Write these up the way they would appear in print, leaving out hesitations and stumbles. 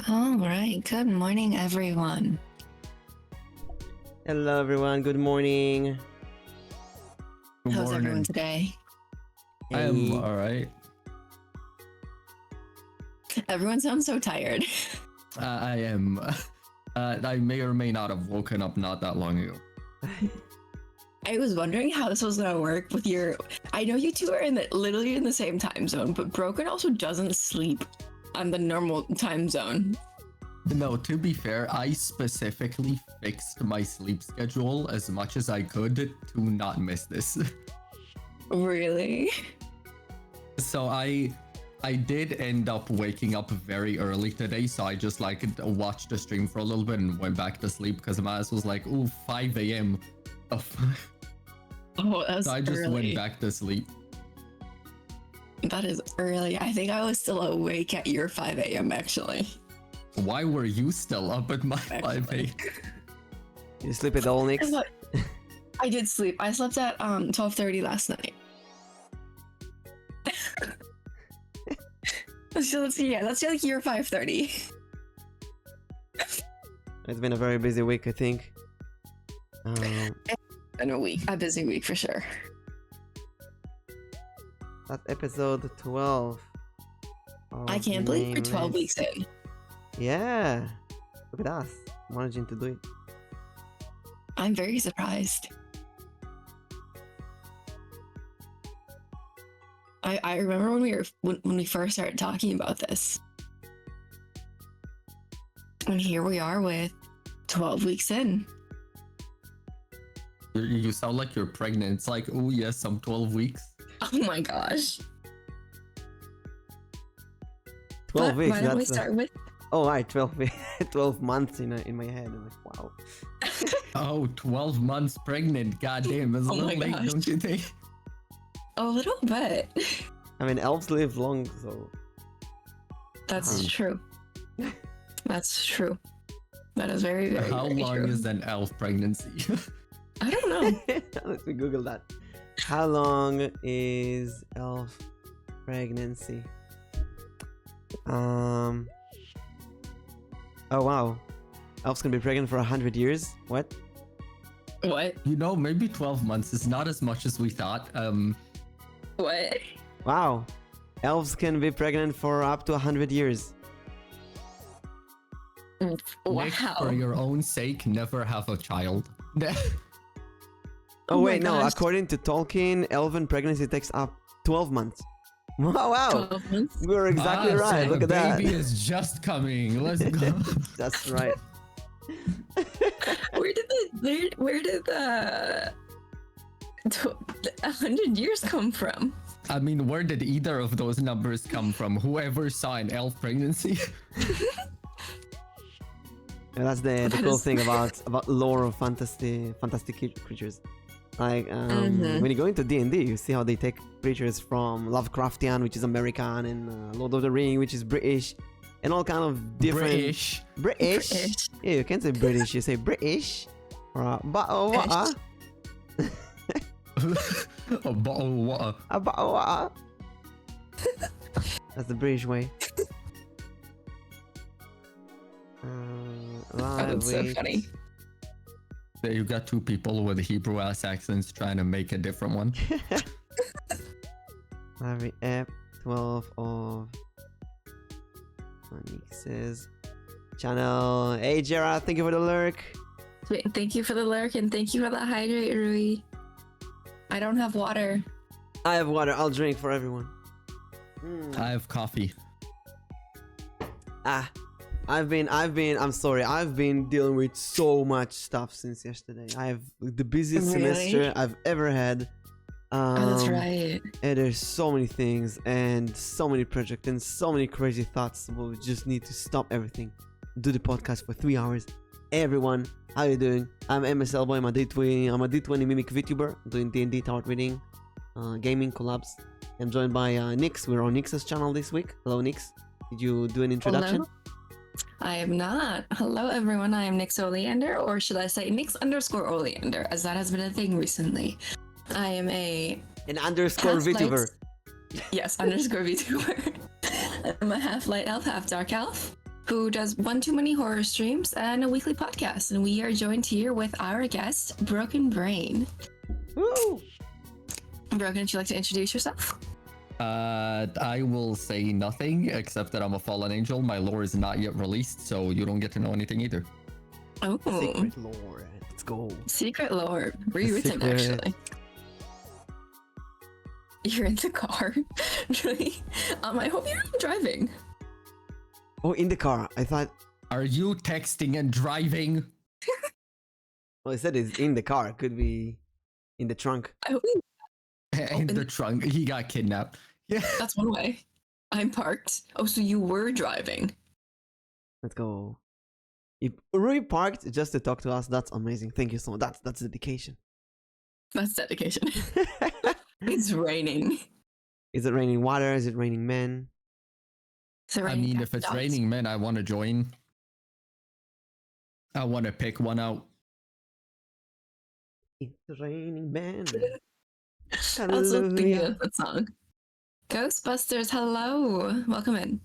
All right. Good morning, everyone. Hello, everyone. Good morning. Good How's everyone morning. today? I am Hey. all right. Everyone sounds so tired. I am. I may or may not have woken up not that long ago. I was wondering how this was gonna work with your. I know you two are literally in the same time zone, but Broken also doesn't sleep on the normal time zone. No, to be fair, I specifically fixed my sleep schedule as much as I could to not miss this. Really? So I did end up waking up very early today, so I just like watched the stream for a little bit and went back to sleep because my ass was like, ooh, 5 a.m. Oh, that's So I just early. went back to sleep. That is early. I think I was still awake at your 5 a.m. actually. Why were you still up at my 5 a.m.? You sleep at all, Nix? I did sleep. I slept at 12:30 last night. So let's like your 5:30. It's been a very busy week, I think. In a busy week for sure. That's episode 12. I of can't believe we're 12 Nameless. weeks in. Yeah. Look at us. Managing to do it. I'm very surprised. I remember when we first started talking about this. And here we are with 12 weeks in. You sound like you're pregnant. It's like, oh yes, I'm 12 weeks. Oh my gosh. 12 weeks. Why don't we That's start with oh, right. 12 12 months in my head. I'm like, wow. Oh, 12 months pregnant. God damn, it's a Oh my little late, gosh. don't you think? a little bit? I mean, elves live long, so. That's true. That's true. That is very, very, How very long true. is an elf pregnancy? I don't know. Let me Google that. How long is elf pregnancy? Oh wow, elves can be pregnant for 100 years. What? What? You know, maybe 12 months is not as much as we thought. What? Wow, elves can be pregnant for up to 100 years. Nick, for Wow. your own sake, never have a child. Oh my wait, no. gosh. According to Tolkien, elven pregnancy takes up 12 months. Wow, 12 months? we were exactly So right. Look the at that. baby is just coming. Let's go. That's right. Where did the 100 years come from? I mean, where did either of those numbers come from? Whoever saw an elf pregnancy? And that's the That cool is- thing about lore of fantastic creatures. Like when you go into D&D, you see how they take creatures from Lovecraftian, which is American, and Lord of the Ring, which is British, and all kind of different British. British. British. Yeah, you can't say British, you say British. Or what? A bottle of water. That's the British way. That's so funny. There you got two people with Hebrew ass accents trying to make a different one. Library app 12 of Nix's channel. Hey Gerard, thank you for the lurk. Thank you for the lurk and thank you for the hydrate, Rui. I don't have water. I have water. I'll drink for everyone. I have coffee. I'm sorry. I've been dealing with so much stuff since yesterday. I have the busiest Really? semester I've ever had. Oh, that's right. And there's so many things and so many projects and so many crazy thoughts. We just need to stop everything. Do the podcast for 3 hours. Hey everyone, how you doing? I'm MS Elboim. I'm a D20 Mimic vTuber doing D&D Tower Reading, gaming collabs. I'm joined by Nix. We're on Nix's channel this week. Hello Nix. Did you do an introduction? Hello? I am not. Hello everyone, I am Nix Oleander, or should I say Nix_Oleander, as that has been a thing recently. I am An underscore half-light- VTuber. Yes, _VTuber. I'm a half light elf, half dark elf. who does One Too Many Horror streams and a weekly podcast. And we are joined here with our guest, Broken Brain. Woo! Broken, would you like to introduce yourself? I will say nothing except that I'm a fallen angel. My lore is not yet released, so you don't get to know anything either. Oh, Secret lore. Let's go. secret lore rewritten, Secret. actually. You're in the car. Really? I hope you're not driving. Oh, in the car. I thought. Are you texting and driving? Well, I said it's in the car. Could be in the trunk. I hope In the trunk. He got kidnapped. Yeah. that's one way. I'm parked. Oh, so you were driving. Let's go. If Rui parked just to talk to us, that's amazing. Thank you so much. That's dedication. That's dedication. It's raining. Is it raining water? Is it raining men? Is it I raining mean, if it's dogs? raining men, I want to join. I want to pick one out. It's raining men. That's the beginning Hallelujah. of that song. Ghostbusters, hello. Welcome in.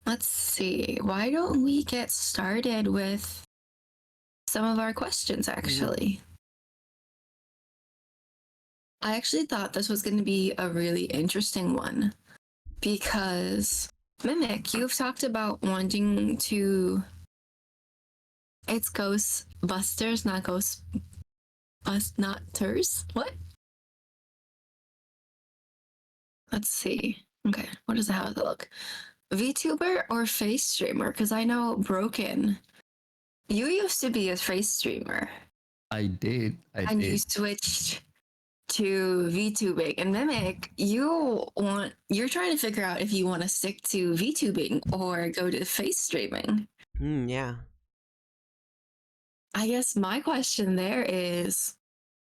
Let's see. Why don't we get started with some of our questions, actually? I actually thought this was going to be a really interesting one because, Mimic, you've talked about wanting to. It's Ghostbusters, not Ghostbusters. What? Let's see. Okay, what does it have to look? VTuber or face streamer? Because I know Broken. You used to be a face streamer, I did. and you switched to VTubing. And Mimic, you're trying to figure out if you want to stick to VTubing or go to face streaming. Yeah. I guess my question there is,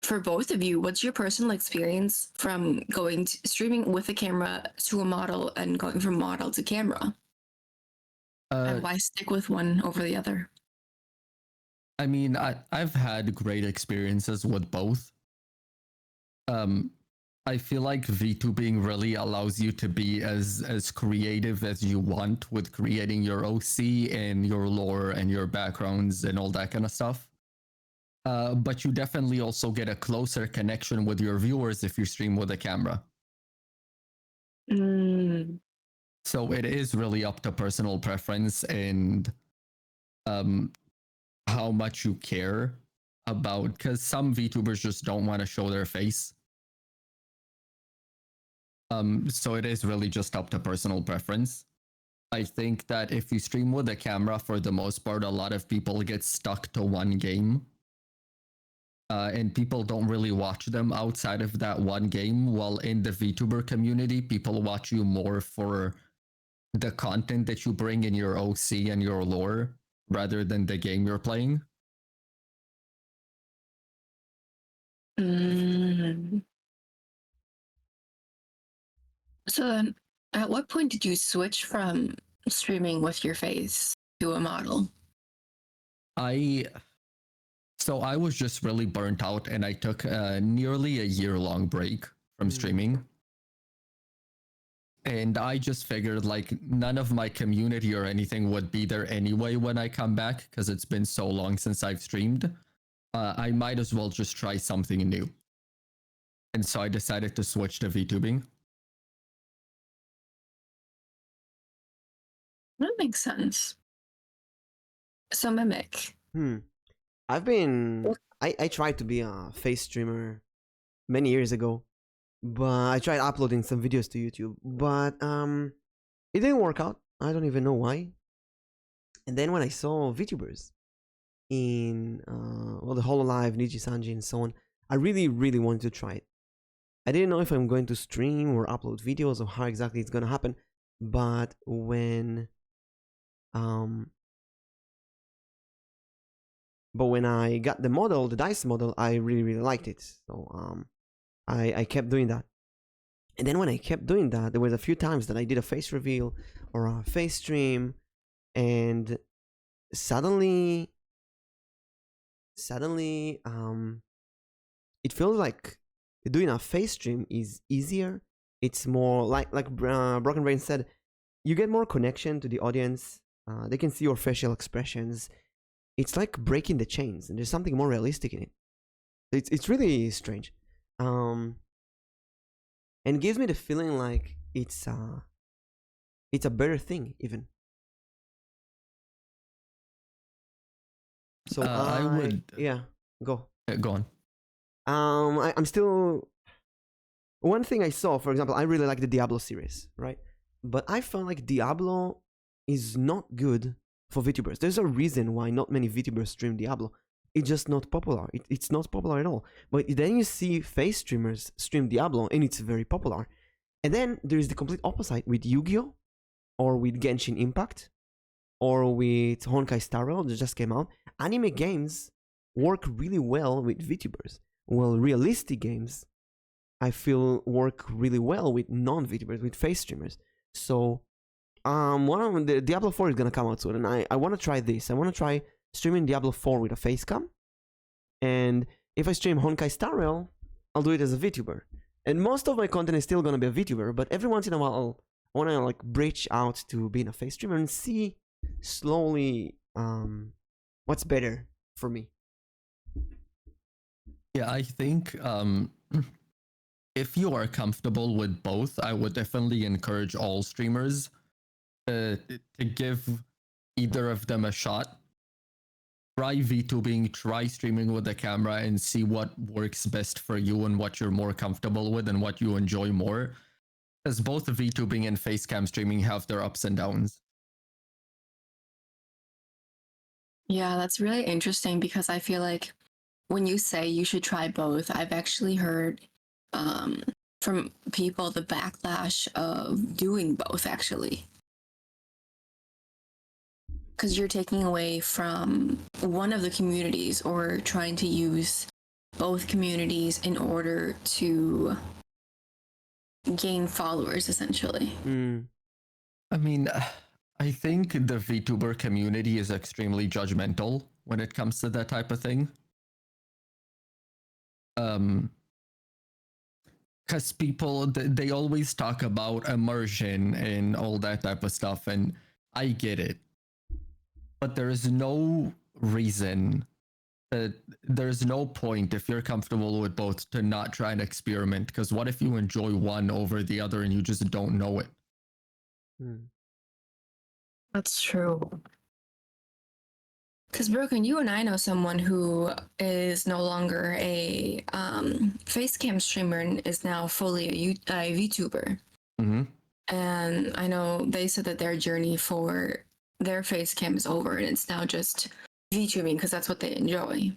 for both of you, what's your personal experience from going to streaming with a camera to a model and going from model to camera? And why stick with one over the other? I mean, I've had great experiences with both. I feel like VTubing really allows you to be as creative as you want with creating your OC and your lore and your backgrounds and all that kind of stuff. But you definitely also get a closer connection with your viewers if you stream with a camera. So it is really up to personal preference and how much you care about, because some VTubers just don't want to show their face. So it is really just up to personal preference. I think that if you stream with a camera, for the most part, a lot of people get stuck to one game. And people don't really watch them outside of that one game. While in the VTuber community, people watch you more for the content that you bring in your OC and your lore, rather than the game you're playing. So then, at what point did you switch from streaming with your face to a model? So I was just really burnt out, and I took nearly a year-long break from streaming. And I just figured like none of my community or anything would be there anyway when I come back, because it's been so long since I've streamed. I might as well just try something new. And so I decided to switch to VTubing. That makes sense. So Mimic. I tried to be a face streamer many years ago, but I tried uploading some videos to YouTube, but it didn't work out. I don't even know why. And then when I saw VTubers in the Hololive, Niji Sanji, and so on, I really wanted to try it. I didn't know if I'm going to stream or upload videos or how exactly it's gonna happen, but when I got the model, the dice model, I really liked it. So I kept doing that. And then when I kept doing that, there was a few times that I did a face reveal or a face stream, and suddenly it feels like doing a face stream is easier. It's more like Broken Brain said, you get more connection to the audience. They can see your facial expressions. It's like breaking the chains, and there's something more realistic in it. It's really strange, and gives me the feeling like it's a better thing even. So I would yeah, go. go on. I'm still. One thing I saw, for example, I really like the Diablo series, right? But I felt like Diablo is not good for VTubers. There's a reason why not many VTubers stream Diablo. It's just not popular. It's not popular at all. But then you see face streamers stream Diablo, and it's very popular. And then there's the complete opposite with Yu-Gi-Oh! Or with Genshin Impact, or with Honkai Star Rail that just came out. Anime games work really well with VTubers. Well, realistic games, I feel, work really well with non-VTubers, with face streamers. So, the Diablo 4 is gonna come out soon, and I want to try this. I want to try streaming Diablo 4 with a face cam, and if I stream Honkai Star Rail, I'll do it as a VTuber. And most of my content is still gonna be a VTuber, but every once in a while, I want to like breach out to being a face streamer and see slowly what's better for me. Yeah, I think if you are comfortable with both, I would definitely encourage all streamers to give either of them a shot. Try VTubing, try streaming with the camera, and see what works best for you and what you're more comfortable with and what you enjoy more. Because both VTubing and facecam streaming have their ups and downs. Yeah, that's really interesting because I feel like when you say you should try both, I've actually heard from people the backlash of doing both, actually. Because you're taking away from one of the communities or trying to use both communities in order to gain followers, essentially. I mean, I think the VTuber community is extremely judgmental when it comes to that type of thing. Because people, they always talk about immersion and all that type of stuff, and I get it. But there is no reason that there's no point if you're comfortable with both to not try and experiment. Because what if you enjoy one over the other and you just don't know it? That's true. Because Broken, you and I know someone who is no longer a facecam streamer and is now fully a VTuber. Mm-hmm. And I know they said that their journey for their facecam is over and it's now just VTubing because that's what they enjoy.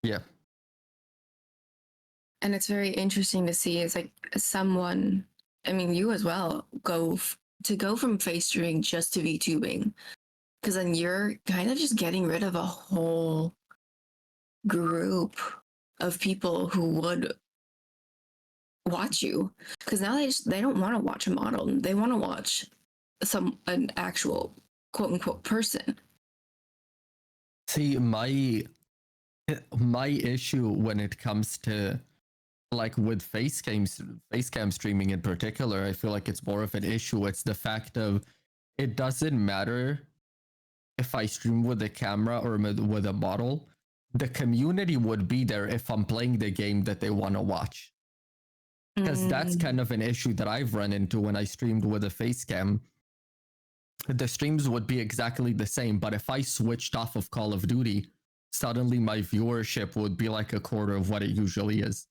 Yeah. And it's very interesting to see is like someone, I mean, you as well, go from face streaming just to VTubing. Because then you're kind of just getting rid of a whole group of people who would watch you. Because now they don't want to watch a model. They want to watch an actual quote unquote person. See, my issue when it comes to like with facecam streaming in particular, I feel like it's more of an issue. It's the fact of it doesn't matter if I stream with a camera or with a model, the community would be there if I'm playing the game that they want to watch. Because that's kind of an issue that I've run into when I streamed with a face cam. The streams would be exactly the same, but if I switched off of Call of Duty, suddenly my viewership would be like a quarter of what it usually is.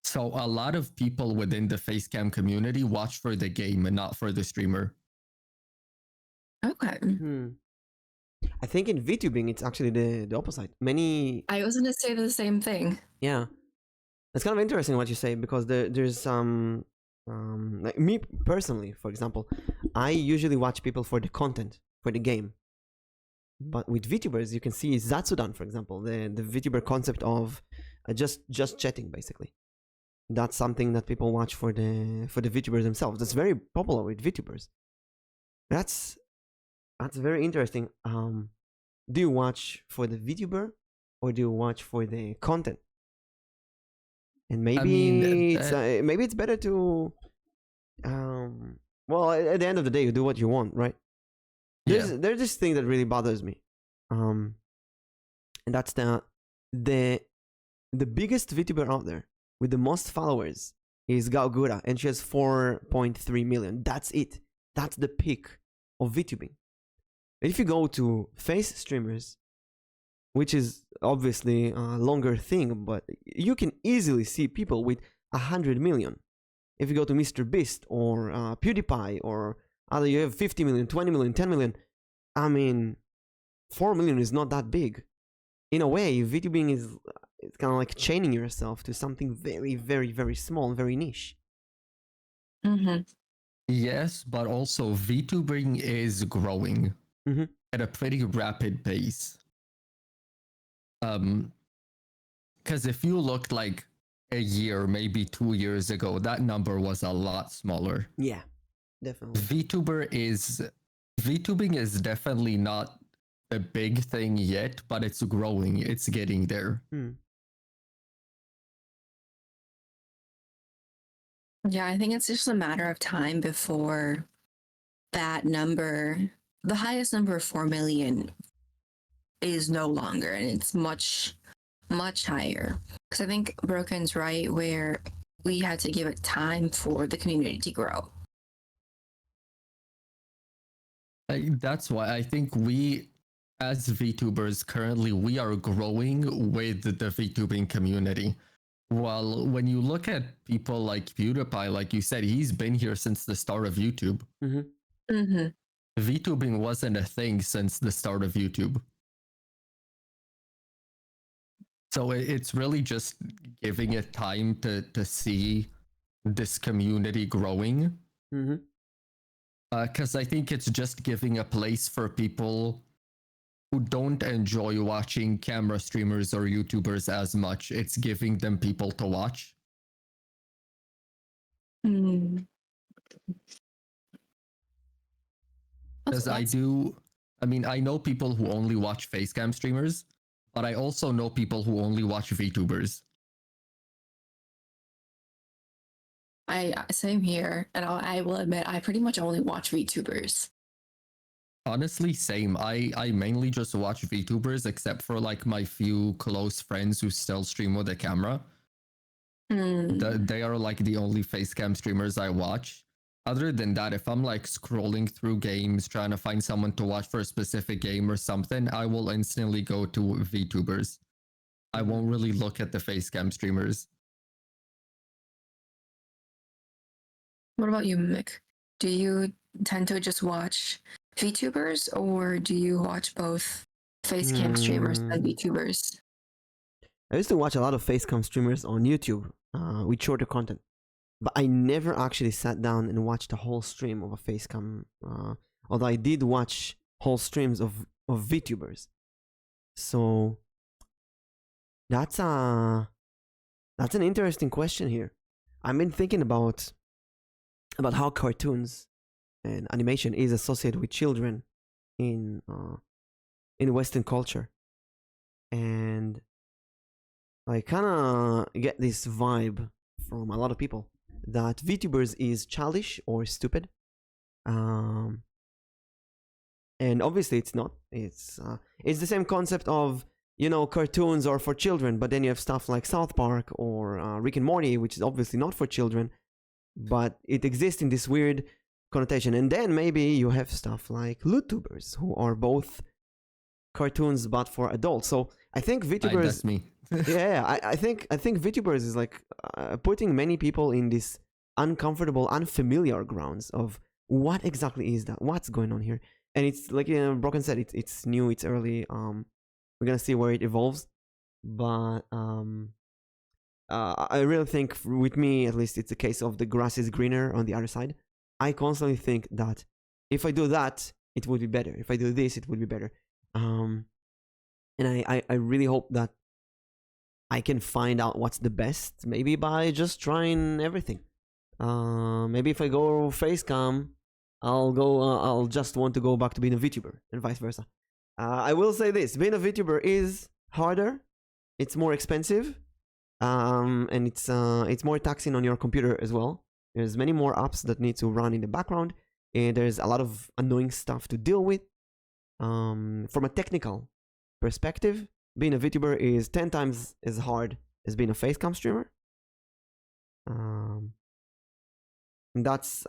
So a lot of people within the facecam community watch for the game and not for the streamer. Okay. I think in VTubing it's actually the opposite. I was gonna say the same thing. Yeah, it's kind of interesting what you say because there's some like me personally, for example, I usually watch people for the content, for the game. But with VTubers, you can see Zatsudan, for example, the VTuber concept of just chatting, basically. That's something that people watch for the VTubers themselves. That's very popular with VTubers. That's very interesting. Do you watch for the VTuber or do you watch for the content? And maybe maybe it's better to Well, at the end of the day, you do what you want, right? There's this thing that really bothers me, and that's the biggest VTuber out there with the most followers is Gaogura, and she has 4.3 million. That's it. That's the peak of VTubing. If you go to face streamers, which is obviously a longer thing, but you can easily see people with 100 million. If you go to Mr. Beast or PewDiePie or other, you have 50 million, 20 million, 10 million. I mean, 4 million is not that big. In a way, VTubing is it's kind of like chaining yourself to something very, very, very small, very niche. Mm-hmm. Yes, but also VTubing is growing Mm-hmm. at a pretty rapid pace. Because if you looked like a year, maybe 2 years ago, that number was a lot smaller. Yeah, definitely. VTubing is definitely not a big thing yet, but it's growing. It's getting there. Yeah, I think it's just a matter of time before that number, the highest number of 4 million, is no longer, and it's much, much higher. Because I think Broken's right, where we had to give it time for the community to grow. That's why I think we, as VTubers currently, we are growing with the VTubing community. Well, when you look at people like PewDiePie, like you said, he's been here since the start of YouTube. Mm-hmm. Mm-hmm. VTubing wasn't a thing since the start of YouTube. So it's really just giving it time to see this community growing. Mm-hmm. Because I think it's just giving a place for people who don't enjoy watching camera streamers or YouTubers as much. It's giving them people to watch. Mm. Because I know people who only watch facecam streamers, but I also know people who only watch VTubers. Same here, and I will admit I pretty much only watch VTubers. Honestly, same. I mainly just watch VTubers, except for like my few close friends who still stream with a camera. They are like the only facecam streamers I watch. Other than that, if I'm like scrolling through games, trying to find someone to watch for a specific game or something, I will instantly go to VTubers. I won't really look at the facecam streamers. What about you, Mick? Do you tend to just watch VTubers, or do you watch both facecam streamers and VTubers? I used to watch a lot of facecam streamers on YouTube with shorter content, but I never actually sat down and watched a whole stream of a facecam. Although I did watch whole streams of VTubers. So that's an interesting question here. I've been thinking about how cartoons and animation is associated with children in Western culture, and I kind of get this vibe from a lot of people that VTubers is childish or stupid, and obviously it's not. It's the same concept of, you know, cartoons are for children, but then you have stuff like South Park or Rick and Morty, which is obviously not for children, but it exists in this weird connotation. And then maybe you have stuff like LootTubers, who are both cartoons but for adults. So I think VTubers, that's me. I think VTubers is like putting many people in this uncomfortable, unfamiliar grounds of what exactly is that, what's going on here. And it's like, Broken said, it's new, it's early. We're gonna see where it evolves, but I really think, with me at least, it's a case of the grass is greener on the other side. I constantly think that if I do that, it would be better. If I do this, it would be better. And I really hope that I can find out what's the best, maybe by just trying everything. Maybe if I go facecam, I'll just want to go back to being a VTuber, and vice versa. I will say this: being a VTuber is harder, it's more expensive, and it's more taxing on your computer as well. There's many more apps that need to run in the background. and there's a lot of annoying stuff to deal with. From a technical perspective, being a VTuber is 10 times as hard as being a facecam streamer. That's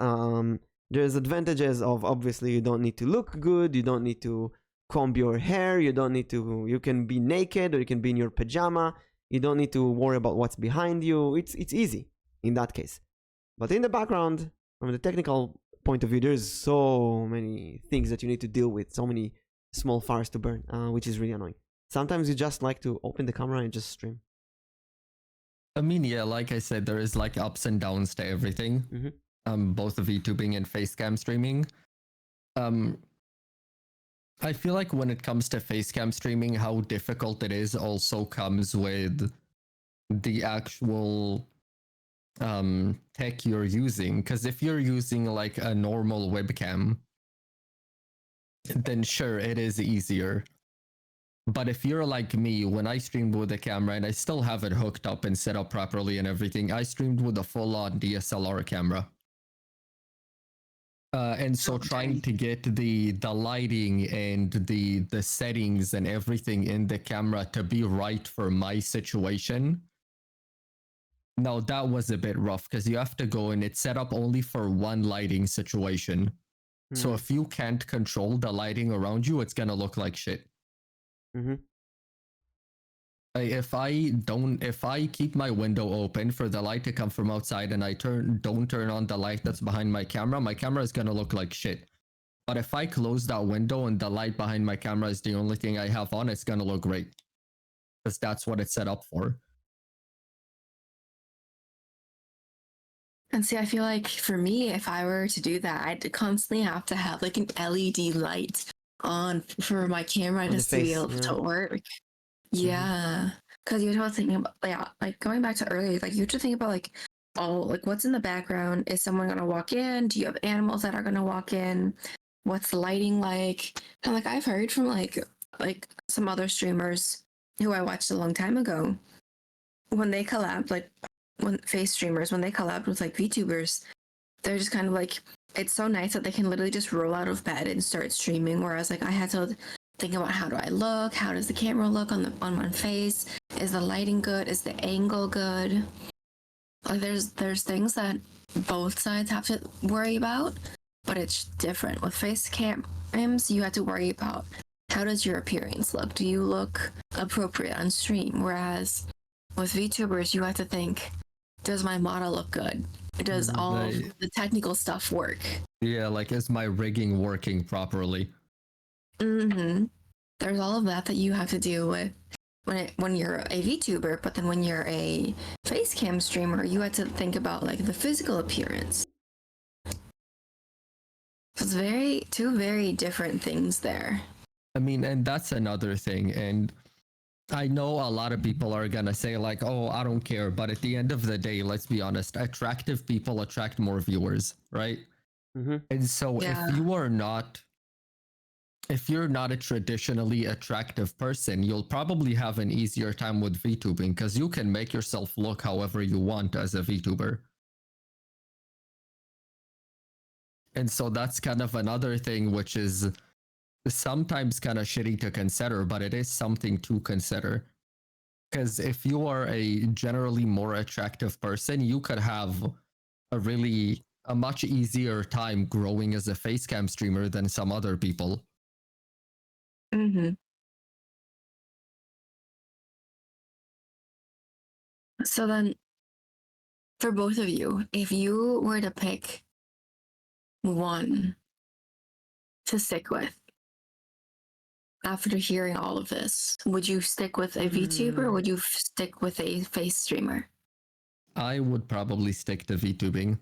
there's advantages of, obviously, you don't need to look good, you don't need to comb your hair, you can be naked or you can be in your pajama, you don't need to worry about what's behind you. It's easy in that case. But in the background, from the technical point of view, there's so many things that you need to deal with, so many small fires to burn, which is really annoying. Sometimes you just like to open the camera and just stream. I mean, yeah, like I said, there is like ups and downs to everything. Both VTubing and facecam streaming. I feel like when it comes to facecam streaming, how difficult it is also comes with the actual tech you're using. Because if you're using like a normal webcam, then sure, it is easier. But if you're like me, when I streamed with a camera and I still have it hooked up and set up properly and everything, I streamed with a full-on DSLR camera. And so trying to get the lighting and the settings and everything in the camera to be right for my situation. Now that was a bit rough because you have to go and it's set up only for one lighting situation. So if you can't control the lighting around you, it's gonna look like shit. If I keep my window open for the light to come from outside and I don't turn on the light that's behind my camera is gonna look like shit. But if I close that window and the light behind my camera is the only thing I have on, it's gonna look great. Because that's what it's set up for. And see, I feel like for me, if I were to do that, I'd constantly have to have like an LED light on for my camera just to be able to work. Yeah. Because you have to think about, like going back to earlier, like you have to think about like, oh, like what's in the background? Is someone going to walk in? Do you have animals that are going to walk in? What's the lighting like? And like I've heard from like some other streamers who I watched a long time ago, when they collab, like when face streamers, when they collab with like VTubers, they're just kind of like, it's so nice that they can literally just roll out of bed and start streaming. Whereas like I had to think about, how do I look? How does the camera look on my face? Is the lighting good? Is the angle good? Like there's things that both sides have to worry about, but it's different. With face cams, you have to worry about, how does your appearance look? Do you look appropriate on stream? Whereas with VTubers, you have to think, does my model look good? Does all the technical stuff work? Yeah, like is my rigging working properly? There's all of that you have to deal with when you're a VTuber, but then when you're a facecam streamer, you have to think about like the physical appearance. It's two very different things there. I mean, and that's another thing. And I know a lot of people are gonna say like, oh, I don't care. But at the end of the day, let's be honest, attractive people attract more viewers, right? And so if you're not a traditionally attractive person, you'll probably have an easier time with VTubing because you can make yourself look however you want as a VTuber. And so that's kind of another thing, which is sometimes kind of shitty to consider, but it is something to consider. Because if you are a generally more attractive person, you could have a much easier time growing as a facecam streamer than some other people. So then, for both of you, if you were to pick one to stick with after hearing all of this, would you stick with a VTuber or would you stick with a face streamer? I would probably stick to VTubing.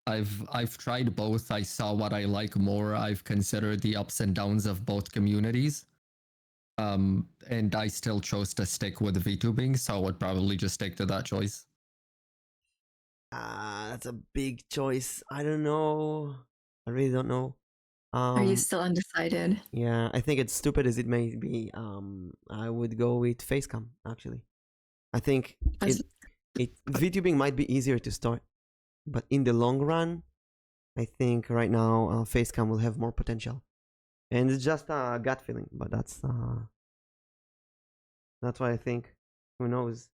I've tried both. I saw what I like more. I've considered the ups and downs of both communities. And I still chose to stick with VTubing, so I would probably just stick to that choice. That's a big choice. I don't know. I really don't know. Are you still undecided? Yeah, I think it's stupid as it may be. I would go with facecam, actually. I think VTubing might be easier to start, but in the long run, I think right now Facecam will have more potential, and it's just a gut feeling. But that's what I think. Who knows?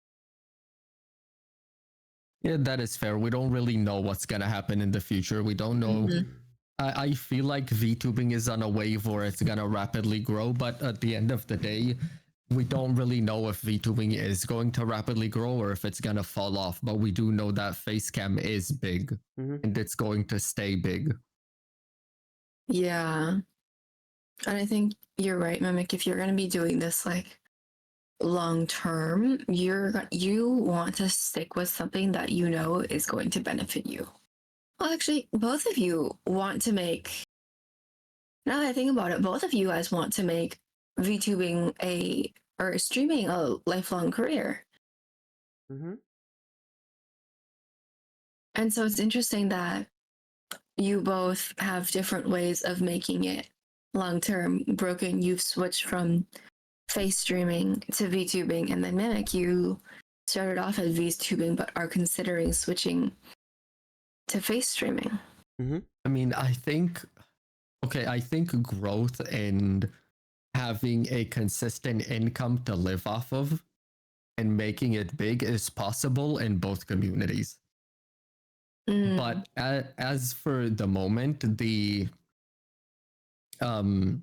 Yeah, that is fair. We don't really know what's gonna happen in the future. We don't know. Mhm. I feel like VTubing is on a wave where it's gonna rapidly grow, but at the end of the day, we don't really know if VTubing is going to rapidly grow or if it's gonna fall off. But we do know that Facecam is big Mm-hmm. and it's going to stay big. Yeah. And I think you're right, Mimic. If you're going to be doing this like long term, you want to stick with something that you know is going to benefit you. Well, actually, both of you want to make. Now that I think about it, both of you guys want to make VTubing or streaming a lifelong career. Mm-hmm. And so it's interesting that you both have different ways of making it long term. Broken, you've switched from face streaming to VTubing, and then Mimic, you started off as VTubing but are considering switching to face streaming. Mm-hmm. I mean, I think growth and having a consistent income to live off of and making it big is possible in both communities. Mm, But as for the moment, um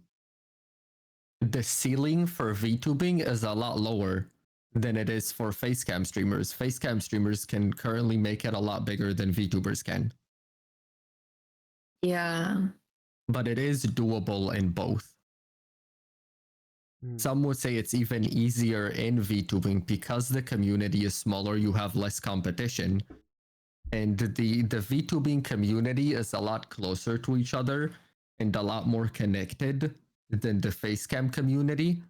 the ceiling for VTubing is a lot lower than it is for facecam streamers. Facecam streamers can currently make it a lot bigger than VTubers can, yeah. but it is doable in both. Mm-hmm. Some would say it's even easier in VTubing because the community is smaller, you have less competition. And the VTubing community is a lot closer to each other and a lot more connected than the Facecam community.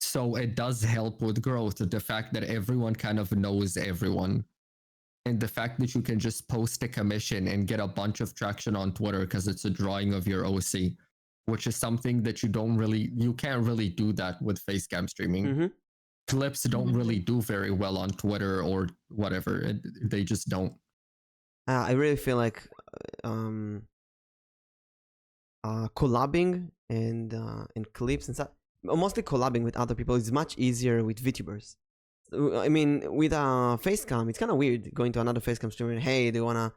So it does help with growth, the fact that everyone kind of knows everyone. And the fact that you can just post a commission and get a bunch of traction on Twitter because it's a drawing of your OC, which is something that you can't really do that with Facecam streaming. Mm-hmm. Clips don't really do very well on Twitter or whatever. They just don't. I really feel like collabing and clips and stuff, mostly collabing with other people, is much easier with VTubers. I mean, with Facecam, it's kind of weird going to another Facecam streamer and, hey, do you wanna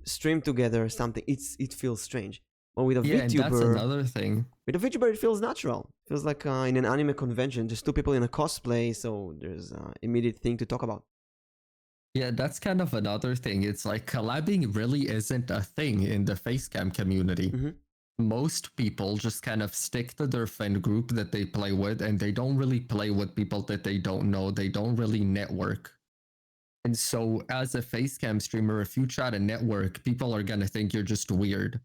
stream together or something? It feels strange. But with a Yeah, and that's VTuber, another thing. it feels natural. It feels like in an anime convention, just two people in a cosplay, so there's immediate thing to talk about. Yeah, that's kind of another thing. It's like collabing really isn't a thing in the Facecam community. Mm-hmm. Most people just kind of stick to their friend group that they play with, and they don't really play with people that they don't know. They don't really network. And so, as a Facecam streamer, if you try to network, people are going to think you're just weird.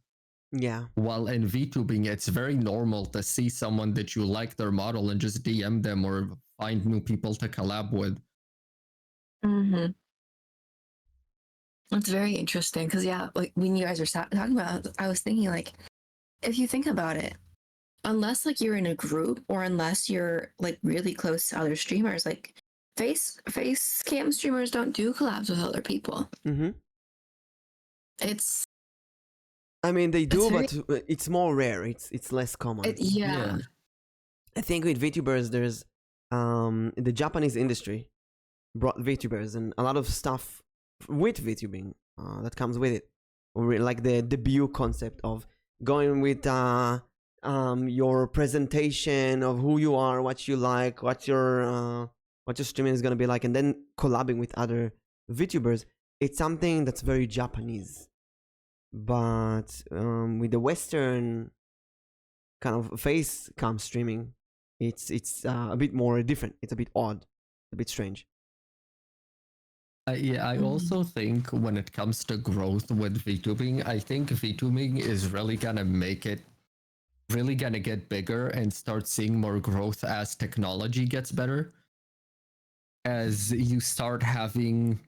Yeah. While in VTubing, it's very normal to see someone that you like their model and just DM them or find new people to collab with. Mm-hmm. It's very interesting because, yeah, like when you guys are talking about it, I was thinking, like, if you think about it, unless like you're in a group or unless you're like really close to other streamers, like face cam streamers don't do collabs with other people. Mm-hmm. It's I mean, they do, very, but it's more rare. It's less common. yeah. I think with VTubers, there's the Japanese industry brought VTubers and a lot of stuff with VTubing that comes with it, like the debut concept of going with your presentation of who you are, what you like, what your streaming is gonna be like, and then collabing with other VTubers. It's something that's very Japanese, but with the Western kind of face cam streaming, it's a bit more different. It's a bit odd, a bit strange. Yeah, I also think when it comes to growth with VTubing, I think VTubing is really gonna get bigger and start seeing more growth as technology gets better. As you start having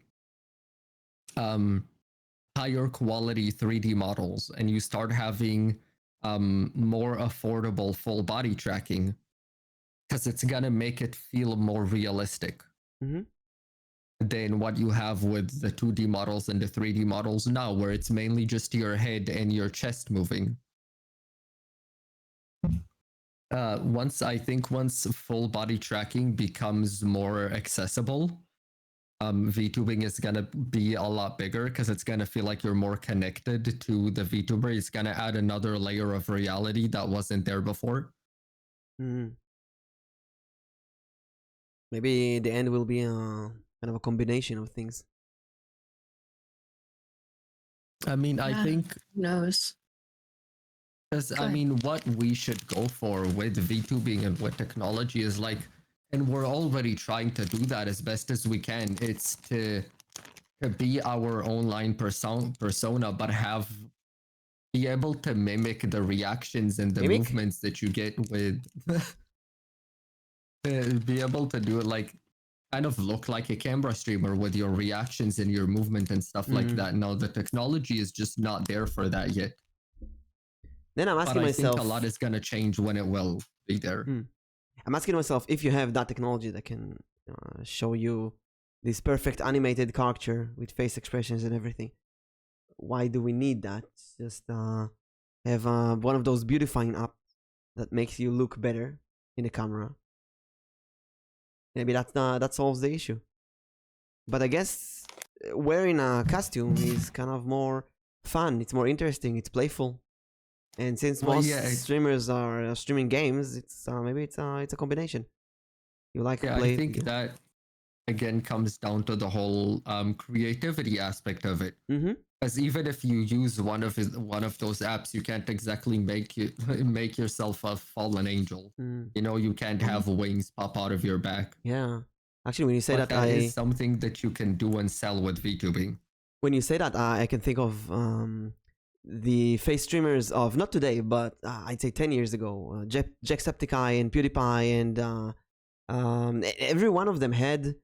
higher quality 3D models and you start having more affordable full body tracking, because it's gonna make it feel more realistic. Mm-hmm. than what you have with the 2D models and the 3D models now, where it's mainly just your head and your chest moving. Once full body tracking becomes more accessible, VTubing is gonna be a lot bigger because it's gonna feel like you're more connected to the VTuber. It's gonna add another layer of reality that wasn't there before. Mm. Maybe the end will be kind of a combination of things. I mean, I Yeah. think Who knows? because Go I ahead. mean, what we should go for with VTubing and with technology is like, and we're already trying to do that as best as we can. It's to be our online persona, but be able to mimic the reactions and the Mimic? movements that you get with be able to do it like kind of look like a camera streamer with your reactions and your movement and stuff like Mm. that. No, the technology is just not there for that yet. Then I'm But asking I think myself. a lot is gonna change when it will be there. I'm asking myself if you have that technology that can show you this perfect animated character with face expressions and everything. Why do we need that? Just have one of those beautifying apps that makes you look better in the camera. Maybe that solves the issue. But I guess wearing a costume is kind of more fun. It's more interesting. It's playful. And since Well, most yeah, streamers are streaming games, it's maybe it's a combination. You like yeah, play. I think that again comes down to the whole creativity aspect of it. Mm-hmm. Because even if you use one of those apps, you can't exactly make yourself a fallen angel. Mm. You know, you can't have wings pop out of your back. Yeah. Actually, when you say But that, that is something that you can do and sell with VTubing. I can think of the face streamers of not today, but I'd say 10 years ago. Jacksepticeye and PewDiePie and every one of them had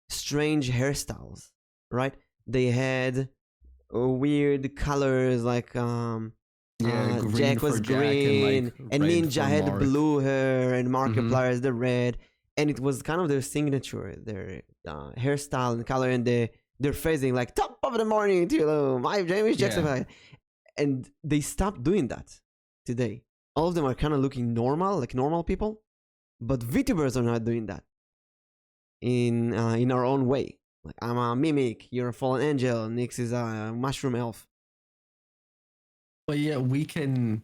strange hairstyles, right? They had weird colors like Green Jack for was Jack and green like and red Ninja for had Mark. blue hair and Mhm. Markiplier has the red, and it was kind of their signature, their hairstyle and color, and their phrasing like top of the morning to you, my James Jackson. Yeah. And they stopped doing that today. All of them are kind of looking normal, like normal people, but VTubers are not doing that in our own way. Like I'm a mimic, you're a fallen angel, Nix is a mushroom elf. But yeah, we can,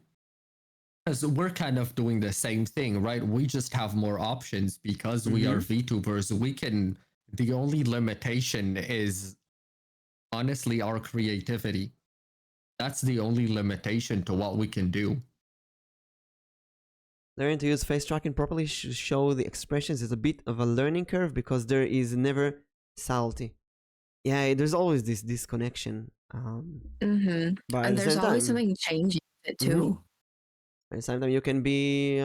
because we're kind of doing the same thing, right? We just have more options because we are VTubers. We can, the only limitation is honestly our creativity. That's the only limitation to what we can do. Learning to use face tracking properly show the expressions is a bit of a learning curve because there is never subtlety. Yeah, there's always this disconnection. But And at the there's same always time, something changing with it too. at the same time, you can be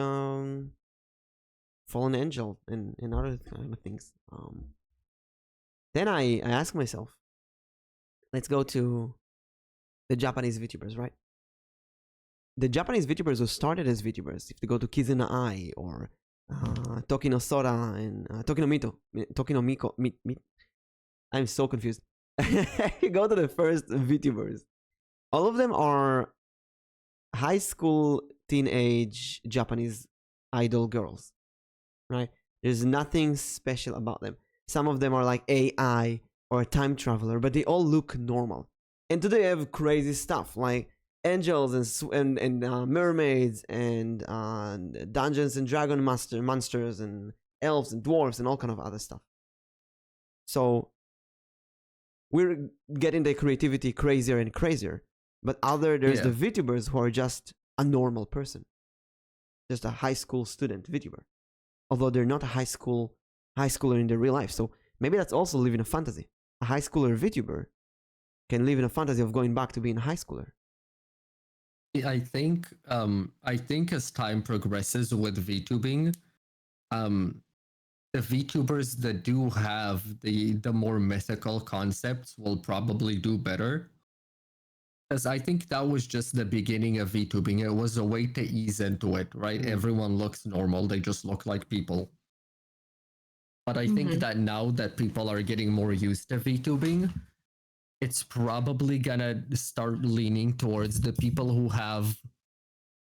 fallen angel and other kind of things. Then I ask myself, let's go to the Japanese VTubers, right? The Japanese VTubers who started as VTubers, if they go to Kizuna Ai or Tokino Sora and Tokino Miko, I'm so confused. Go to the first VTubers. All of them are high school, teenage Japanese idol girls, right? There's nothing special about them. Some of them are like AI or a time traveler, but they all look normal. And today have crazy stuff like angels and mermaids and dungeons and dragon monsters and elves and dwarves and all kind of other stuff. So we're getting the creativity crazier and crazier. But there's the VTubers who are just a normal person, just a high school student VTuber, although they're not a high schooler in their real life. So maybe that's also living a fantasy. A high schooler VTuber can live in a fantasy of going back to being a high schooler. I think as time progresses with VTubing, the VTubers that do have the more mythical concepts will probably do better. Because I think that was just the beginning of VTubing. It was a way to ease into it, right? Everyone looks normal. They just look like people. But I think that now that people are getting more used to VTubing, it's probably gonna start leaning towards the people who have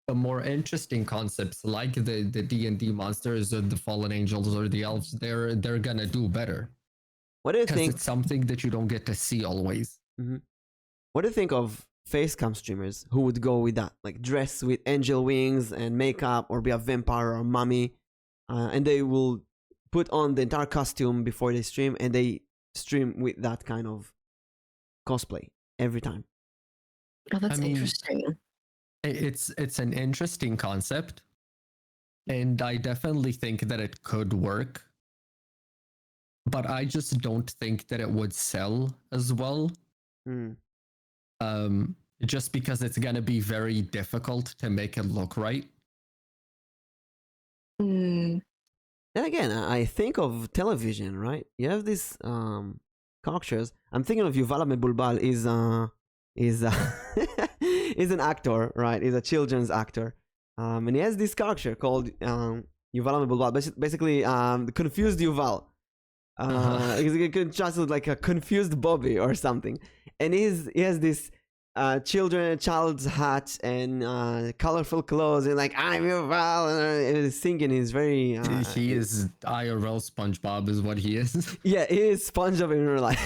the more interesting concepts, like the D&D monsters or the fallen angels or the elves. They're gonna do better What do you because think? it's something that you don't get to see always. What do you think of facecam streamers who would go with that, like dress with angel wings and makeup, or be a vampire or mummy, and they will put on the entire costume before they stream, and they stream with that kind of cosplay every time? Oh, that's I mean, interesting. It's an interesting concept, and I definitely think that it could work. But I just don't think that it would sell as well. Just because it's gonna be very difficult to make it look right. Then again, I think of television, right? You have these characters. I'm thinking of Yuval Mebulbal is is an actor, right? He's a children's actor, and he has this character called Yuval Mebulbal. Basically, the confused Yuval. He's just like a confused Bobby or something, and he has this child's hat and colorful clothes, and like, I'm Yuval, and he's singing. He's very he is IRL SpongeBob is what he is. Yeah, he is SpongeBob in real life.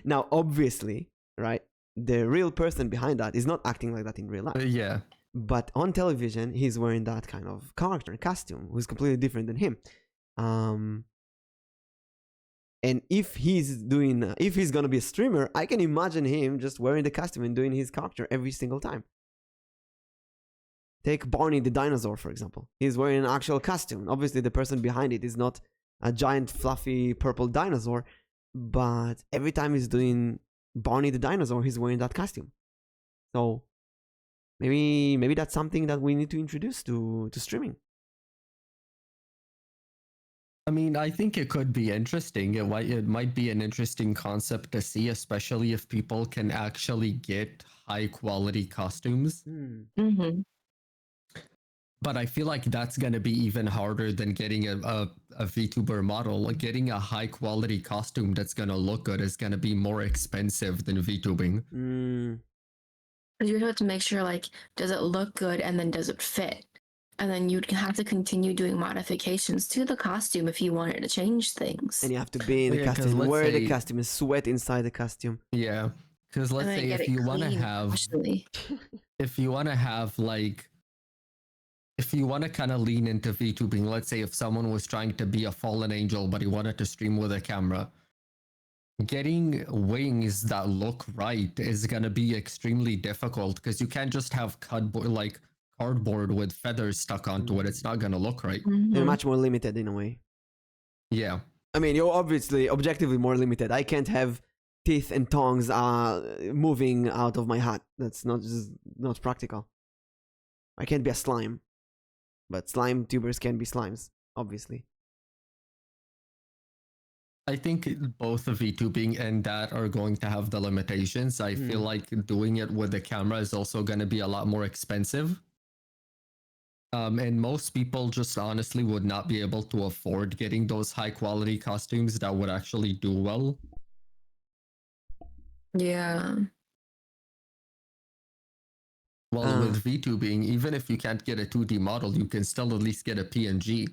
Now, obviously, right, the real person behind that is not acting like that in real life. Yeah. But on television, he's wearing that kind of character and costume, who's completely different than him. And if he's gonna be a streamer, I can imagine him just wearing the costume and doing his character every single time. Take Barney the dinosaur, for example. He's wearing an actual costume. Obviously, the person behind it is not a giant, fluffy, purple dinosaur, but every time he's doing Barney the dinosaur, he's wearing that costume. So maybe that's something that we need to introduce to streaming. I mean, I think it could be interesting. It might be an interesting concept to see, especially if people can actually get high quality costumes. But I feel like that's going to be even harder than getting a VTuber model. Like getting a high quality costume that's going to look good is going to be more expensive than VTubing. You have to make sure, like, does it look good, and then does it fit? And then you'd have to continue doing modifications to the costume if you wanted to change things. And you have to be in the costume, wear the costume, and sweat inside the costume. Yeah, because let's say if you want to have, if you want to kind of lean into VTubing, let's say if someone was trying to be a fallen angel but he wanted to stream with a camera, getting wings that look right is going to be extremely difficult because you can't just have cardboard with feathers stuck onto it. It's not going to look right. They're much more limited in a way. Yeah. I mean, you're obviously objectively more limited. I can't have teeth and tongues moving out of my hat. That's not practical. I can't be a slime. But slime tubers can be slimes, obviously. I think both the VTubing and that are going to have the limitations. I feel like doing it with the camera is also going to be a lot more expensive. And most people just honestly would not be able to afford getting those high quality costumes that would actually do well. Yeah. Uh, With VTubing, even if you can't get a 2D model, you can still at least get a PNG.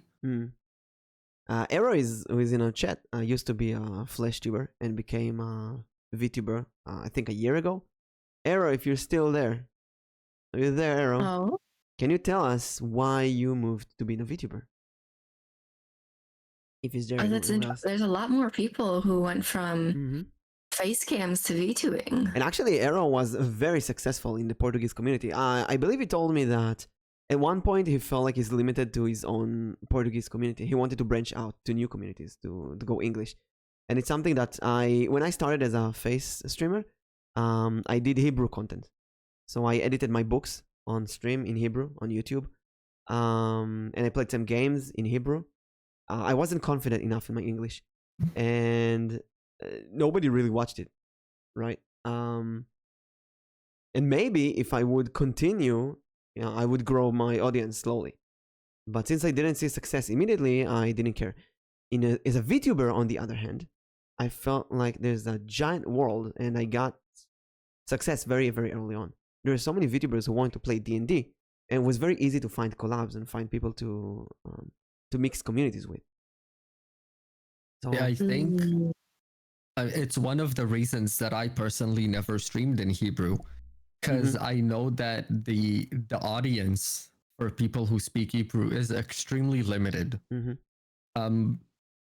Arrow who is in our chat used to be a Flash tuber and became a VTuber, I think a year ago. Arrow, if you're still there. Are you there, Arrow? Oh. Can you tell us why you moved to being a VTuber? If he's there. There's a lot more people who went from face cams to VTubing. And actually, Arrow was very successful in the Portuguese community. I believe he told me that at one point he felt like he's limited to his own Portuguese community. He wanted to branch out to new communities to go English. And it's something that when I started as a face streamer, I did Hebrew content. So I edited my books on stream in Hebrew on YouTube. And I played some games in Hebrew. I wasn't confident enough in my English. And nobody really watched it, right? And maybe if I would continue, I would grow my audience slowly. But since I didn't see success immediately, I didn't care. as a VTuber, on the other hand, I felt like there's a giant world, and I got success very, very early on. There are so many VTubers who want to play D&D, and it was very easy to find collabs and find people to mix communities with. So Yeah, I think it's one of the reasons that I personally never streamed in Hebrew, because I know that the audience for people who speak Hebrew is extremely limited. Um,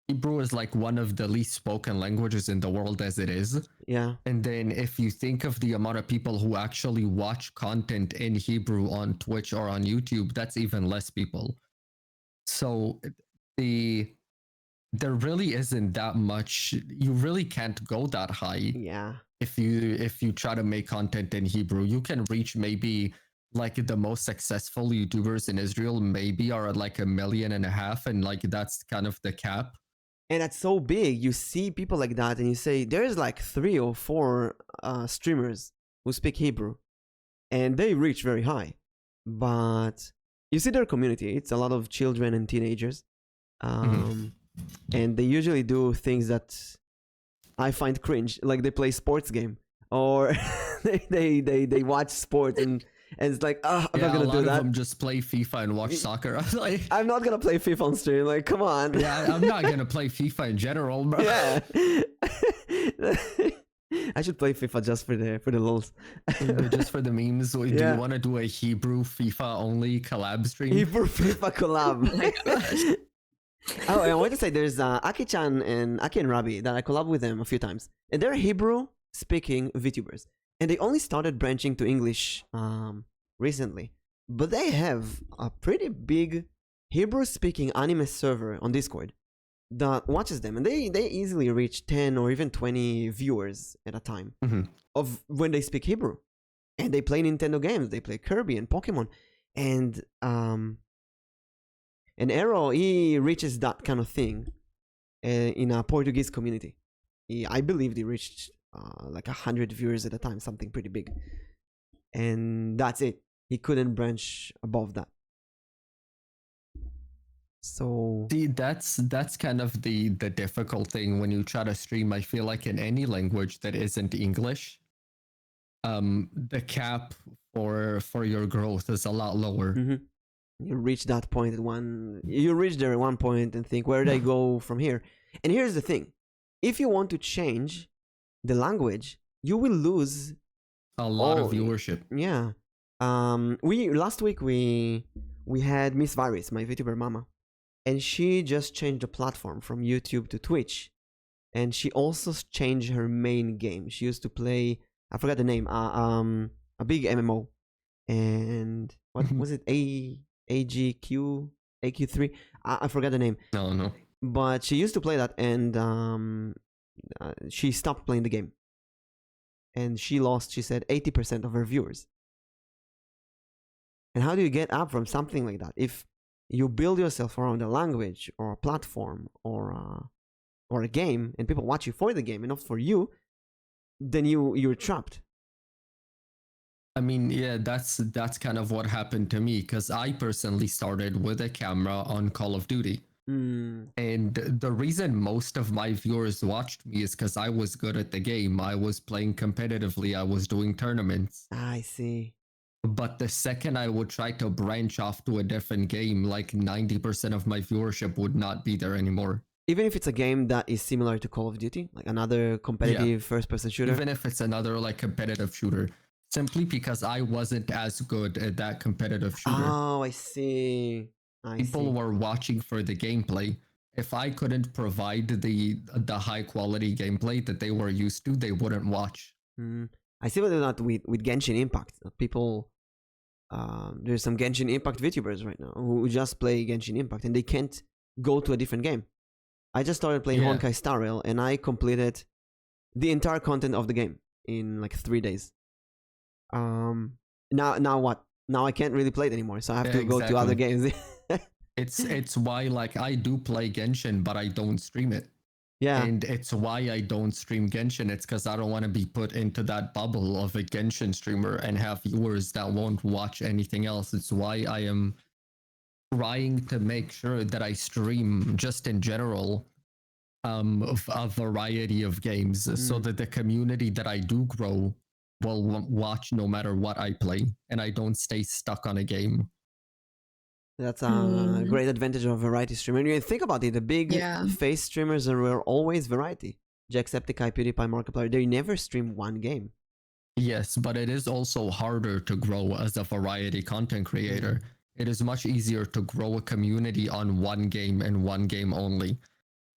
Hebrew is like one of the least spoken languages in the world as it is. yeah, And then if you think of the amount of people who actually watch content in Hebrew on Twitch or on YouTube, that's even less people. So there really isn't that much. You really can't go that high yeah, if you try to make content in Hebrew. You can reach maybe like the most successful YouTubers in Israel maybe are at like 1.5 million, and like that's kind of the cap. and that's so big. You see people like that, and you say there's like 3 or 4 streamers who speak Hebrew, and they reach very high. But you see their community; it's a lot of children and teenagers, and they usually do things that I find cringe, like they play sports game or they watch sports, and it's like, I'm not gonna do a lot of that. them just play FIFA and watch soccer. Like, I'm not gonna play FIFA on stream. Like, come on. yeah, I'm not gonna play FIFA in general, bro. Yeah. I should play FIFA just for the lols. Just for the memes. Do Yeah. you want to do a Hebrew FIFA only collab stream? Hebrew FIFA collab. Oh, I want to say there's Aki-chan and Aki and Rabi that I collab with them a few times, and they're Hebrew-speaking VTubers, and they only started branching to English recently, but they have a pretty big Hebrew-speaking anime server on Discord that watches them, and they easily reach 10 or even 20 viewers at a time of when they speak Hebrew, and they play Nintendo games. They play Kirby and Pokemon, and Arrow, he reaches that kind of thing in a Portuguese community. I believe they reached like 100 viewers at a time, something pretty big. And that's it. He couldn't branch above that. So see, that's kind of the difficult thing when you try to stream. I feel like in any language that isn't English, the cap for your growth is a lot lower. You reach that point you reach there at one point and think, where do I go from here? And here's the thing. If you want to change the language, you will lose a lot of viewership. Yeah. Last week we had Miss Virus, my VTuber mama, and she just changed the platform from YouTube to Twitch. And she also changed her main game. She used to play, I forgot the name, a big MMO. And what was it? AQ3? I forgot the name. No. But she used to play that, and she stopped playing the game. And she lost, she said, 80% of her viewers. And how do you get up from something like that? If you build yourself around a language or a platform or a game, and people watch you for the game and not for you, then you're trapped. I mean, yeah, that's kind of what happened to me, because I personally started with a camera on Call of Duty. And the reason most of my viewers watched me is because I was good at the game. I was playing competitively. I was doing tournaments. I see. But the second I would try to branch off to a different game, like 90% of my viewership would not be there anymore. Even if it's a game that is similar to Call of Duty, like another competitive first-person shooter? Even if it's another like competitive shooter. Simply because I wasn't as good at that competitive shooter. Oh, I see. People were watching for the gameplay. If I couldn't provide the high quality gameplay that they were used to, they wouldn't watch. I see what they're not with Genshin Impact. People, there's some Genshin Impact VTubers right now who just play Genshin Impact and they can't go to a different game. I just started playing Honkai Star Rail and I completed the entire content of the game in like 3 days. Now what? Now I can't really play it anymore, so I have to go to other games. It's why like I do play Genshin, but I don't stream it. Yeah. And it's why I don't stream Genshin. It's because I don't want to be put into that bubble of a Genshin streamer and have viewers that won't watch anything else. It's why I am trying to make sure that I stream just in general of a variety of games so that the community that I do grow will watch no matter what I play and I don't stay stuck on a game. That's a great advantage of a variety streamer. And you think about it, the big Yeah. face streamers were always variety. Jacksepticeye, PewDiePie, Markiplier, they never stream one game. Yes, but it is also harder to grow as a variety content creator. It is much easier to grow a community on one game and one game only.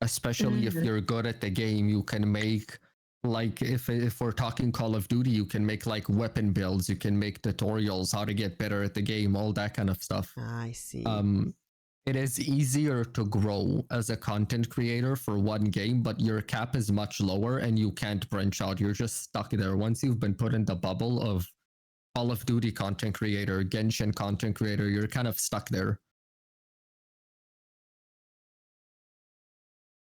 Especially if you're good at the game, you can make, like, if we're talking Call of Duty, you can make like weapon builds, you can make tutorials, how to get better at the game, all that kind of stuff. I see. It is easier to grow as a content creator for one game, but your cap is much lower and you can't branch out. You're just stuck there. Once you've been put in the bubble of Call of Duty content creator, Genshin content creator, you're kind of stuck there.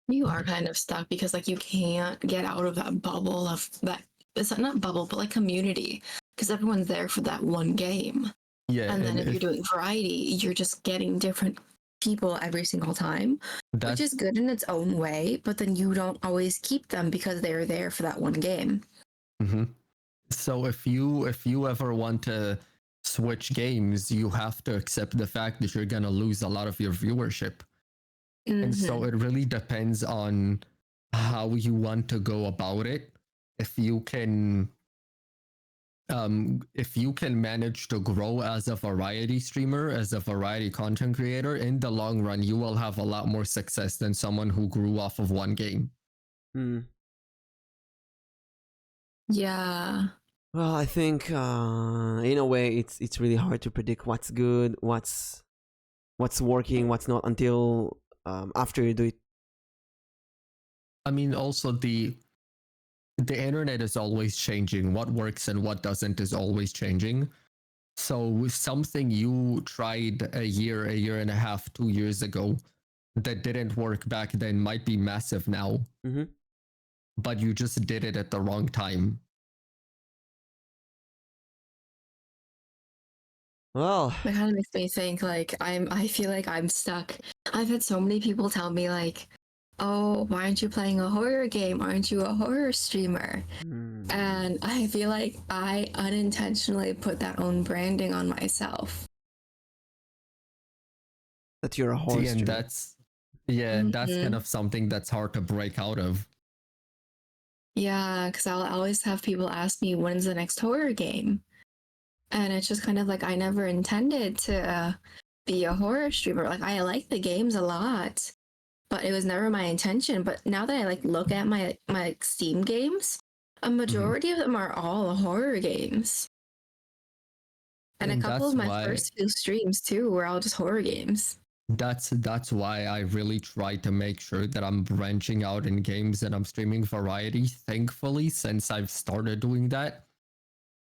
You are kind of stuck because like you can't get out of that bubble of that. It's not bubble, but like community, because everyone's there for that one game. Yeah, And then if you're doing variety, you're just getting different people every single time, which is good in its own way, but then you don't always keep them because they're there for that one game. So if you ever want to switch games, you have to accept the fact that you're gonna lose a lot of your viewership. And so it really depends on how you want to go about it. If you can manage to grow as a variety streamer, as a variety content creator, in the long run, you will have a lot more success than someone who grew off of one game. Yeah. Well, I think in a way it's really hard to predict what's good, what's working, what's not until after you do it. I mean, also the internet is always changing. What works and what doesn't is always changing. So something you tried a year and a half, 2 years ago that didn't work back then might be massive now. But you just did it at the wrong time. Well, that kind of makes me think like I feel like I'm stuck. I've had so many people tell me like, oh, why aren't you playing a horror game? Aren't you a horror streamer? And I feel like I unintentionally put that own branding on myself. That you're a horror streamer. And that's that's kind of something that's hard to break out of. Yeah, because I'll always have people ask me when's the next horror game. And it's just kind of like I never intended to be a horror streamer. Like I like the games a lot, but it was never my intention. But now that I like look at my Steam games, a majority of them are all horror games. And a couple of my first few streams too were all just horror games. That's why I really try to make sure that I'm branching out in games and I'm streaming variety. Thankfully, since I've started doing that,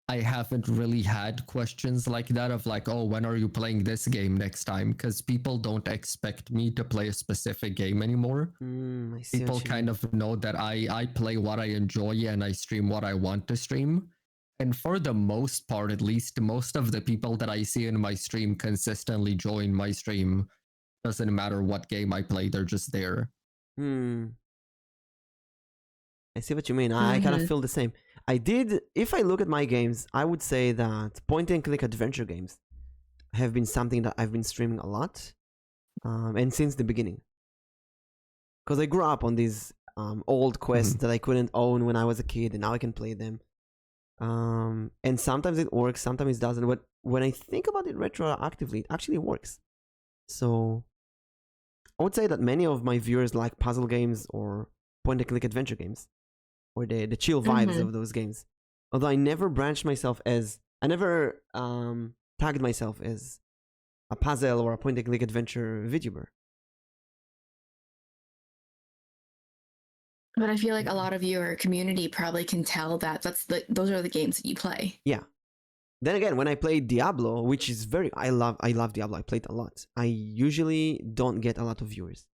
I haven't really had questions like that of like, oh, when are you playing this game next time? Because people don't expect me to play a specific game anymore. People kind of know that I play what I enjoy and I stream what I want to stream. And for the most part, at least, most of the people that I see in my stream consistently join my stream. Doesn't matter what game I play, they're just there. I see what you mean. I kind of feel the same. If I look at my games, I would say that point and click adventure games have been something that I've been streaming a lot. And since the beginning. Because I grew up on these old quests that I couldn't own when I was a kid, and now I can play them. And sometimes it works, sometimes it doesn't. But when I think about it retroactively, it actually works. So I would say that many of my viewers like puzzle games or point and click adventure games, or the chill vibes of those games. Although I never tagged myself as a puzzle or a point and click adventure vTuber. But I feel like a lot of your community probably can tell that those are the games that you play. Yeah. Then again, when I play Diablo, which is I love Diablo. I played a lot. I usually don't get a lot of viewers.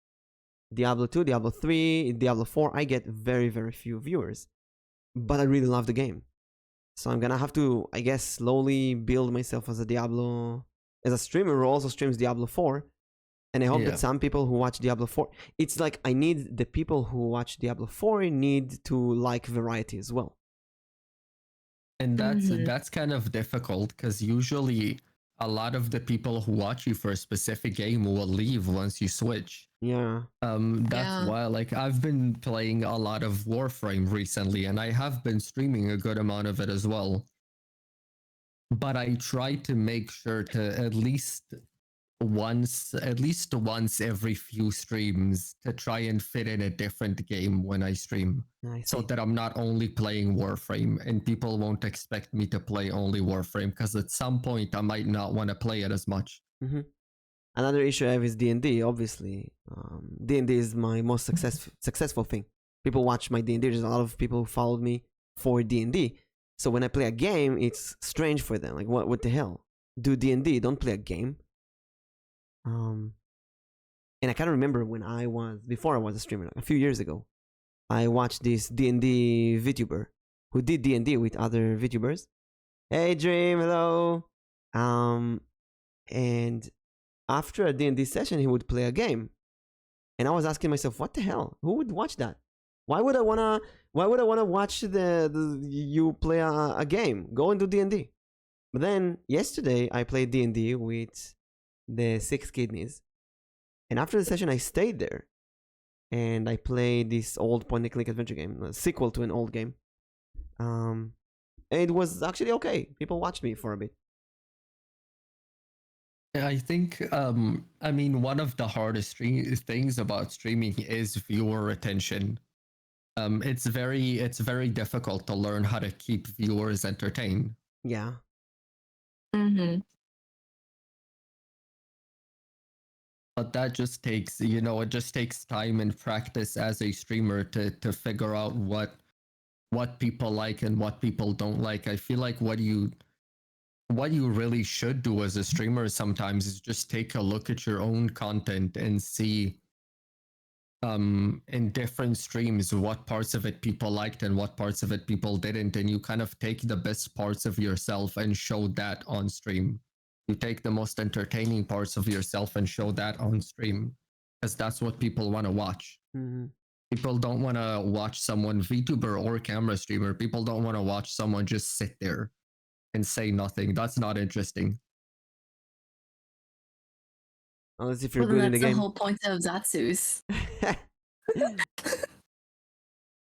Diablo 2, Diablo 3, Diablo 4, I get very, very few viewers. But I really love the game. So I'm gonna have to, I guess, slowly build myself as a streamer who also streams Diablo 4. And I hope Yeah. that some people who watch Diablo 4, it's like I need the people who watch Diablo 4 need to like variety as well. And Mhm. that's kind of difficult because usually a lot of the people who watch you for a specific game will leave once you switch. Yeah. That's Yeah. why, like, I've been playing a lot of Warframe recently, and I have been streaming a good amount of it as well. But I try to make sure to at least once every few streams to try and fit in a different game when I stream, I so see. that I'm not only playing Warframe and people won't expect me to play only Warframe, because at some point I might not want to play it as much. Mm-hmm. Another issue I have is D&D, obviously. D&D is my most successful thing. People watch my D&D. There's a lot of people who followed me for D&D. So when I play a game, it's strange for them. Like, what the hell? Do D&D, don't play a game. And I kind of remember before I was a streamer, like a few years ago, I watched this D&D vTuber who did D&D with other vTubers. Hey, Dream, hello. And after a D&D session, he would play a game. And I was asking myself, what the hell? Who would watch that? Why would I wanna watch you play a game? Go and do D&D. But then yesterday I played D&D with the Six Kidneys. And after the session I stayed there and I played this old point and click adventure game, a sequel to an old game. And it was actually okay. People watched me for a bit. I think, I mean, one of the hardest things about streaming is viewer retention. It's very difficult to learn how to keep viewers entertained. Yeah. Mm-hmm. But that just takes, it just takes time and practice as a streamer to figure out what people like and what people don't like. I feel like what you really should do as a streamer sometimes is just take a look at your own content and see in different streams what parts of it people liked and what parts of it people didn't, and you kind of take the best parts of yourself and show that on stream. You take the most entertaining parts of yourself and show that on stream, because that's what people want to watch. Mm-hmm. People don't want to watch someone VTuber or camera streamer. People don't want to watch someone just sit there and say nothing. That's not interesting. Unless if you're Well, then good in the that's the game. whole point of Zatsus.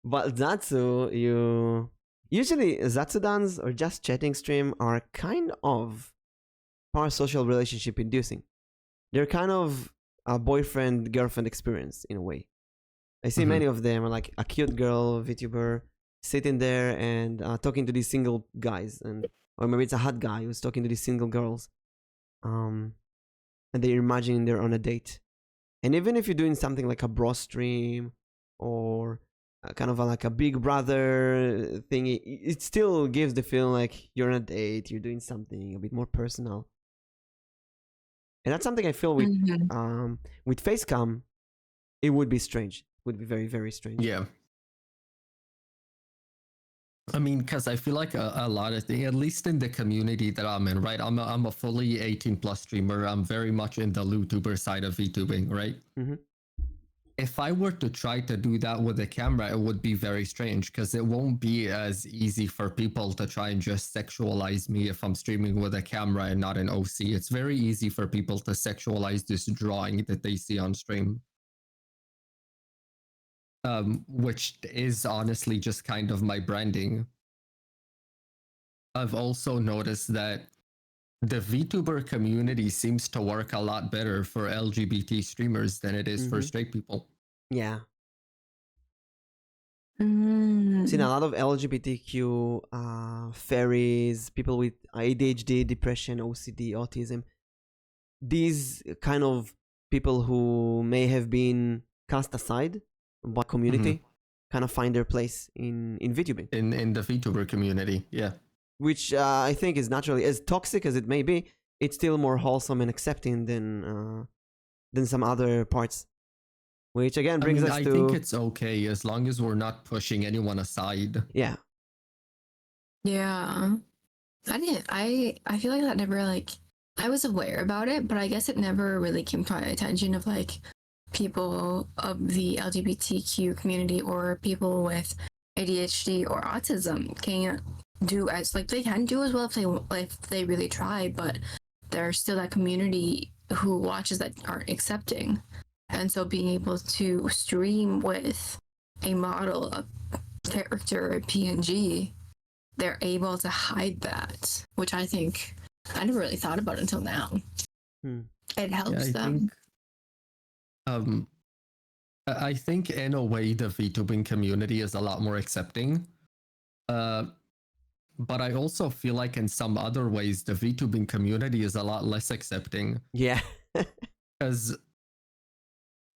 But Zatsu, usually Zatsudans or just chatting stream are kind of parasocial relationship inducing. They're kind of a boyfriend girlfriend experience in a way. I see many of them are like a cute girl VTuber sitting there and talking to these single guys, or maybe it's a hot guy who's talking to these single girls, and they're imagining they're on a date. And even if you're doing something like a bro stream or kind of like a big brother thing, it still gives the feeling like you're on a date, you're doing something a bit more personal. And that's something I feel with Facecam, it would be strange. It would be very, very strange. Yeah. I mean, because I feel like a lot of things, at least in the community that I'm in, right? I'm a fully 18 plus streamer. I'm very much in the YouTuber side of VTubing, right? Mm-hmm. If I were to try to do that with a camera, it would be very strange because it won't be as easy for people to try and just sexualize me if I'm streaming with a camera and not an OC. It's very easy for people to sexualize this drawing that they see on stream. Which is honestly just kind of my branding. I've also noticed that the VTuber community seems to work a lot better for LGBT streamers than it is for straight people. Yeah. Mm. Seen a lot of LGBTQ fairies, people with ADHD, depression, OCD, autism. These kind of people who may have been cast aside by community kind of find their place in VTubing. In the VTuber community, yeah. Which I think is naturally, as toxic as it may be, it's still more wholesome and accepting than some other parts. Which again brings us to... I think it's okay as long as we're not pushing anyone aside. Yeah. Yeah. I feel like that never I was aware about it, but I guess it never really came to my attention of like people of the LGBTQ community or people with ADHD or autism can't do as like they can do as well if they really try, but there's still that community who watches that aren't accepting. And so being able to stream with a model, a character, a PNG, they're able to hide that, which I think I never really thought about until now. It helps them. I think in a way the VTubing community is a lot more accepting. But I also feel like in some other ways the VTubing community is a lot less accepting. Yeah. Because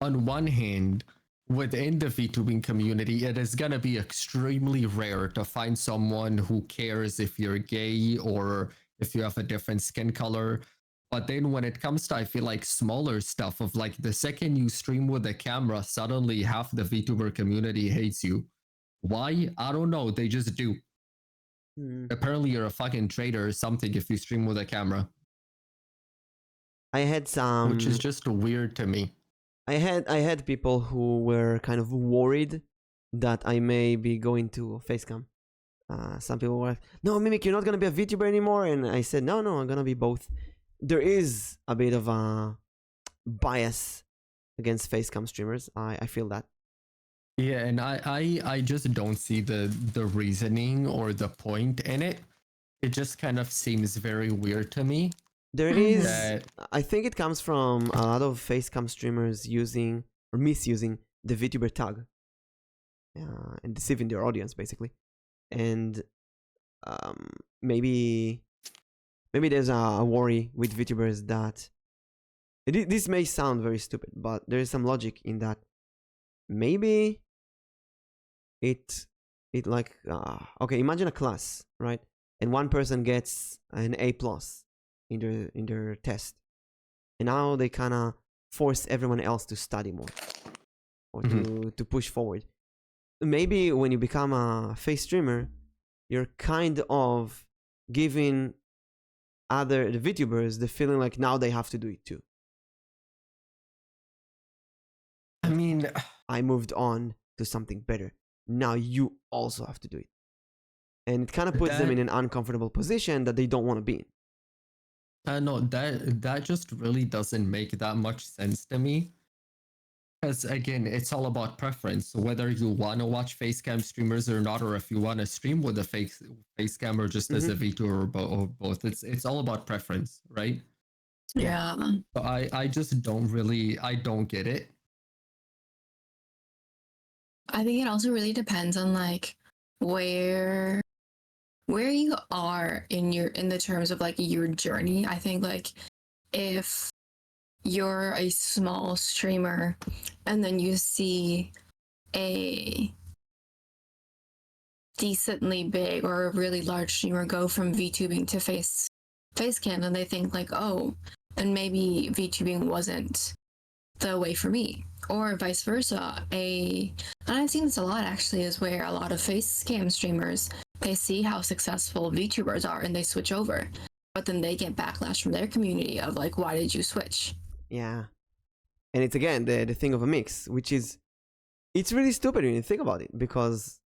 on one hand, within the VTubing community, it is gonna be extremely rare to find someone who cares if you're gay or if you have a different skin color. But then when it comes to, I feel like smaller stuff of like the second you stream with a camera, suddenly half the VTuber community hates you. Why? I don't know. They just do. Apparently you're a fucking traitor or something if you stream with a camera. I had some, which is just weird to me. I had people who were kind of worried that I may be going to Facecam. Some people were like, "No, Mimic, you're not gonna be a VTuber anymore," and I said, "No, I'm gonna be both." There is a bit of a bias against Facecam streamers. I feel that. Yeah, and I just don't see the reasoning or the point in it. It just kind of seems very weird to me. There is, I think it comes from a lot of Facecam streamers using or misusing the VTuber tag and deceiving their audience, basically. And maybe there's a worry with VTubers that this may sound very stupid, but there is some logic in that. Maybe it like okay, imagine a class, right? And one person gets an A+ in their test, and now they kind of force everyone else to study more or to push forward. Maybe when you become a face streamer, you're kind of giving the VTubers the feeling like now they have to do it too. I mean, I moved on to something better. Now you also have to do it. And it kind of puts them in an uncomfortable position that they don't want to be in. No, that just really doesn't make that much sense to me. Because again, it's all about preference. Whether you want to watch facecam streamers or not, or if you want to stream with a facecam or just as a VTuber or both, it's all about preference, right? Yeah. So I just don't get it. I think it also really depends on like where you are in the terms of like your journey. I think like if you're a small streamer and then you see a decently big or a really large streamer go from VTubing to facecam, and they think like, oh, then maybe VTubing wasn't the way for me, or vice versa. And I've seen this a lot actually, is where a lot of facecam streamers, they see how successful VTubers are and they switch over, but then they get backlash from their community of like, why did you switch? Yeah. And it's again the thing of a mix, which is, it's really stupid when you think about it, because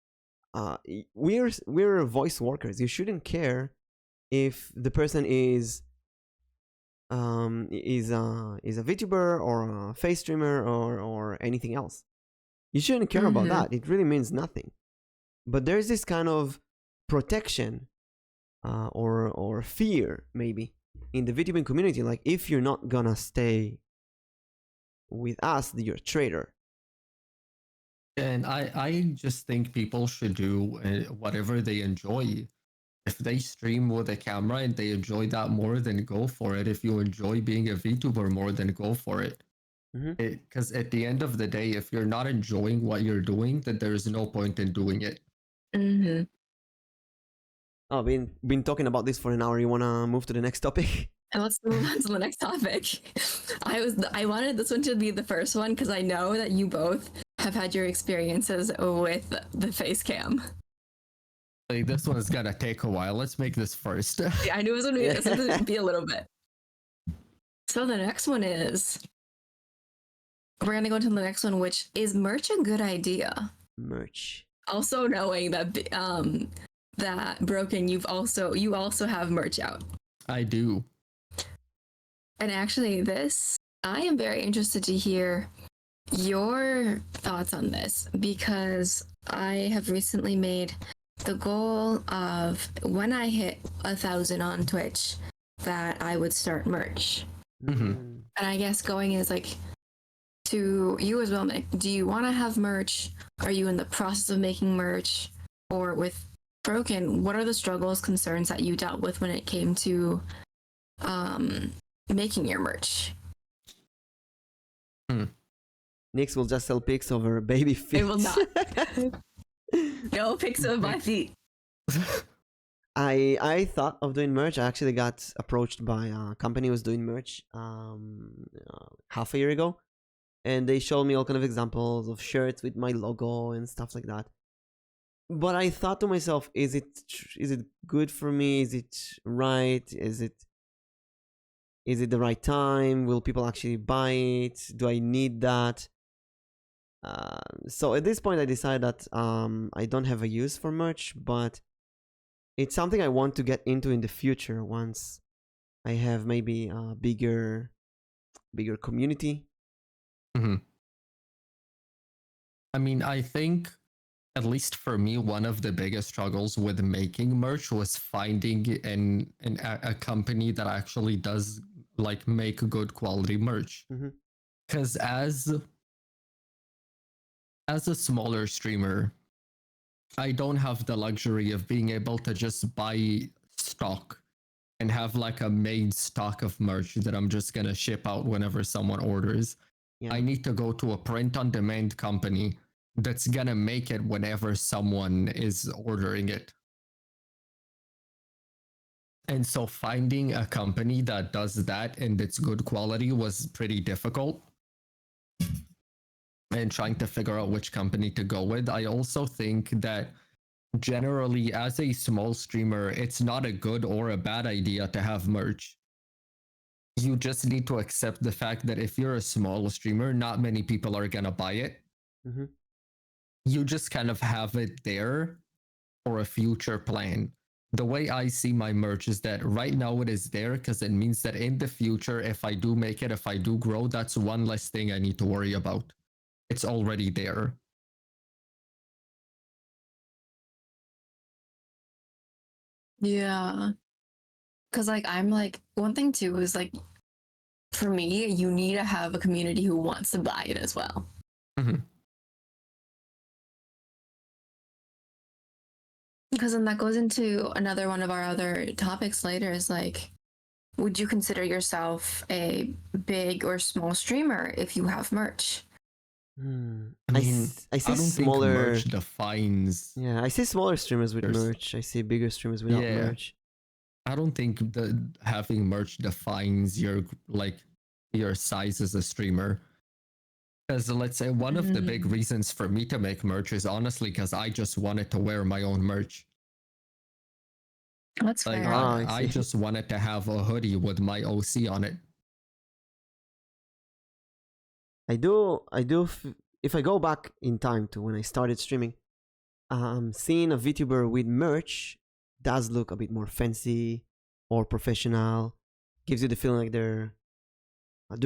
we're voice workers. You shouldn't care if the person is a VTuber or a face streamer or anything else. You shouldn't care about that. It really means nothing. But there's this kind of protection or fear maybe in the VTubing community, like if you're not gonna stay with us, you're a traitor. And I just think people should do whatever they enjoy. If they stream with a camera and they enjoy that more, then go for it. If you enjoy being a VTuber more, then go for it. Because at the end of the day, if you're not enjoying what you're doing, then there's no point in doing it. Oh, been talking about this for an hour. You wanna move to the next topic? And let's move on to the next topic. I wanted this one to be the first one because I know that you both have had your experiences with the face cam. This one's gonna take a while. Let's make this first. Yeah, I knew it was gonna be a little bit. So the next one is we're gonna go to the next one, which is merch a good idea? Merch. Also knowing that that Broken, you also have merch out. I do. And actually, I am very interested to hear your thoughts on this because I have recently made the goal of when I hit 1,000 on Twitch that I would start merch. Mm. And I guess going is like to you as well, Nick. Do you want to have merch? Are you in the process of making merch? Or with Broken, what are the struggles, concerns that you dealt with when it came to making your merch? Nix will just sell pics of her baby feet. I will not. No pics of my feet. I thought of doing merch. I actually got approached by a company who was doing merch half a year ago, and they showed me all kind of examples of shirts with my logo and stuff like that. But I thought to myself, is it good for me? Is it right? Is it the right time? Will people actually buy it? Do I need that? So at this point, I decided that I don't have a use for merch, but it's something I want to get into in the future once I have maybe a bigger community. Mm-hmm. I mean, I think, at least for me, one of the biggest struggles with making merch was finding a company that actually does like make good quality merch. Because as a smaller streamer, I don't have the luxury of being able to just buy stock and have like a made stock of merch that I'm just gonna ship out whenever someone orders. Yeah. I need to go to a print on demand company that's gonna make it whenever someone is ordering it. And so finding a company that does that and it's good quality was pretty difficult. And trying to figure out which company to go with. I also think that generally, as a small streamer, it's not a good or a bad idea to have merch. You just need to accept the fact that if you're a small streamer, not many people are gonna buy it. You just kind of have it there for a future plan. The way I see my merch is that right now it is there because it means that in the future, if I do make it, if I do grow, that's one less thing I need to worry about. It's already there. Yeah. Because, like, I'm like, one thing too is like, for me, you need to have a community who wants to buy it as well. Because then that goes into another one of our other topics later is like, would you consider yourself a big or small streamer if you have merch? I mean, I see I don't smaller think merch defines. Yeah, I see smaller streamers with merch. I see bigger streamers without merch. I don't think having merch defines your size as a streamer. Because let's say one of the big reasons for me to make merch is honestly because I just wanted to wear my own merch. That's like fair. I just wanted to have a hoodie with my OC on it. I do. If I go back in time to when I started streaming, seeing a VTuber with merch does look a bit more fancy or professional. Gives you the feeling like they're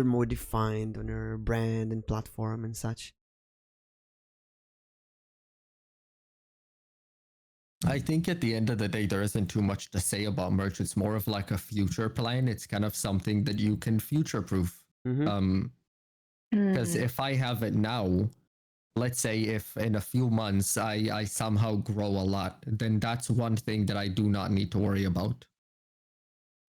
more defined on their brand and platform and such. I think at the end of the day, there isn't too much to say about merch. It's more of like a future plan. It's kind of something that you can future proof. Because if I have it now, let's say if in a few months I somehow grow a lot, then that's one thing that I do not need to worry about.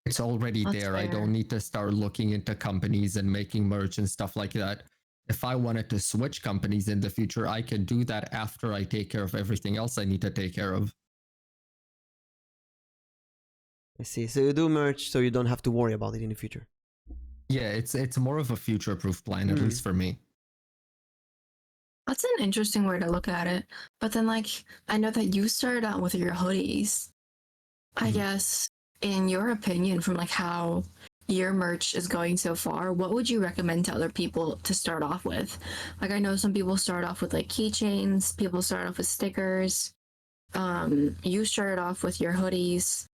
It's already there. Fair. I don't need to start looking into companies and making merch and stuff like that. If I wanted to switch companies in the future, I can do that after I take care of everything else I need to take care of. I see. So you do merch so you don't have to worry about it in the future. Yeah, it's more of a future-proof plan, at least for me. That's an interesting way to look at it. But then, like, I know that you started out with your hoodies. I guess, in your opinion, from like how your merch is going so far, what would you recommend to other people to start off with? Like, I know some people start off with like keychains, people start off with stickers. You started off with your hoodies.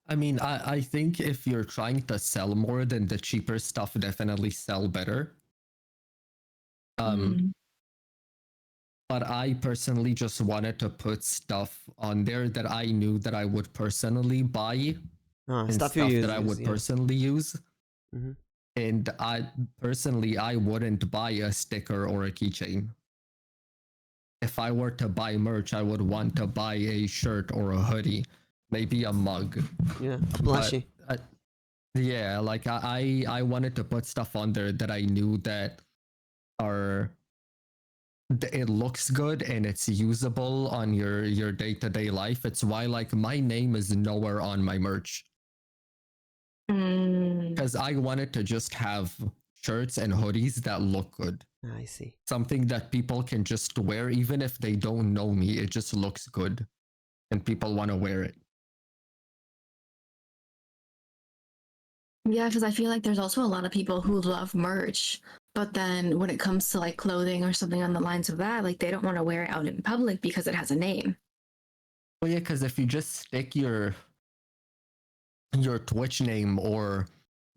I mean, I think if you're trying to sell more, then the cheaper stuff definitely sell better. Mm. But I personally just wanted to put stuff on there that I knew that I would personally buy and Stuff you stuff that I use, would yeah. personally use. Mhm. And I wouldn't buy a sticker or a keychain. If I were to buy merch, I would want to buy a shirt or a hoodie, maybe a mug. Yeah, a But plushie. yeah, like I wanted to put stuff on there that I knew that are it looks good and it's usable on your day-to-day life. It's why like my name is nowhere on my merch Mm. because I wanted to just have shirts and hoodies that look good. I see. Something that people can just wear even if they don't know me. It just looks good and people want to wear it. Yeah, because I feel like there's also a lot of people who love merch, but then when it comes to like clothing or something on the lines of that, like they don't want to wear it out in public because it has a name. Well, yeah, because if you just stick your Twitch name or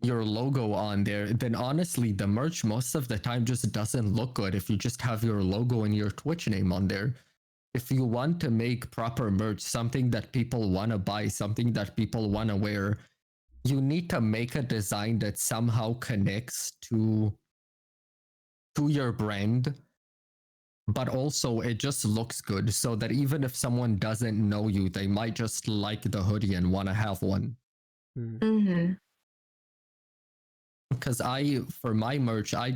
your logo on there, then honestly, the merch most of the time just doesn't look good if you just have your logo and your Twitch name on there. If you want to make proper merch, something that people want to buy, something that people want to wear, you need to make a design that somehow connects to your brand, but also it just looks good so that even if someone doesn't know you, they might just like the hoodie and want to have one. Mm. Mm-hmm. Because for my merch, I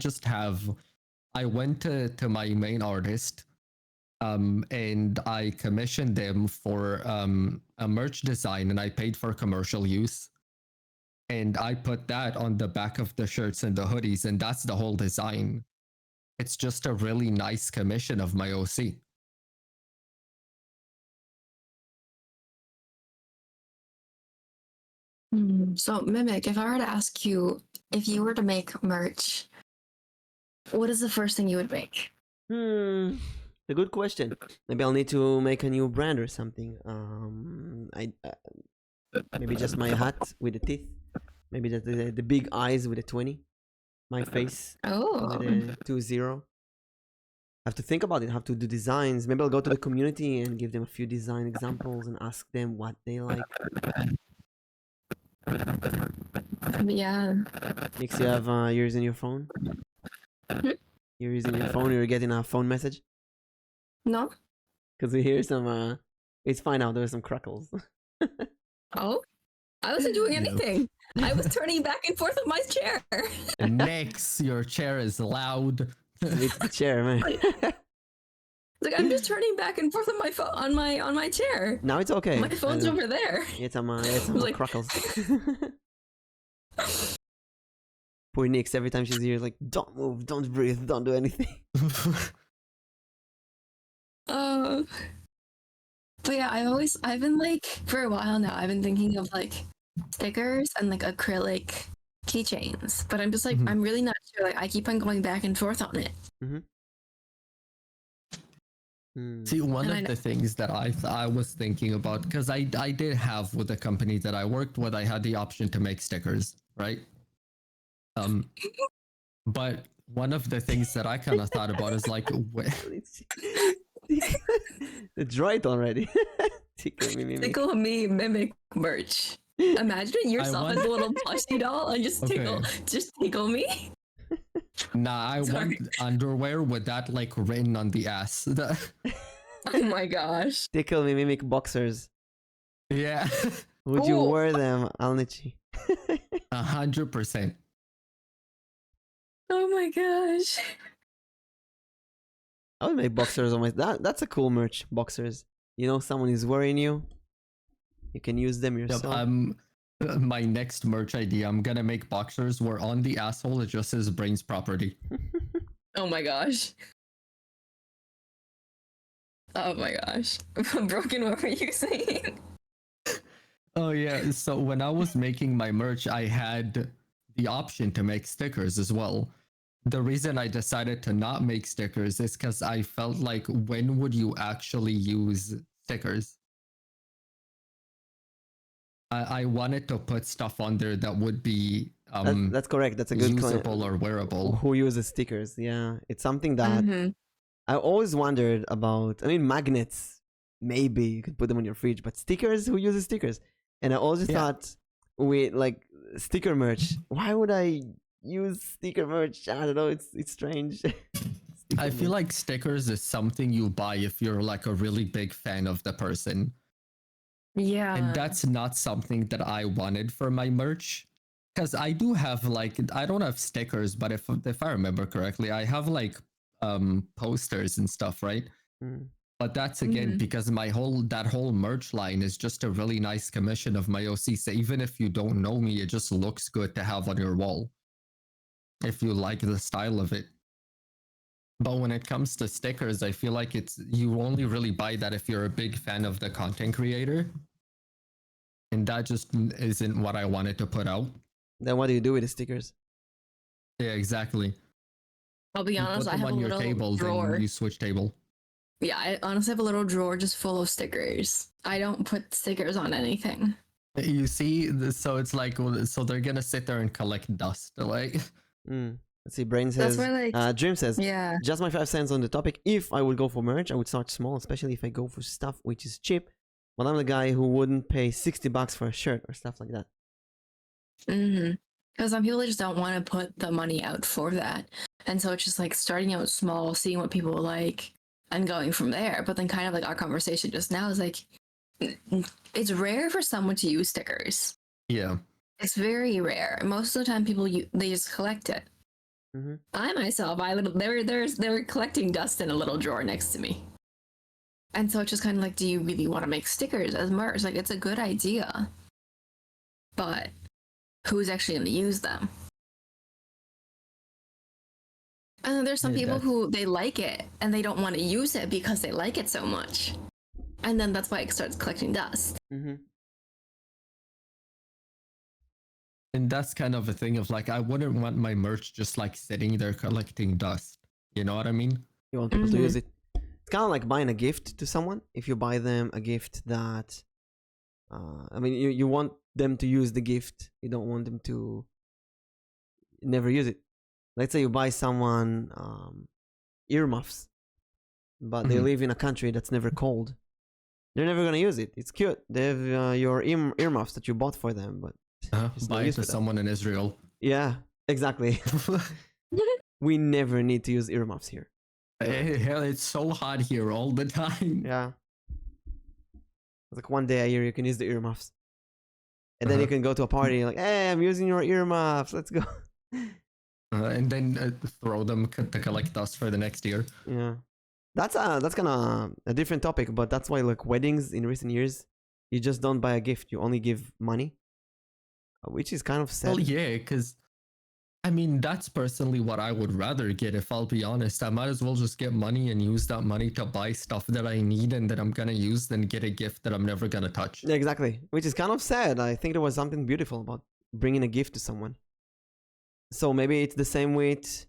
went to my main artist, and I commissioned them for a merch design, and I paid for commercial use, and I put that on the back of the shirts and the hoodies, and that's the whole design. It's just a really nice commission of my OC. So, Mimic, if I were to ask you if you were to make merch, what is the first thing you would make? A good question. Maybe I'll need to make a new brand or something. Maybe just my hat with the teeth. Maybe the big eyes with a 20. My face with Oh, a 20. Have to think about it. Have to do designs. Maybe I'll go to the community and give them a few design examples and ask them what they like. yeah. Nix, you have yours in your phone? You're using your phone, you're getting a phone message? No? Because we hear some, it's fine now, there's some crackles. Oh, I wasn't doing anything. I was turning back and forth with my chair. Next, your chair is loud. It's the chair, man. Like I'm just turning back and forth on my phone on my chair. Now it's okay. My phone's over there. It's some Like- crackles. Poor Nix, every time she's here, like, don't move, don't breathe, don't do anything. But yeah, I've been like for a while now. I've been thinking of like stickers and like acrylic keychains, but I'm just like I'm really not sure. Like I keep on going back and forth on it. See, one of the things that I was thinking about, because I did have with the company that I worked with, I had the option to make stickers, right? But one of the things that I kind of thought about is like, Draw it already. Tickle me, Mimic. Tickle me mimic merch. Imagine yourself as a little plushie doll and just tickle me. Nah, I want underwear with that like written on the ass. Oh my gosh. Tickle me, Mimic boxers. Yeah. Would you wear them, Alnichi? 100%. Oh my gosh. I would make boxers on my. That's a cool merch. Boxers. You know, someone is wearing you. You can use them yourself. My next merch idea, I'm gonna make boxers where on the asshole it just says brains property. Oh my gosh. Oh my gosh. Broken, what were you saying? Oh yeah. So when I was making my merch, I had the option to make stickers as well. The reason I decided to not make stickers is because I felt like when would you actually use stickers? I wanted to put stuff on there that would be That's correct. That's a good usable or wearable. Who uses stickers? Yeah, it's something that Mm-hmm. I always wondered about. I mean, magnets, maybe you could put them on your fridge, but stickers, who uses stickers? And I always Yeah. thought, with like sticker merch, why would I use sticker merch? I don't know. It's strange. I feel like stickers is something you buy if you're like a really big fan of the person. Yeah. And that's not something that I wanted for my merch. Because I do have like I don't have stickers, but if I remember correctly, I have like posters and stuff, right? Mm. But that's again Mhm. because that whole merch line is just a really nice commission of my OC. So even if you don't know me, it just looks good to have on your wall if you like the style of it. But when it comes to stickers, I feel like you only really buy that if you're a big fan of the content creator. And that just isn't what I wanted to put out. Then what do you do with the stickers? Yeah, exactly. I'll be You honest, put I them have a on your little table, drawer. then you switch table. Yeah, I honestly have a little drawer just full of stickers. I don't put stickers on anything. You see, so it's like, so they're gonna sit there and collect dust. Like, Mm. Let's see. Brain That's says. why, like, Dream says. yeah. Just my 5 cents on the topic. If I would go for merch, I would start small, especially if I go for stuff which is cheap. But I'm the guy who wouldn't pay $60 for a shirt or stuff like that. Mm-hmm. Because some people just don't want to put the money out for that. And so it's just like starting out small, seeing what people like, and going from there. But then kind of like our conversation just now is like, it's rare for someone to use stickers. yeah. It's very rare. Most of the time, they just collect it. Mm-hmm. I myself, they were collecting dust in a little drawer next to me. And so it's just kind of like, do you really want to make stickers as merch? Like, it's a good idea, but who's actually going to use them? And then there's some Yeah, people who they like it and they don't want to use it because they like it so much. And then that's why it starts collecting dust. Mm-hmm. And that's kind of a thing of like, I wouldn't want my merch just like sitting there collecting dust. You know what I mean? You want people to use it. It's kind of like buying a gift to someone. If you buy them a gift that, I mean, you want them to use the gift. You don't want them to never use it. Let's say you buy someone earmuffs, but they Mhm. live in a country that's never cold. They're never gonna use it. It's cute. They have your earmuffs that you bought for them, but there's no Buy it use to for that. someone in Israel. Yeah, exactly. We never need to use earmuffs here. Hell, it's so hot here all the time. Yeah. It's like one day a year you can use the earmuffs. And then you can go to a party like, hey, I'm using your earmuffs. Let's go. And then throw them to collect dust for the next year. Yeah. That's kind of a different topic, but that's why like weddings in recent years, you just don't buy a gift. You only give money, which is kind of sad. Well, yeah, because I mean, that's personally what I would rather get, if I'll be honest. I might as well just get money and use that money to buy stuff that I need and that I'm going to use than get a gift that I'm never going to touch. Yeah, exactly. Which is kind of sad. I think there was something beautiful about bringing a gift to someone. So maybe it's the same with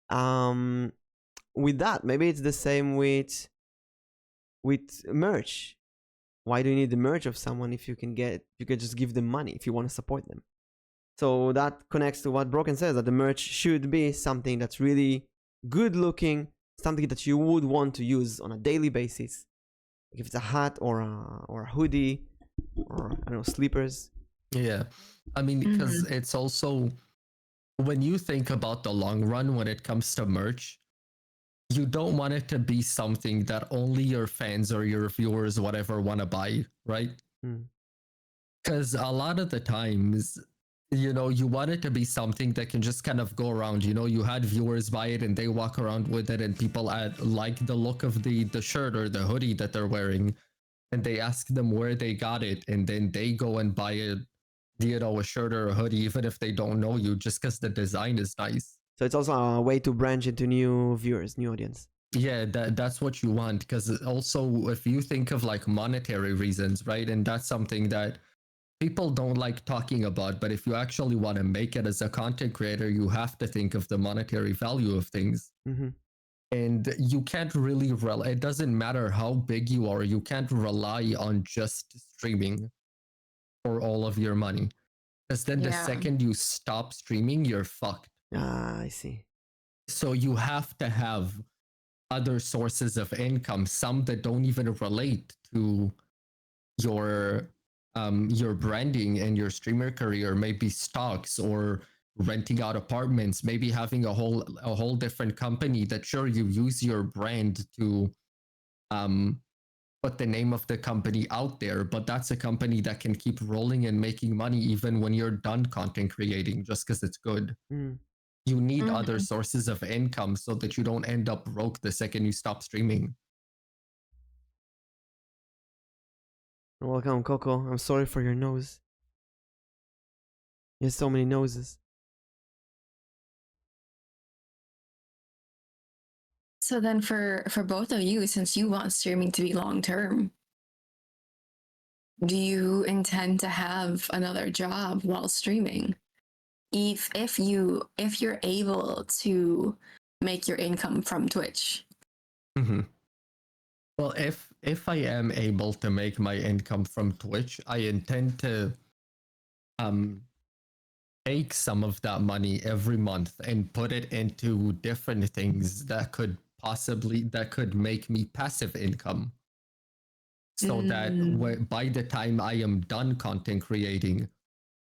that. Maybe it's the same with merch. Why do you need the merch of someone if you can just give them money if you want to support them? So that connects to what Broken says, that the merch should be something that's really good looking, something that you would want to use on a daily basis. If it's a hat or a hoodie or I don't know, sleepers. Yeah. I mean, because it's also, when you think about the long run when it comes to merch, you don't want it to be something that only your fans or your viewers, whatever, want to buy, right? Because a lot of the times, you know, you want it to be something that can just kind of go around. You know, you had viewers buy it and they walk around with it, and people like the look of the shirt or the hoodie that they're wearing, and they ask them where they got it, and then they go and buy it, you know, a shirt or a hoodie, even if they don't know you, just because the design is nice. So it's also a way to branch into new viewers, new audience. Yeah, that's what you want. Because also, if you think of like monetary reasons, right, and that's something that people don't like talking about, but if you actually want to make it as a content creator, you have to think of the monetary value of things. Mm-hmm. And you can't really it doesn't matter how big you are, you can't rely on just streaming for all of your money. Because then the Yeah. second you stop streaming, you're fucked. Ah, I see. So you have to have other sources of income, some that don't even relate to your branding and your streamer career, maybe stocks or renting out apartments, maybe having a whole different company that sure you use your brand to put the name of the company out there, but that's a company that can keep rolling and making money even when you're done content creating just because it's good. Mm. You need Mhm. other sources of income so that you don't end up broke the second you stop streaming. Welcome, Coco. I'm sorry for your nose. You have so many noses. So then for both of you, since you want streaming to be long term, do you intend to have another job while streaming? If you're able to make your income from Twitch. Mm-hmm. Well, if I am able to make my income from Twitch, I intend to um take some of that money every month and put it into different things that could make me passive income. So that by the time I am done content creating,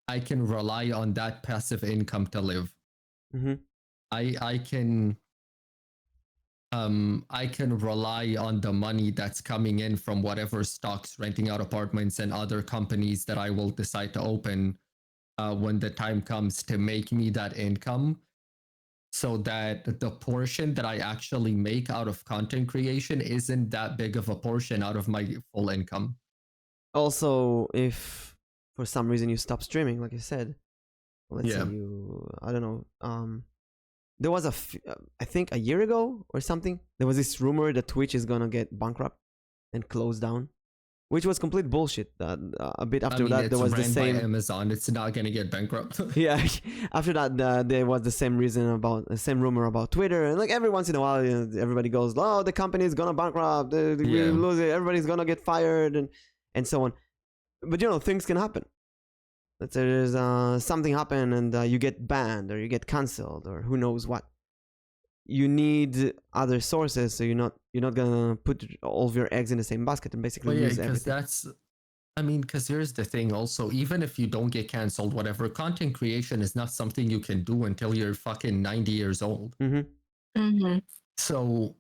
I can rely on that passive income to live. Mm-hmm. I can rely on the money that's coming in from whatever stocks, renting out apartments, and other companies that I will decide to open when the time comes to make me that income, so that the portion that I actually make out of content creation isn't that big of a portion out of my full income. Also, if for some reason you stop streaming, like you said, let's say Yeah. I don't know, there was I think a year ago or something, there was this rumor that Twitch is gonna get bankrupt and close down, which was complete bullshit. A bit after that, there was the ran by same. Amazon. It's not gonna get bankrupt. Yeah, after that, there was the same reason about the same rumor about Twitter, and like every once in a while, everybody goes, "Oh, the company is gonna bankrupt. We Yeah. lose it. Everybody's gonna get fired," and so on. But things can happen. Let's say there's something happen and you get banned or you get cancelled or who knows what. You need other sources, so you're not gonna put all of your eggs in the same basket and basically Well, yeah, lose because everything. because here's the thing also, even if you don't get canceled, whatever, content creation is not something you can do until you're fucking 90 years old. Mm-hmm. So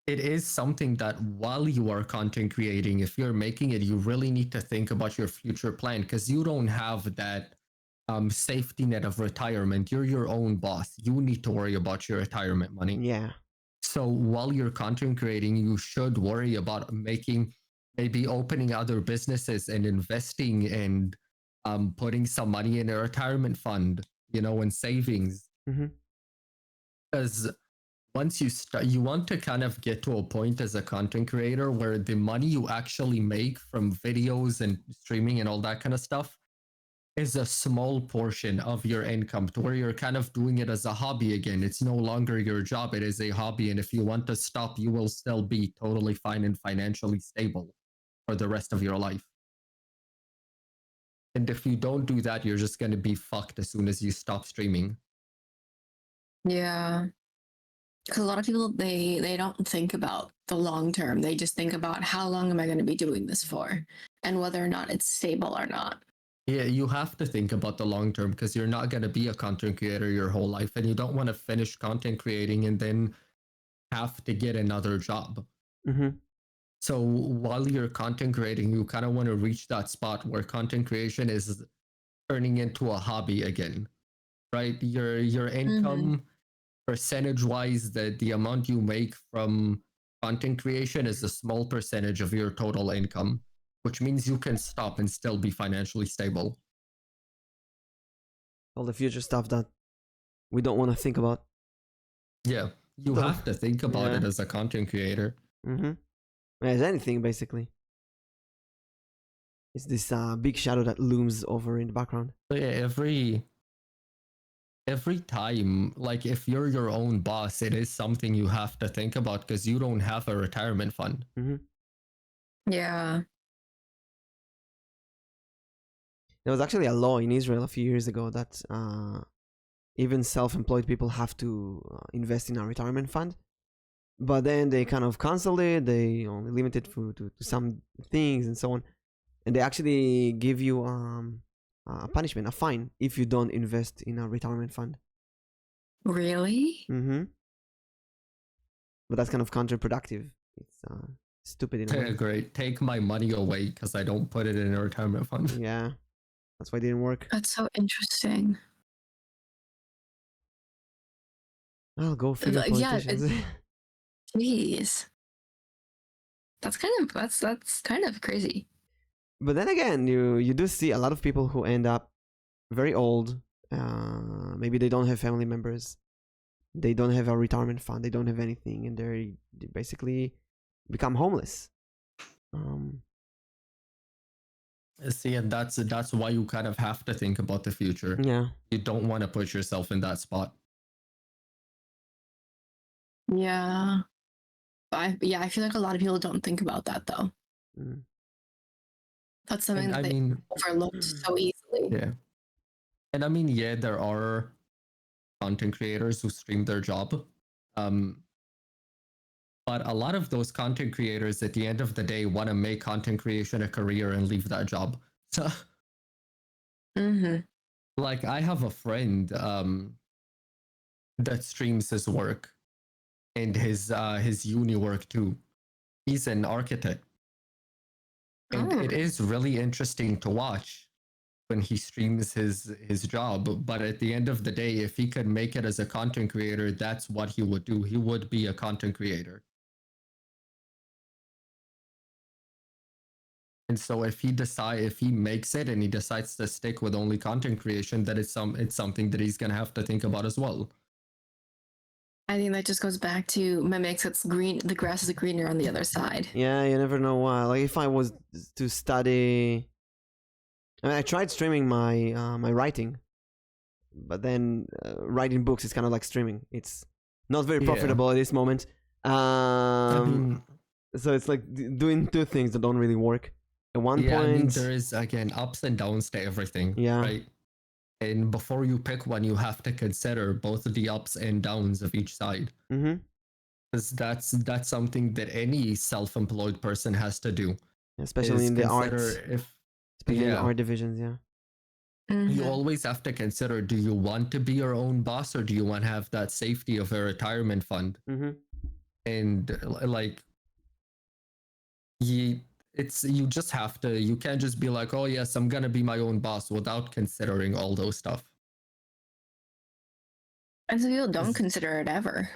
it is something that while you are content creating, if you're making it, you really need to think about your future plan, because you don't have that safety net of retirement. You're your own boss. You need to worry about your retirement money. Yeah. So while you're content creating, you should worry about maybe opening other businesses and investing and putting some money in a retirement fund, and savings. Mm-hmm. Because once you start, you want to kind of get to a point as a content creator where the money you actually make from videos and streaming and all that kind of stuff is a small portion of your income, to where you're kind of doing it as a hobby again. It's no longer your job, it is a hobby. And if you want to stop, you will still be totally fine and financially stable for the rest of your life. And if you don't do that, you're just going to be fucked as soon as you stop streaming. Yeah. Because a lot of people, they don't think about the long term. They just think about how long am I going to be doing this for and whether or not it's stable or not. Yeah, you have to think about the long term, because you're not going to be a content creator your whole life, and you don't want to finish content creating and then have to get another job. Mm-hmm. So while you're content creating, you kind of want to reach that spot where content creation is turning into a hobby again, right? Your income percentage wise, the amount you make from content creation is a small percentage of your total income, which means you can stop and still be financially stable. All the future stuff that we don't want to think about. Yeah, you have to think about it as a content creator. Mm-hmm. As anything, basically. It's this big shadow that looms over in the background. So yeah, every time, like if you're your own boss, it is something you have to think about because you don't have a retirement fund. Mm-hmm. Yeah. There was actually a law in Israel a few years ago that even self-employed people have to invest in a retirement fund. But then they kind of canceled it. They only limited to some things and so on. And they actually give you a punishment, a fine, if you don't invest in a retirement fund. Really? Mm-hmm. But that's kind of counterproductive. It's stupid in a way. Great, take my money away because I don't put it in a retirement fund. Yeah, that's why it didn't work. That's so interesting. I'll go figure Yeah, politicians. jeez. That's kind of crazy. But then again, you do see a lot of people who end up very old. Maybe they don't have family members. They don't have a retirement fund. They don't have anything, and they basically become homeless. See, and that's why you kind of have to think about the future. Yeah. You don't want to put yourself in that spot. Yeah. I feel like a lot of people don't think about that though. Mm. That's something And that I they mean, overlooked so easily. yeah. And I mean, yeah, there are content creators who stream their job. But a lot of those content creators at the end of the day want to make content creation a career and leave that job. So Mm-hmm. like I have a friend that streams his work and his uni work too. He's an architect. And Oh. it is really interesting to watch when he streams his job. But at the end of the day, if he could make it as a content creator, that's what he would do. He would be a content creator. And so if he makes it and he decides to stick with only content creation, that it's something that he's gonna have to think about as well. I think that just goes back to mimics. It's green. The grass is greener on the other side. Yeah, you never know why. Like if I was to study, I mean, I tried streaming my my writing, but then writing books is kind of like streaming. It's not very profitable at this moment. I mean, So it's like doing two things that don't really work. At one yeah, point, I mean, there is again ups and downs to everything. Yeah. Right. And before you pick one, you have to consider both the ups and downs of each side. Mm-hmm. Because that's something that any self-employed person has to do. Especially in the arts, especially in the Yeah. art divisions, yeah. Mhm. You always have to consider: do you want to be your own boss, or do you want to have that safety of a retirement fund? Mm-hmm. And like, you just have to. You can't just be like, oh yes, I'm gonna be my own boss without considering all those stuff. And some people don't Is- consider it ever.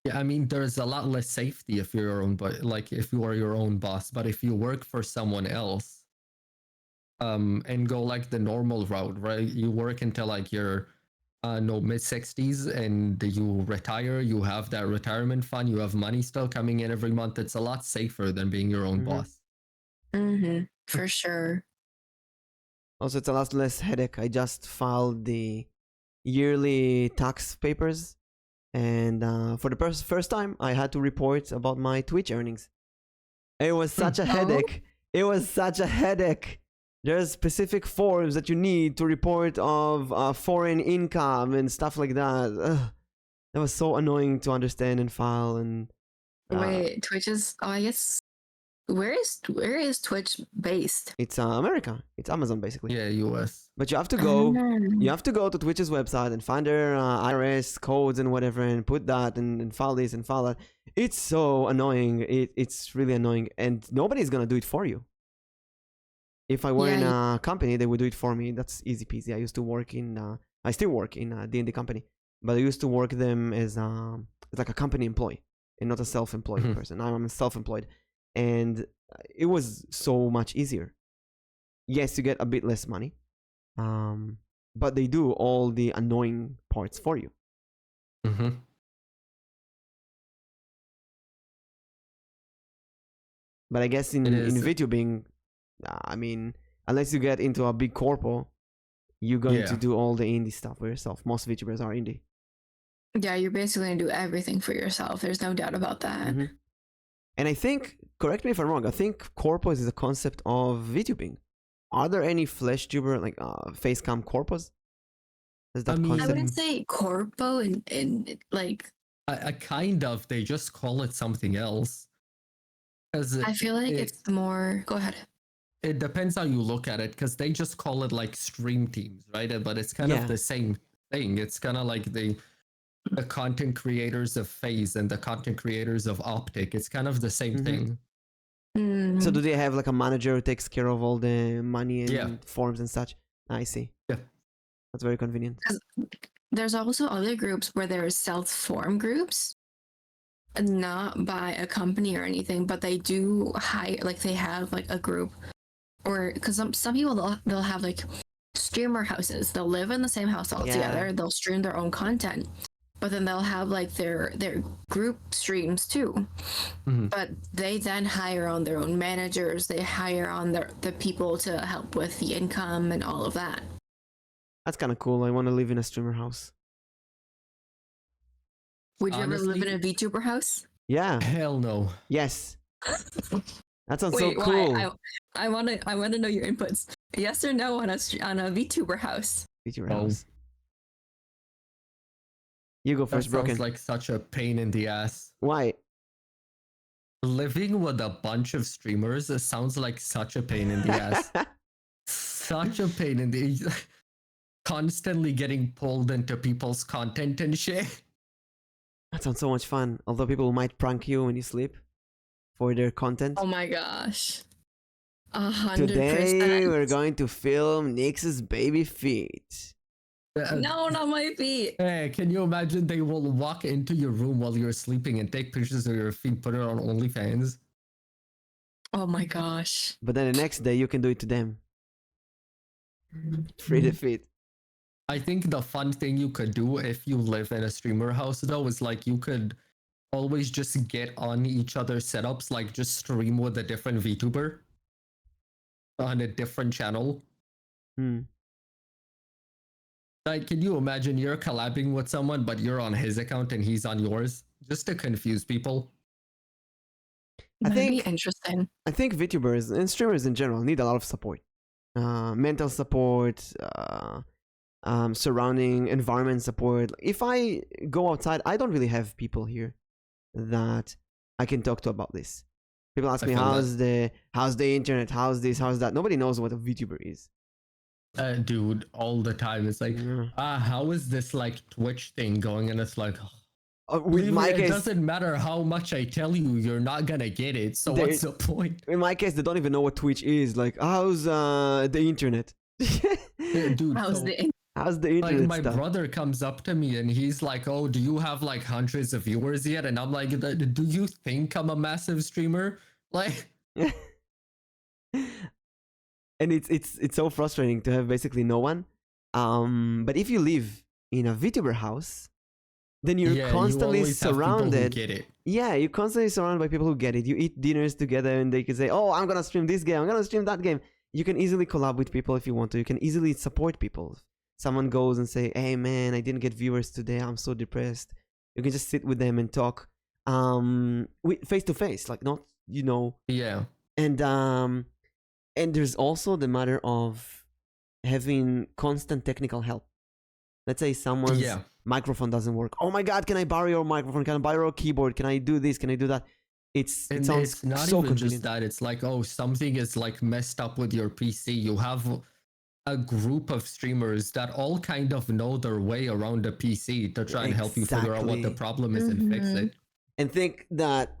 Yeah, I mean, there's a lot less safety if you're your own, but like if you are your own boss. But if you work for someone else, and go like the normal route, right? You work until like you're no mid-60s and you retire, you have that retirement fund, you have money still coming in every month. It's a lot safer than being your own Mhm. boss. Mm-hmm. For sure. Also, it's a lot less headache. I just filed the yearly tax papers, and for the first time, I had to report about my Twitch earnings. It was such a headache. It was such a headache. There's specific forms that you need to report of foreign income and stuff like that. Ugh. That was so annoying to understand and file. And Wait, Twitch is. Oh, I guess. Where is Twitch based? it's America. It's Amazon basically. Yeah, US. But you have to go. Mm. You have to go to Twitch's website and find their IRS codes and whatever, and put that and file this and file that. It's so annoying. It's really annoying, and nobody's gonna do it for you. If I were in a company, they would do it for me. That's easy peasy. I used to work in. I still work in a D&D company, but I used to work them as like a company employee and not a self-employed Mhm. person. I'm self-employed, and it was so much easier. Yes, you get a bit less money, but they do all the annoying parts for you. Mm-hmm. But I guess in It is. VTubing, I mean, unless you get into a big corpo, you're going to Yeah. do all the indie stuff for yourself. Most VTubers are indie. Yeah, you're basically gonna do everything for yourself. There's no doubt about that. Mhm. And I think, correct me if I'm wrong, I think corpos is a concept of VTubing. Are there any flesh tuber like face cam corpos? Is that I mean- I concept? wouldn't say corpo and like I kind of, they just call it something else. Because I feel like it's more. Go ahead. it depends how you look at it, because they just call it like stream teams, right? But it's kind Yeah. of the same thing. It's kind of like the content creators of Phase and the content creators of Optic. It's kind of the same Mhm. thing. Mm, So do they have like a manager who takes care of all the money and Yeah. forms and such? I see. Yeah. That's very convenient. there's also other groups where there's self-form groups, not by a company or anything, but they do hire, like they have like a group, or because some people they'll have like streamer houses. They'll live in the same house all Yeah. together. They'll stream their own content, but then they'll have like their group streams too. Mhm. But they then hire on their own managers. They hire on the people to help with the income and all of that. That's kind of cool. I want to live in a streamer house. Would you ever live in a Honestly- VTuber house? Yeah. Hell no. Yes. That sounds Wait, so cool. why? I want to know your inputs. Yes or no on a VTuber house? VTuber No. house. You go That first, Broken. sounds like such a pain in the ass. Why? Living with a bunch of streamers sounds like such a pain in the ass. Such a pain in the constantly getting pulled into people's content and shit. That sounds so much fun. Although people might prank you when you sleep for their content. Oh my gosh. 100%. Today we're going to film Nix's baby feet. No, not my feet. Hey, can you imagine they will walk into your room while you're sleeping and take pictures of your feet, put it on OnlyFans? Oh my gosh. But then the next day you can do it to them. Free the feet. I think the fun thing you could do if you live in a streamer house though is like you could always just get on each other's setups, like just stream with a different VTuber on a different channel. Hmm. Like, can you imagine you're collabing with someone, but you're on his account and he's on yours, just to confuse people? I That'd think- be interesting. I think VTubers and streamers in general need a lot of support. Mental support, surrounding environment support. If I go outside, I don't really have people here that I can talk to about this. People ask I me feel how's the internet, how's this, how's that. Nobody knows what a VTuber is. Dude, all the time. It's like, Yeah. how is this like Twitch thing going? And it's like, With really, my it case, doesn't matter how much I tell you, you're not gonna get it. So There- what's the point? in my case, they don't even know what Twitch is. Like, how's the internet? Dude, How's so, the How's the like internet my stuff? brother comes up to me and he's like, "Oh, do you have like hundreds of viewers yet?" And I'm like, "Do you think I'm a massive streamer?" Like, And it's so frustrating to have basically no one. But if you live in a VTuber house, then you're yeah, constantly you always have people who surrounded. get it. Yeah, you're constantly surrounded by people who get it. You eat dinners together and they can say, oh, I'm gonna stream this game, I'm gonna stream that game. You can easily collab with people if you want to. You can easily support people. Someone goes and say, hey man, I didn't get viewers today, I'm so depressed. You can just sit with them and talk face to face, like not, Yeah. and there's also the matter of having constant technical help. Let's say someone's Yeah. microphone doesn't work. Oh my god, can I borrow your microphone? Can I borrow your keyboard? Can I do this? Can I do that? It And sounds it's not so even convenient. just that. It's like, oh, something is like messed up with your PC. You have a group of streamers that all kind of know their way around the PC to try and help you figure out what the Exactly. problem is and fix Mhm. it. And think that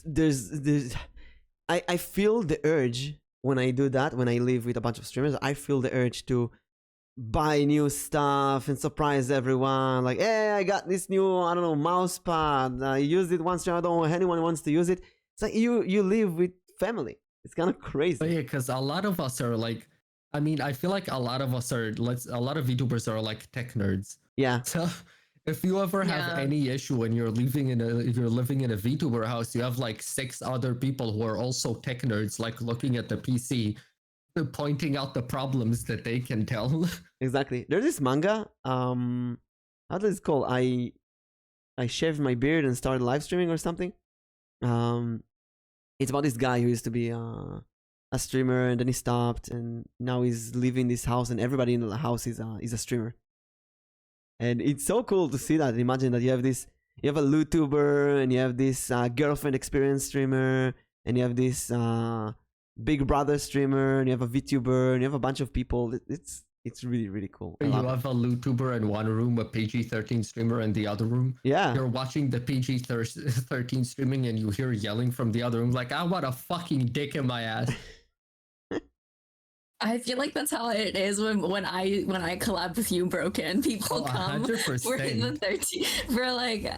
there's I feel the urge when I do that, when I live with a bunch of streamers, I feel the urge to buy new stuff and surprise everyone. Like, hey, I got this new, I don't know, mouse pad. I used it once, I don't know if anyone wants to use it. It's like you live with family. It's kind of crazy. But yeah, because a lot of us are like, I mean, I feel like a lot of us are, a lot of VTubers are like tech nerds. Yeah. So If you ever have Yeah. any issue and you're living in a VTuber house, you have like 6 other people who are also tech nerds, like looking at the PC, pointing out the problems that they can tell. Exactly. There's this manga. How does it call? I shaved my beard and started live streaming or something. Um, it's about this guy who used to be a streamer and then he stopped and now he's living in this house and everybody in the house is a streamer. And it's so cool to see that. Imagine that you have a YouTuber and you have this girlfriend experience streamer and you have this Big Brother streamer and you have a VTuber and you have a bunch of people. It's really, really cool. You have a YouTuber in one room, a PG-13 streamer in the other room. Yeah. You're watching the PG-13 streaming and you hear yelling from the other room like, I want a fucking dick in my ass. I feel like that's how it is when I collab with you, Broken. People come for 100%. the 13 for like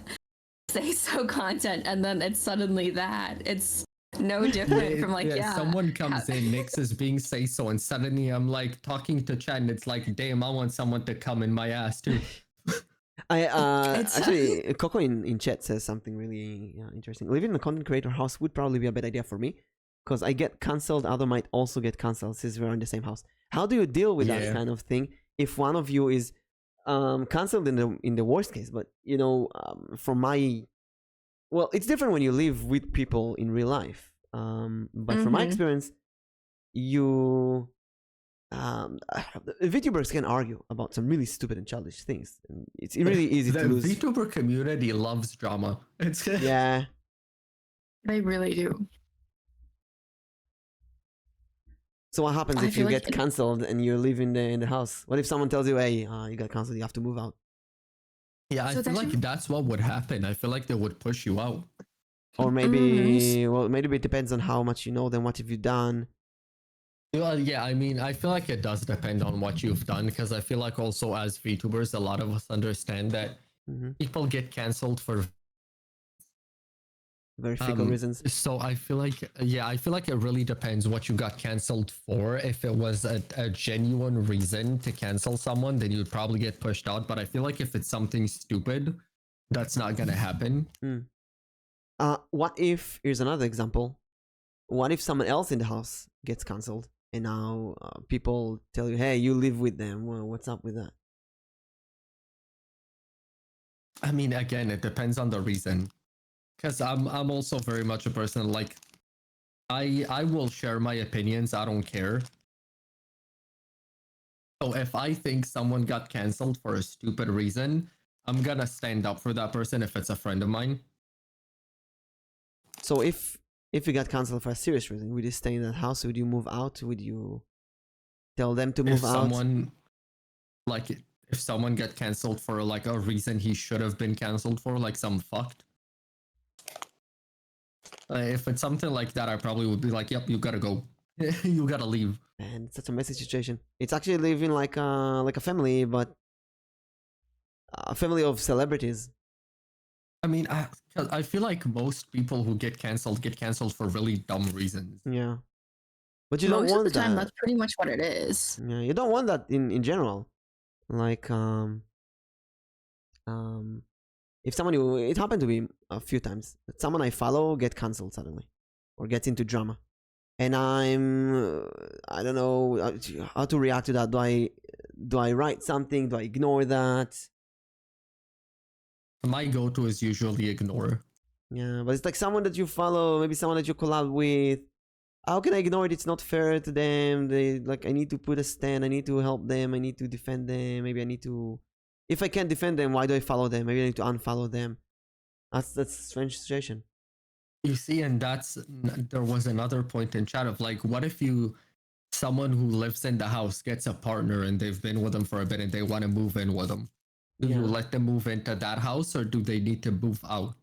say so content, and then it's suddenly that. It's no different from like someone comes in, Nix is being say so, and suddenly I'm like talking to Chad, and it's like, damn, I want someone to come in my ass too. I actually Coco in chat says something really interesting. Living in a content creator house would probably be a bad idea for me because I get cancelled, other might also get cancelled since we're in the same house. How do you deal with that kind of thing if one of you is cancelled in the worst case? But you know, from my it's different when you live with people in real life. But from my experience, you VTubers can argue about some really stupid and childish things. And it's really easy to lose. The VTuber community loves drama. It's yeah, they really do. So what happens if you get cancelled and you live in the house? What if someone tells you, "Hey, you got cancelled, you have to move out"? Yeah, I feel like that's what would happen. I feel like they would push you out. Or maybe, maybe it depends on how much you know them. What have you done? Well, yeah, I mean, I feel like it does depend on what you've done because I feel like also as VTubers, a lot of us understand that people get cancelled for very fickle reasons. So I feel like, I feel like it really depends what you got cancelled for. If it was a genuine reason to cancel someone, then you'd probably get pushed out. But I feel like if it's something stupid, that's not gonna happen. What if, here's another example. What if someone else in the house gets cancelled and now people tell you, hey, you live with them. Well, what's up with that? I mean, again, it depends on the reason. Because I'm also very much a person like I will share my opinions. I don't care. So if I think someone got cancelled for a stupid reason, I'm gonna stand up for that person if it's a friend of mine. So if you got cancelled for a serious reason, would you stay in that house? Would you move out? Would you tell them to move out? If someone got cancelled for like a reason he should have been cancelled for, like some fucked. If it's something like that, I probably would be like, yep, you gotta go. You gotta leave. And it's such a messy situation. It's actually living like a family, but a family of celebrities. I mean, I feel like most people who get cancelled for really dumb reasons. Yeah. But you don't want that. Most of the time, that's pretty much what it is. Yeah, you don't want that in general. Like, if someone it happened to me a few times that someone I follow get cancelled suddenly or gets into drama, and I don't know how to react to that. Do I write something? Do I ignore that? My go-to is usually ignore. Yeah, but it's like someone that you follow, maybe someone that you collab with. How can I ignore it? It's not fair to them. I need to put a stand. I need to help them. I need to defend them. Maybe I need to. If I can't defend them, why do I follow them? Maybe I need to unfollow them. That's a strange situation. You see, and there was another point in chat of like, what if someone who lives in the house gets a partner and they've been with them for a bit and they want to move in with them? Do you let them move into that house or do they need to move out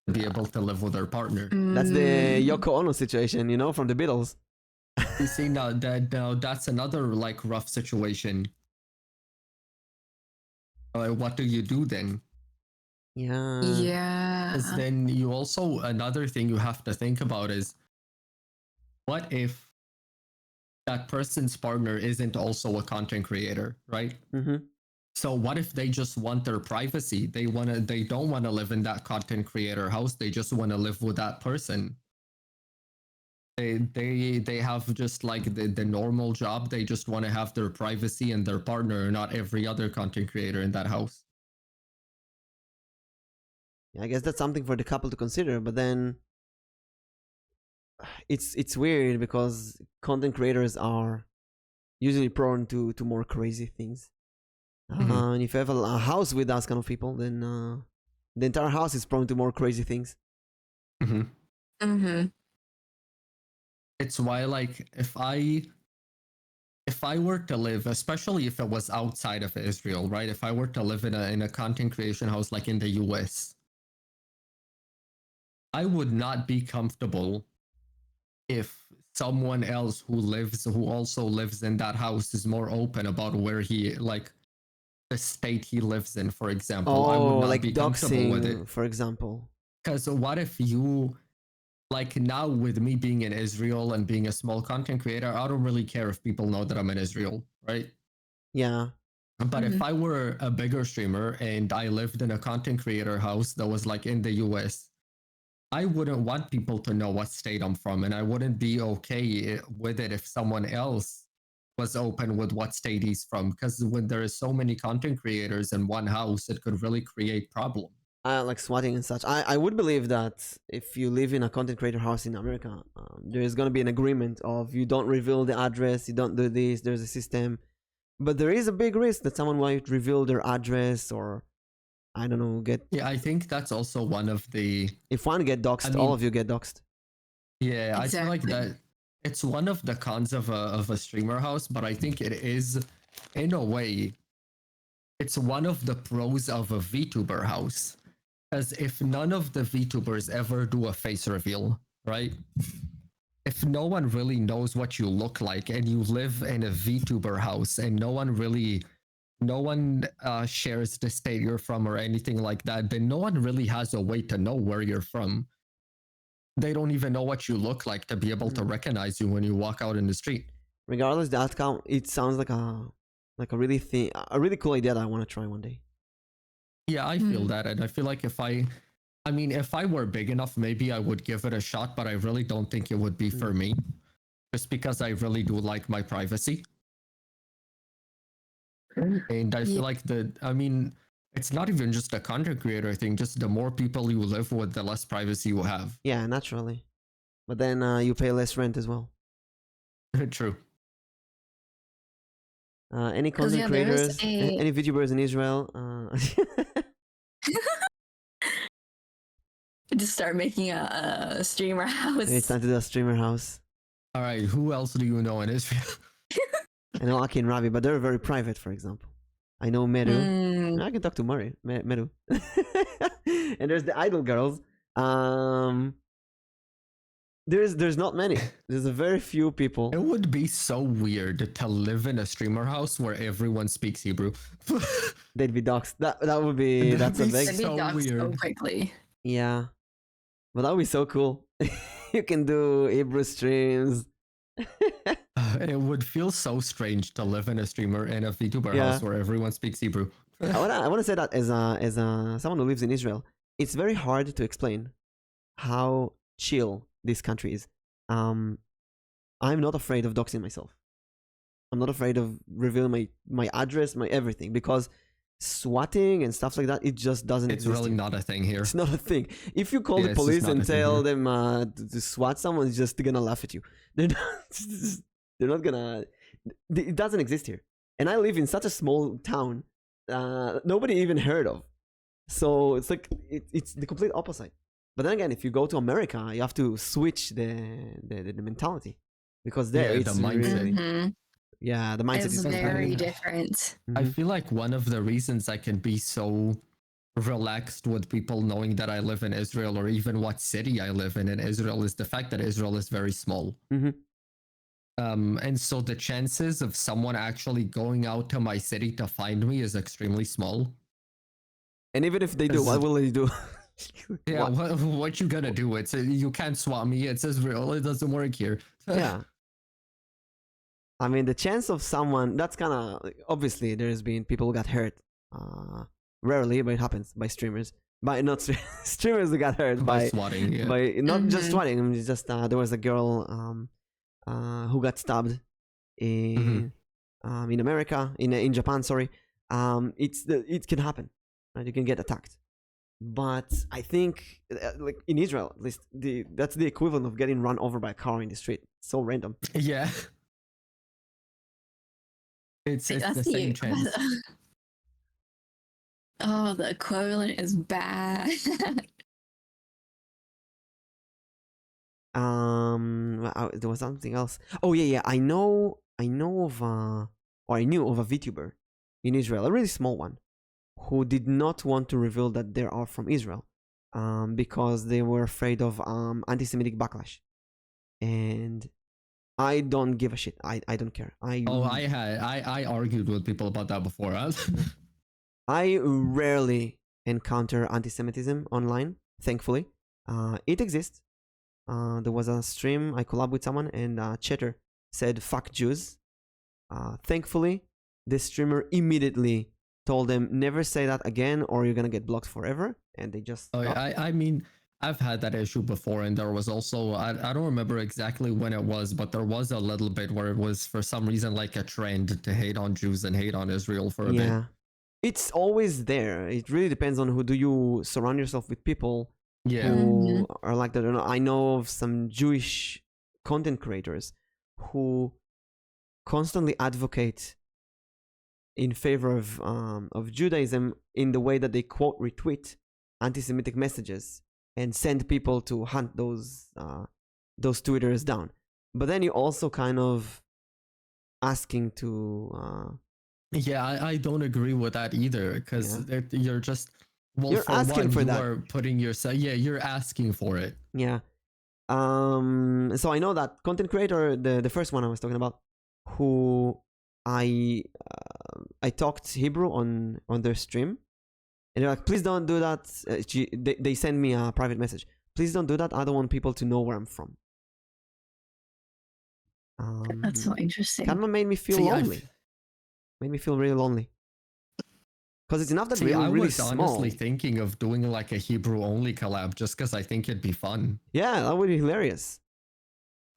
to be able to live with their partner? That's the Yoko Ono situation, from the Beatles. You see, now that's another like rough situation. What do you do then? Yeah. Because then you also, another thing you have to think about is, what if that person's partner isn't also a content creator, right? So what if they just want their privacy? They don't want to live in that content creator house. They just want to live with that person. They have just like the normal job. They just want to have their privacy and their partner, not every other content creator in that house. Yeah, I guess that's something for the couple to consider. But then it's weird because content creators are usually prone to more crazy things. And if you have a house with those kind of people, then the entire house is prone to more crazy things. Mm-hmm. Mm-hmm. It's why, like, if I were to live, especially if it was outside of Israel, right? If I were to live in a content creation house like in the US, I would not be comfortable if someone else who also lives in that house is more open about where he, like, the state he lives in, for example. I would Oh, not like be comfortable with it. doxing, for example. Because what if you, like, now with me being in Israel and being a small content creator, I don't really care if people know that I'm in Israel, right? Yeah. But if I were a bigger streamer and I lived in a content creator house that was like in the US, I wouldn't want people to know what state I'm from, and I wouldn't be okay with it if someone else was open with what state he's from. Because when there is so many content creators in one house, it could really create problems. Like swatting and such. I would believe that if you live in a content creator house in America, there is going to be an agreement of you don't reveal the address, you don't do this, there's a system. But there is a big risk that someone might reveal their address or, I don't know, get... Yeah, I think that's also one of the... If one get doxed, all of you get doxed. Yeah, Exactly. I feel like that it's one of the cons of a streamer house, but I think it is, in a way, it's one of the pros of a VTuber house. Because if none of the VTubers ever do a face reveal, right? If no one really knows what you look like and you live in a VTuber house and no one shares the state you're from or anything like that, then no one really has a way to know where you're from. They don't even know what you look like to be able to recognize you when you walk out in the street. Regardless the outcome, it sounds like a really cool idea that I want to try one day. Yeah, I feel that, and I feel like if I were big enough, maybe I would give it a shot, but I really don't think it would be for me, just because I really do like my privacy. And I feel like it's not even just a content creator thing, just the more people you live with, the less privacy you have. Yeah, naturally. But then you pay less rent as well. True. Any content creators, any VTubers in Israel? Just start making a streamer house. It's time to do a streamer house. All right, who else do you know in Israel? I know Aki and Ravi, but they're very private, for example. I know Meru. I can talk to Meru. And there's the idol girls. There's not many. There's a very few people. It would be so weird to live in a streamer house where everyone speaks Hebrew. They'd be doxxed. That would be that's a big so weird. So quickly. Yeah. But that would be so cool. You can do Hebrew streams. It would feel so strange to live in a VTuber house where everyone speaks Hebrew. I want to say that as someone who lives in Israel, it's very hard to explain how chill this country is. I'm not afraid of doxing myself. I'm not afraid of revealing my address, my everything, because swatting and stuff like that, it just doesn't exist. It's really not a thing here. It's not a thing. If you call the police and tell them to swat someone, it's just gonna laugh at you. They're not gonna... It doesn't exist here. And I live in such a small town, nobody even heard of. So it's like, it's the complete opposite. But then again, if you go to America, you have to switch the mentality. Because there it's the mindset. really... Yeah, the mindset is very different. I feel like one of the reasons I can be so relaxed with people knowing that I live in Israel, or even what city I live in Israel, is the fact that Israel is very small. And so the chances of someone actually going out to my city to find me is extremely small. And even if they do, what will they do? Yeah, what you gonna do? You can't swat me. It's Israel. It doesn't work here. Yeah. I mean, the chance of someone that's kind of obviously there's been people who got hurt. Rarely, but it happens by streamers. By not streamers who got hurt By swatting, yeah. by not just Mhm. swatting. I mean, it's just there was a girl who got stabbed in America, in Japan. Sorry, it can happen. Right? You can get attacked. But I think, like in Israel, at least, that's the equivalent of getting run over by a car in the street. So random. Yeah. It's That's the same chance. Oh, the equivalent is bad. There was something else. Oh yeah. I knew of a VTuber in Israel, a really small one, who did not want to reveal that they are from Israel, because they were afraid of anti-Semitic backlash, and I don't give a shit. I don't care. I argued with people about that before. Huh? I rarely encounter anti-Semitism online. Thankfully, it exists. There was a stream I collab with someone, and chatter said "fuck Jews." Thankfully, the streamer immediately told them never say that again, or you're gonna get blocked forever. And they just. Oh, stopped. I mean, I've had that issue before, and there was also I don't remember exactly when it was, but there was a little bit where it was for some reason like a trend to hate on Jews and hate on Israel for a bit. Yeah, it's always there. It really depends on who do you surround yourself with people Yeah. who are like that. I know of some Jewish content creators who constantly advocate in favor of Judaism in the way that they quote retweet anti-Semitic messages and send people to hunt those tweeters down. But then you also kind of asking to Yeah, I don't agree with that either, because you're just You're for asking one, for you that. are putting yourself. Yeah, you're asking for it. Yeah. So I know that content creator, the first one I was talking about, who I talked Hebrew on their stream, and they're like, please don't do that. They send me a private message. Please don't do that. I don't want people to know where I'm from. That's so interesting. Kind of made me feel lonely. Made me feel really lonely. Because it's enough that we're I really was small. honestly thinking of doing like a Hebrew only collab just because I think it'd be fun. Yeah, that would be hilarious.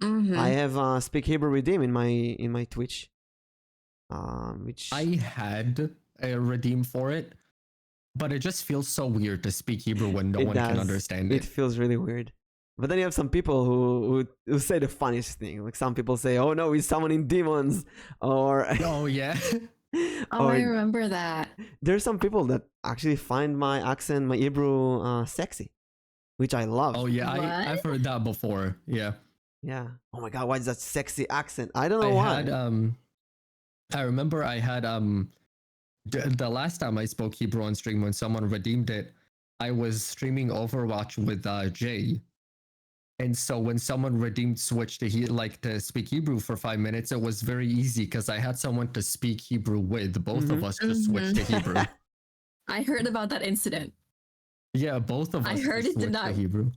Mhm. I have Speak Hebrew Redeem in my Twitch. Which I had a redeem for it, but it just feels so weird to speak Hebrew when no one can understand It it. feels really weird. But then you have some people who say the funniest thing. Like some people say, "Oh no, he's summoning demons," or Oh yeah. Oh, or I remember that. there's some people that actually find my accent, my Hebrew, sexy, which I love. Oh yeah, What? I've heard that before. Yeah. Yeah. Oh my god, why is that sexy accent? I don't know I why. had I remember I had the last time I spoke Hebrew on stream when someone redeemed it, I was streaming Overwatch with Jay. And so when someone redeemed switch to to speak Hebrew for 5 minutes, it was very easy because I had someone to speak Hebrew with. Both of us just switched to Hebrew. I heard about that incident, Yeah, both of us I heard just it did switched to not- Hebrew.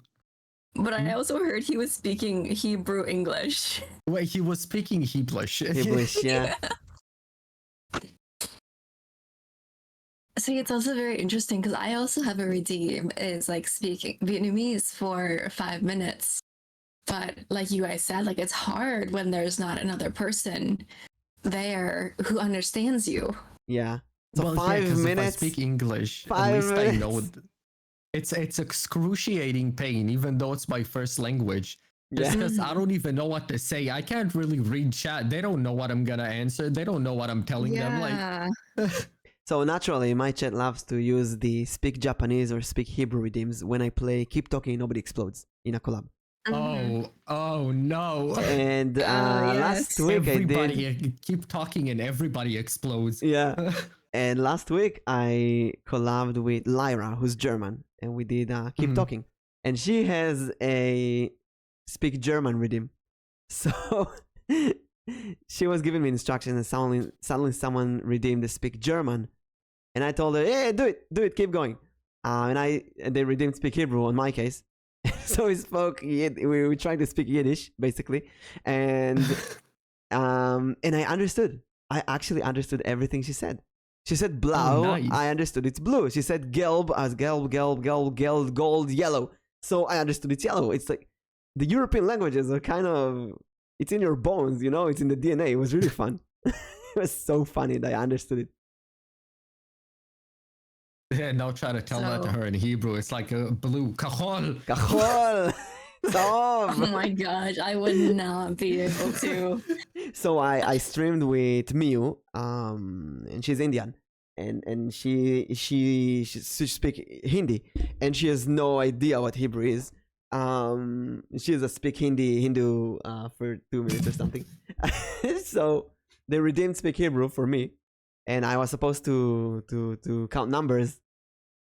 but I also heard he was speaking Hebrew English. Wait, he was speaking Heblish. Heblish, yeah. See, it's also very interesting because I also have a redeem is like speaking Vietnamese for 5 minutes. But like you guys said, like it's hard when there's not another person there who understands you. Yeah. So Well, 5 'cause minutes. If I speak English, 5 at least minutes. I know it's excruciating pain, even though it's my first language. Just Yeah. because I don't even know what to say. I can't really read chat. They don't know what I'm gonna answer. They don't know what I'm telling them. Like, So naturally, my chat loves to use the speak Japanese or speak Hebrew redeems when I play Keep Talking Nobody Explodes in a collab. oh no. And yes. last week Everybody I did. keep talking and everybody explodes. Yeah. And last week I collabed with Lyra, who's German, and we did Keep Talking. And she has a speak German redeem. So she was giving me instructions, and suddenly someone redeemed the speak German. And I told her, "Hey, do it, keep going." And they redeemed speak Hebrew in my case. So we spoke. We tried to speak Yiddish basically, and And I understood. I actually understood everything she said. She said blau. nice. I understood it's blue. She said gelb as gelb, gold, yellow. So I understood it's yellow. It's like the European languages are kind of, it's in your bones, you know, it's in the DNA. It was really fun. It was so funny that I understood it. Yeah, now try to tell that to her in Hebrew. It's like a blue kachol. Kachol. Oh my gosh, I would not be able to. So I streamed with Miu, and she's Indian, and she speaks Hindi, and she has no idea what Hebrew is. She just speak Hindu for 2 minutes or something. So they redeemed speak Hebrew for me, and I was supposed to count numbers,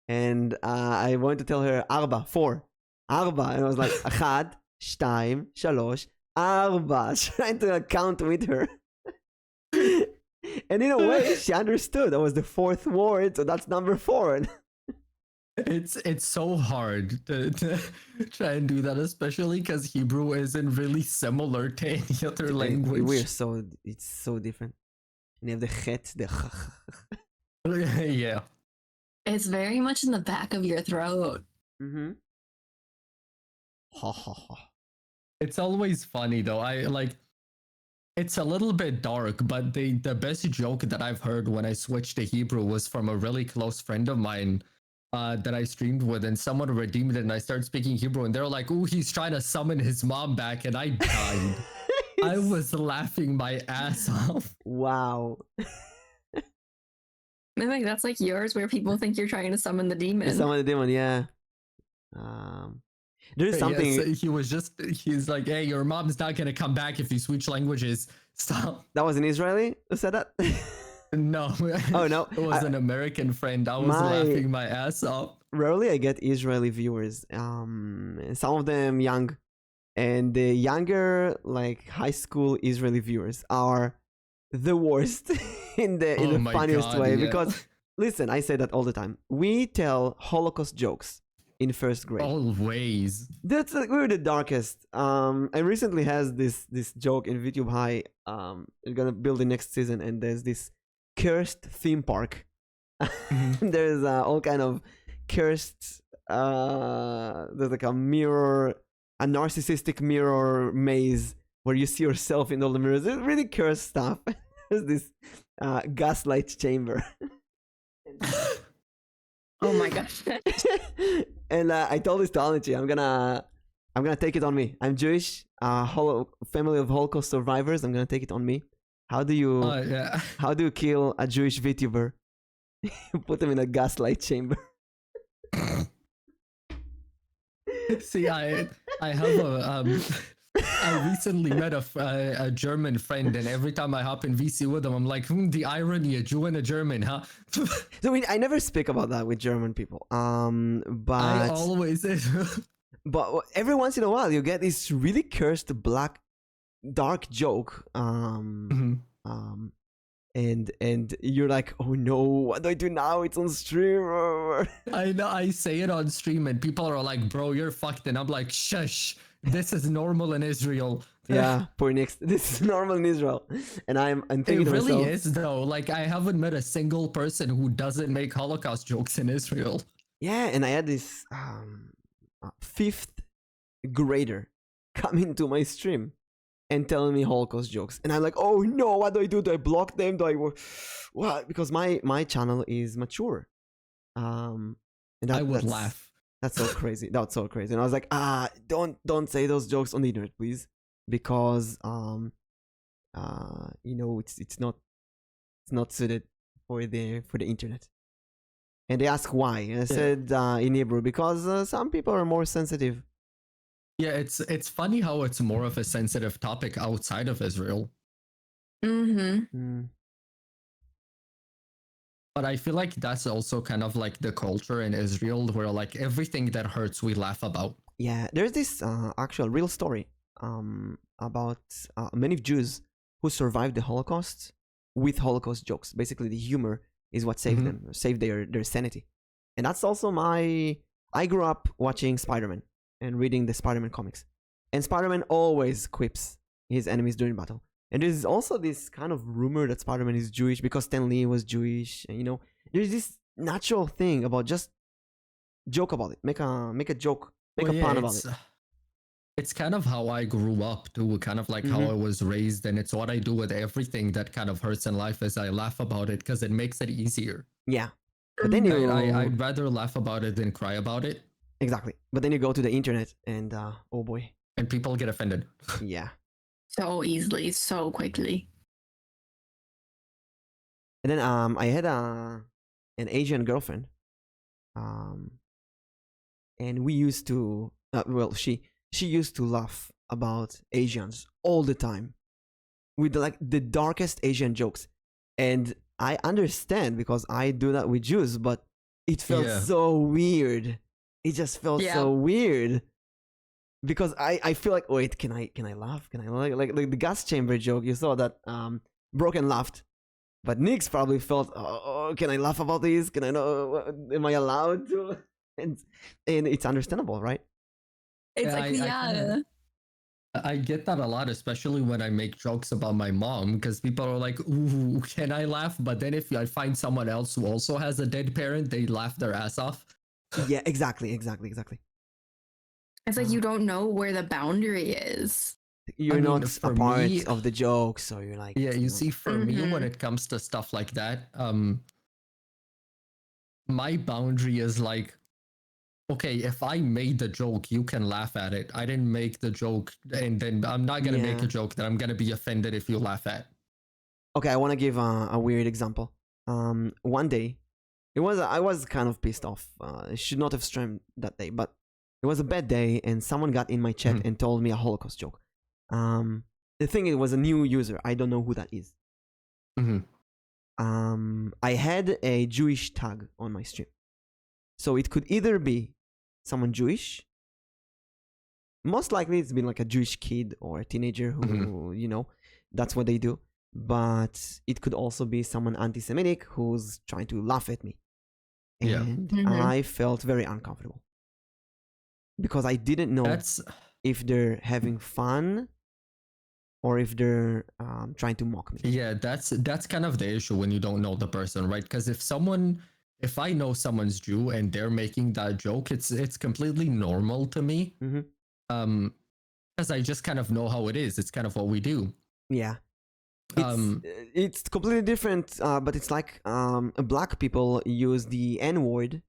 and I wanted to tell her 4, and I was like 1, 2, 3, 4, trying to count with her. And in a way, she understood. That was the 4th word, so that's number 4. It's so hard to try and do that, especially because Hebrew isn't really similar to any other language. It's so different. And you have the chet, the Yeah. It's very much in the back of your throat. Mm-hmm. Ha ha ha. It's always funny though. It's a little bit dark, but the best joke that I've heard when I switched to Hebrew was from a really close friend of mine that I streamed with, and someone redeemed it, and I started speaking Hebrew, and they're like, "Ooh, he's trying to summon his mom back," and I died. I was laughing my ass off. Wow. I think that's like yours, where people think you're trying to summon the demon. Summon the demon, yeah. There's something. Yes, he's like, "Hey, your mom's not gonna come back if you switch languages. Stop." That was an Israeli who said that? No. Oh no. It was an American friend. I was laughing my ass off. Rarely I get Israeli viewers. Some of them young. And the younger, like high school Israeli viewers are the worst in the funniest way. Yeah. Because listen, I say that all the time. We tell Holocaust jokes in 1st grade. Always. That's we're the darkest. I recently has this joke in VTube High. We're gonna build the next season, and there's this cursed theme park. There's all kind of cursed. There's like a mirror, a narcissistic mirror maze where you see yourself in all the mirrors. It's really cursed stuff. There's this gaslight chamber. Oh my gosh. And I told this to Alnichi, I'm gonna take it on me. I'm Jewish, family of Holocaust survivors. I'm gonna take it on me. How do you kill a Jewish VTuber? You put them in a gaslight chamber. See, I have I recently met a German friend, and every time I hop in VC with them, I'm like, the irony, a Jew and a German, huh? So I never speak about that with German people. But I always but every once in a while you get this really cursed dark joke. And you're like, oh no, what do I do now? It's on stream. I know, I say it on stream, and people are like, bro, you're fucked, and I'm like, shush. This is normal in Israel. Yeah, poor Nix. This is normal in Israel, and I'm thinking it really myself, is though. Like, I haven't met a single person who doesn't make Holocaust jokes in Israel. Yeah, and I had this 5th grader come into my stream and telling me Holocaust jokes, and I'm like, oh no, what do I do? Do I block them? Do I what? Because my channel is mature. And I would laugh. That's so crazy. That's so crazy. And I was like, don't say those jokes on the internet, please, because it's not suited for the internet. And they ask why, and I said in Hebrew, because some people are more sensitive. Yeah, it's funny how it's more of a sensitive topic outside of Israel. Mm-hmm. But I feel like that's also kind of like the culture in Israel, where like everything that hurts we laugh about. Yeah, there's this actual real story about many Jews who survived the Holocaust with Holocaust jokes. Basically, the humor is what saved them, saved their sanity. And that's also I grew up watching Spider-Man and reading the Spider-Man comics. And Spider-Man always quips his enemies during battle. And there's also this kind of rumor that Spider-Man is Jewish because Stan Lee was Jewish. And, you know, there's this natural thing about just joke about it, make a joke, make a pun about it. It's kind of how I grew up too, kind of like how I was raised, and it's what I do with everything that kind of hurts in life is I laugh about it because it makes it easier. Yeah, but then you I'd rather laugh about it than cry about it. Exactly, but then you go to the internet and oh boy, and people get offended. Yeah, so easily, so quickly. And then I had an Asian girlfriend, and we used to well, she used to laugh about Asians all the time with like the darkest Asian jokes. And I understand because I do that with Jews, but it felt so weird. It just felt so weird because I feel like, wait, can I laugh? Can I like the gas chamber joke? You saw that Broken laughed, but Nix probably felt, oh, can I laugh about this? Can I know? Am I allowed to? And it's understandable, right? It's I get that a lot, especially when I make jokes about my mom, because people are like, ooh, can I laugh? But then if I find someone else who also has a dead parent, they laugh their ass off. Yeah, exactly. It's like you don't know where the boundary is. You're not a part of the joke, so you're like... Yeah, you see, for me, when it comes to stuff like that, my boundary is like, okay, if I made the joke, you can laugh at it. I didn't make the joke, and then I'm not going to make a joke that I'm going to be offended if you laugh at. Okay, I want to give a weird example. One day, I was kind of pissed off. I should not have streamed that day, but it was a bad day, and someone got in my chat and told me a Holocaust joke. The thing, it was a new user. I don't know who that is. I had a Jewish tag on my stream. So it could either be someone Jewish. Most likely it's been like a Jewish kid or a teenager who, you know, that's what they do. But it could also be someone anti-Semitic who's trying to laugh at me. And I felt very uncomfortable. Because I didn't know if they're having fun or if they're trying to mock me. Yeah, that's kind of the issue when you don't know the person, right? Because if I know someone's Jew and they're making that joke, it's completely normal to me. Because I just kind of know how it is. It's kind of what we do. Yeah. It's completely different, but it's like black people use the N-word.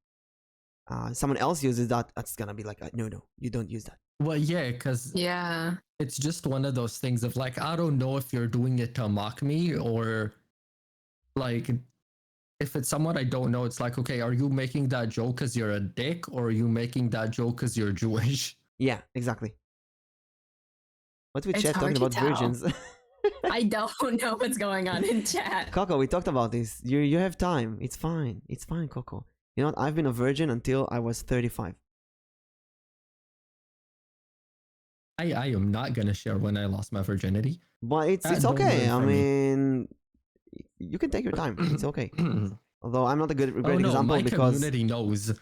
Someone else uses that, that's gonna be like, no, you don't use that. Well, yeah, because it's just one of those things of like, I don't know if you're doing it to mock me or like, if it's someone I don't know, it's like, okay, are you making that joke because you're a dick or are you making that joke because you're Jewish? Yeah, exactly. What's with chat talking about virgins? I don't know what's going on in chat. Coco, we talked about this. You have time. It's fine. It's fine, Coco. You know what? I've been a virgin until I was 35. I am not gonna share when I lost my virginity. But it's okay. I mean, you can take your time. It's okay. Although I'm not a great example my because community knows.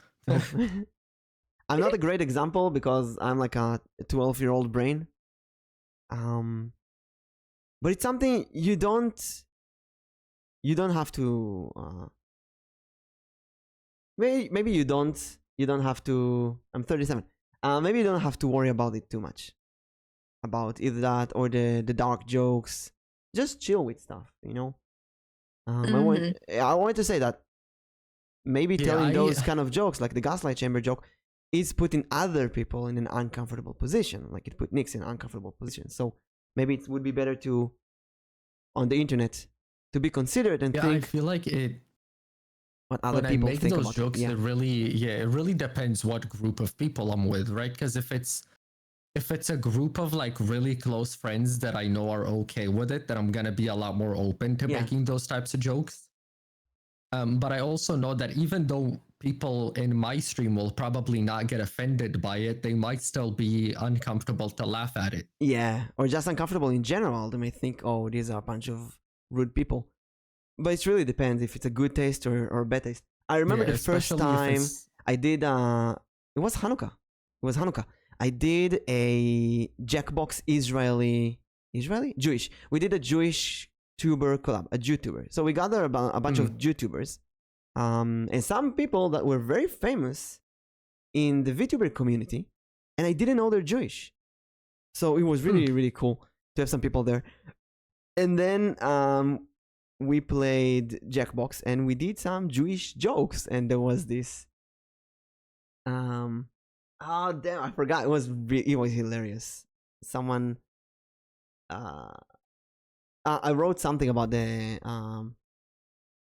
I'm not a great example because I'm like a 12-year-old brain. But it's something you don't have to. Maybe you don't have to. I'm 37. Maybe you don't have to worry about it too much. About either that or the dark jokes. Just chill with stuff, you know. I wanted to say that maybe telling those kind of jokes, like the gaslight chamber joke, is putting other people in an uncomfortable position. Like it put Nix in an uncomfortable position. So maybe it would be better to, on the internet, to be considered and think. I feel like it. What other people think about those jokes, it really depends what group of people I'm with, right? Because if it's a group of like really close friends that I know are okay with it, then I'm gonna be a lot more open to making those types of jokes. But I also know that even though people in my stream will probably not get offended by it, they might still be uncomfortable to laugh at it. Yeah, or just uncomfortable in general. They may think, oh, these are a bunch of rude people. But it really depends if it's a good taste or bad taste. I remember the first time I did, it was Hanukkah. I did a Jackbox Israeli Israeli? Jewish. We did a Jewish tuber collab, a YouTuber. So we gathered a bunch of YouTubers, and some people that were very famous in the VTuber community, and I didn't know they're Jewish. So it was really, really cool to have some people there. And then we played Jackbox, and we did some Jewish jokes, and there was this. Oh damn! I forgot. It was hilarious. Someone. I wrote something about the oh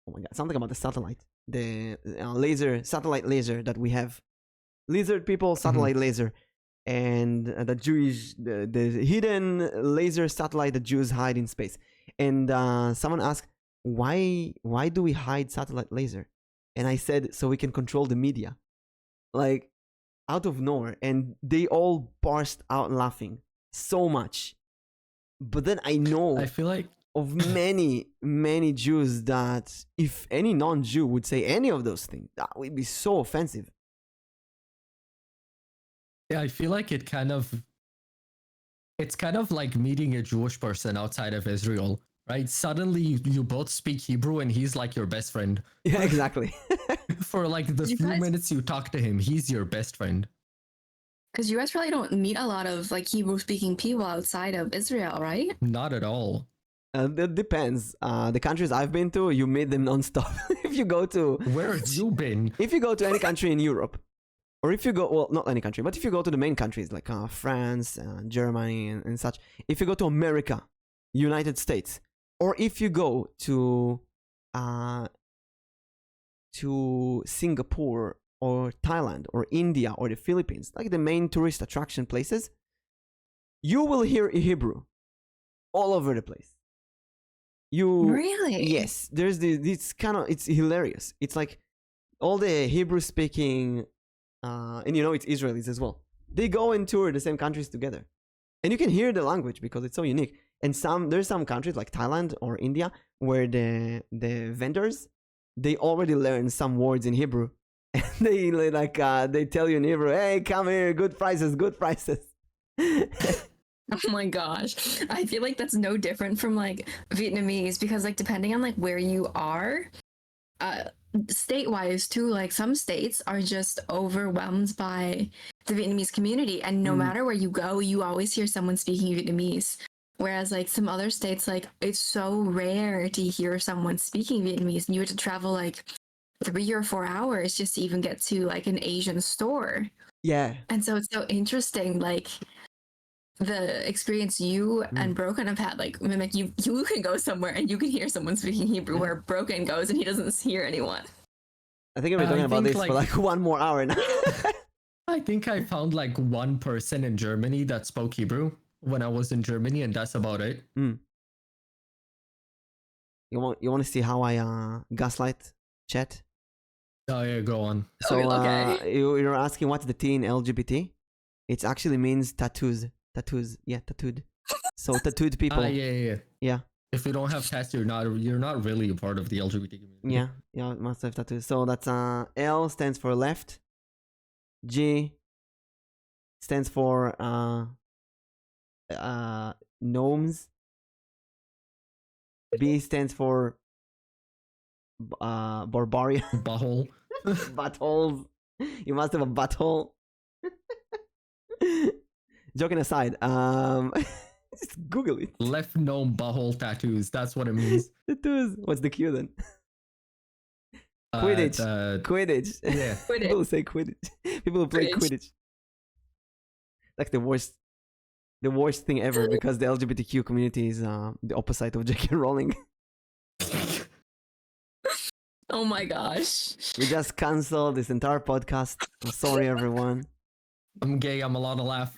my god, something about the satellite, the satellite laser that we have, lizard people satellite laser, and the hidden laser satellite that Jews hide in space. And someone asked, why do we hide satellite laser? And I said, so we can control the media, like out of nowhere, and they all burst out laughing so much. But then I know I feel like of many Jews that if any non-Jew would say any of those things, that would be so offensive. Yeah, I feel like it's kind of like meeting a Jewish person outside of Israel, right? Suddenly you both speak Hebrew and he's like your best friend. Yeah, exactly. For like the few minutes you talk to him, he's your best friend. Because you guys probably don't meet a lot of like Hebrew speaking people outside of Israel, right? Not at all. It depends. The countries I've been to, you meet them nonstop. If you go to Where have you been? If you go to any country in Europe, or if you go, well, not any country, but if you go to the main countries like France, Germany, and such, if you go to America, United States, or if you go to Singapore or Thailand or India or the Philippines, like the main tourist attraction places, you will hear Hebrew all over the place. Really? Yes, there's this kind of, it's hilarious. It's like all the Hebrew speaking, and it's Israelis as well. They go and tour the same countries together, and you can hear the language because it's so unique. And there's some countries like Thailand or India where the vendors, they already learn some words in Hebrew, and they tell you in Hebrew, "Hey, come here, good prices, good prices." Oh my gosh. I feel like that's no different from like Vietnamese, because like depending on like where you are, state-wise too, like some states are just overwhelmed by the Vietnamese community, and no matter where you go, you always hear someone speaking Vietnamese. Whereas like some other states, like it's so rare to hear someone speaking Vietnamese, and you have to travel like 3 or 4 hours just to even get to like an Asian store. Yeah. And so it's so interesting, like the experience you and Broken have had. Like Mimic, you can go somewhere and you can hear someone speaking Hebrew, where Broken goes and he doesn't hear anyone. I think I've been talking about this for like 1 more hour now. I think I found like one person in Germany that spoke Hebrew when I was in Germany, and that's about it. You want to see how I gaslight chat? Oh yeah, go on. So Okay. you're asking what's the T in LGBT? It actually means tattoos. Tattoos, yeah, tattooed. So tattooed people. Yeah. If you don't have tats, you're not really a part of the LGBT community. Yeah, must have tattoos. So that's L stands for left. G stands for gnomes. B stands for barbarian. Butthole. Buttholes. You must have a butthole. Joking aside, just Google it. Left gnome butthole tattoos. That's what it means. Tattoos. What's the Q then? Quidditch. Quidditch. Yeah. People say Quidditch. People who play Quidditch. Like the worst thing ever, because the LGBTQ community is the opposite of J.K. Rowling. Oh my gosh. We just canceled this entire podcast. I'm sorry, everyone. I'm gay. I'm allowed to laugh.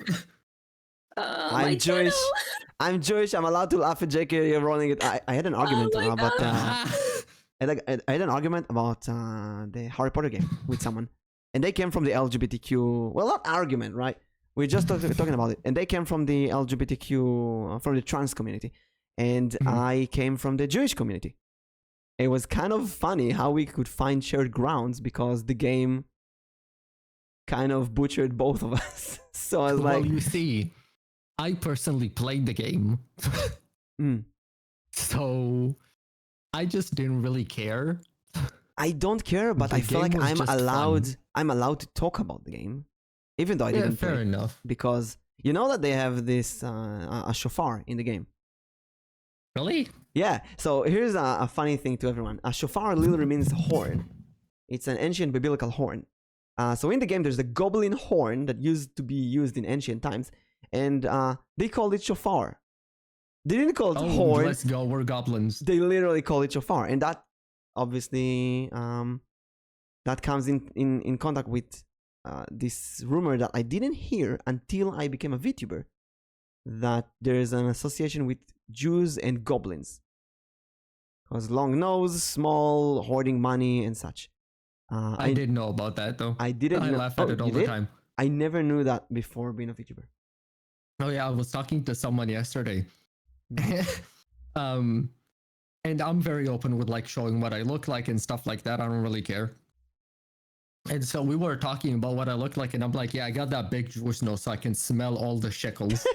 I'm Jewish. I'm Jewish. I'm allowed to laugh at J.K. Rowling. I had an argument about. I had an argument about the Harry Potter game with someone, and they came from the LGBTQ. Well, not argument, right? We're just talking about it, and they came from the LGBTQ, from the trans community, and I came from the Jewish community. It was kind of funny how we could find shared grounds, because the game kind of butchered both of us. So I was well, like, you see, I personally played the game, Mm. so I just didn't really care. I don't care, but The I feel game like was just fun. I'm allowed to talk about the game, even though I Yeah, didn't fair play, enough. because you know that they have this a shofar in the game. Really? Yeah. So here's a funny thing to everyone. A shofar literally means horn. It's an ancient biblical horn. So in the game, there's a goblin horn that used to be used in ancient times, and they called it shofar. They didn't call it Oh, horn. let's go. We're goblins. They literally call it shofar, and that obviously that comes in contact with this rumor that I didn't hear until I became a VTuber, that there is an association with Jews and goblins, because long nose, small, hoarding money and such. I didn't know about that though. I didn't. I know. laugh at Oh, it all you the did? time. I never knew that before being a VTuber. Oh yeah, I was talking to someone yesterday. Mhm. And I'm very open with like showing what I look like and stuff like that. I don't really care. And so we were talking about what I look like, and I'm like, yeah, I got that big Jewish nose so I can smell all the shekels.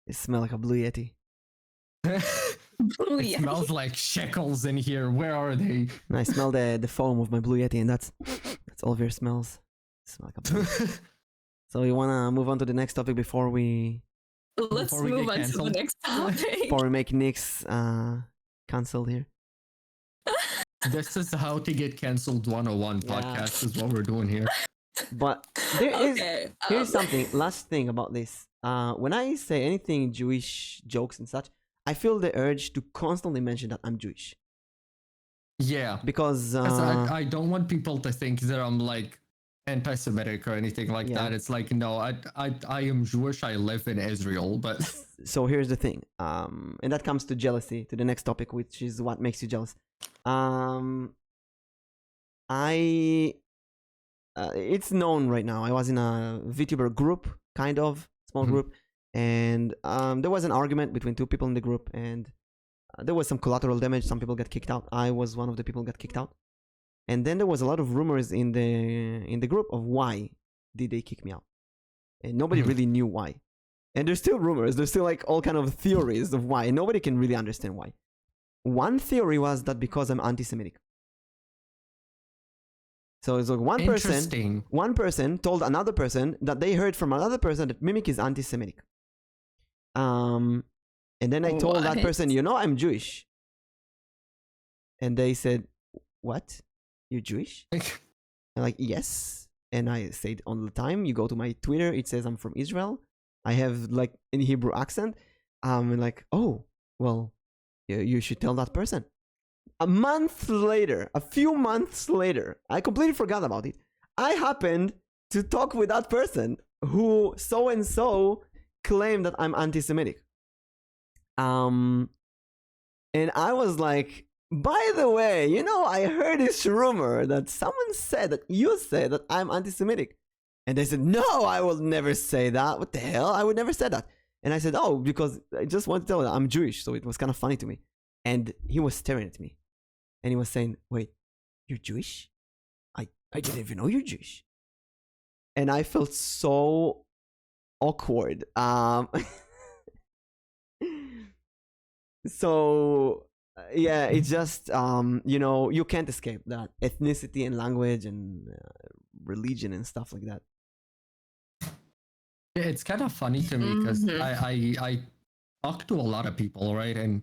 It smells like a blue yeti. Blue It Yeti. smells like shekels in here. Where are they? And I smell the foam of my blue yeti, and that's all of your smells. Smell like a blue yeti. So you wanna move on to the next topic before we Let's Before we move get on to the cancelled. next topic. before we make Nick's cancelled here. This is how to get canceled 101 Yeah. podcast is what we're doing here. But there is Okay. here's something. Last thing about this. When I say anything Jewish jokes and such, I feel the urge to constantly mention that I'm Jewish, Yeah. because 'Cause I don't want people to think that I'm like anti-Semitic or anything like Yeah. that. It's like, no, I am Jewish. I live in Israel, but so here's the thing. And that comes to jealousy, to the next topic, which is what makes you jealous. I it's known right now. I was in a VTuber group, kind of small Mhm. group, and there was an argument between two people in the group, and there was some collateral damage. Some people got kicked out. I was one of the people who got kicked out, and then there was a lot of rumors in the group of why did they kick me out, and nobody Mhm. really knew why. And there's still rumors. There's still like all kind of theories of why. And nobody can really understand why. One theory was that because I'm anti-Semitic. So it's like interesting. one person told another person that they heard from another person that Mimic is anti-Semitic. And then I told that What? person, you know, I'm Jewish. And they said, what? You're Jewish? I'm like, yes. And I said all the time, you go to my Twitter, it says I'm from Israel. I have like in Hebrew accent. And like, oh, well, you should tell that person. A month later, a few months later, I completely forgot about it. I happened to talk with that person who so and so claimed that I'm anti-Semitic. And I was like, by the way, you know, I heard this rumor that someone said that you said that I'm anti-Semitic. And they said, no, I will never say that. What the hell? I would never say that. And I said, oh, because I just want to tell you that I'm Jewish. So it was kind of funny to me. And he was staring at me. And he was saying, wait, you're Jewish? I didn't even know you're Jewish. And I felt so awkward. So yeah, it's just you know, you can't escape that ethnicity and language and religion and stuff like that. It's kind of funny to me because Mhm. I talk to a lot of people, right? And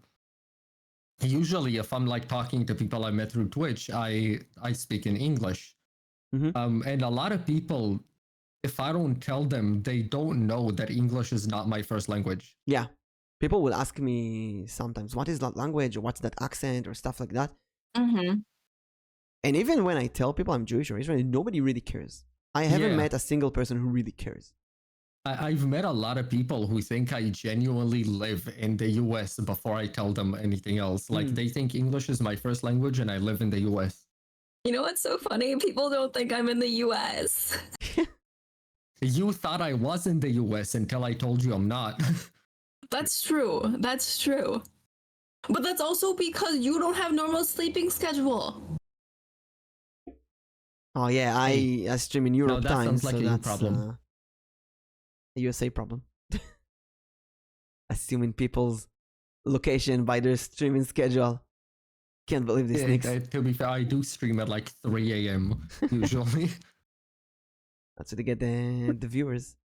usually if I'm like talking to people I met through Twitch, I speak in English. Mhm. And a lot of people, if I don't tell them, they don't know that English is not my first language. Yeah. People will ask me sometimes, what is that language or what's that accent or stuff like that. Mm-hmm. And even when I tell people I'm Jewish or Israeli, nobody really cares. I haven't Yeah. met a single person who really cares. I've met a lot of people who think I genuinely live in the US before I tell them anything else. Like Mm. they think English is my first language and I live in the US. You know what's so funny? People don't think I'm in the US. You thought I was in the US until I told you I'm not. That's true. That's true. But that's also because you don't have normal sleeping schedule. Oh yeah, I stream in Europe that time, sounds like so a you that's problem. a USA problem. Assuming people's location by their streaming schedule. Can't believe this, Nick. To be fair, I do stream at like 3 a.m. usually. That's what they get the viewers.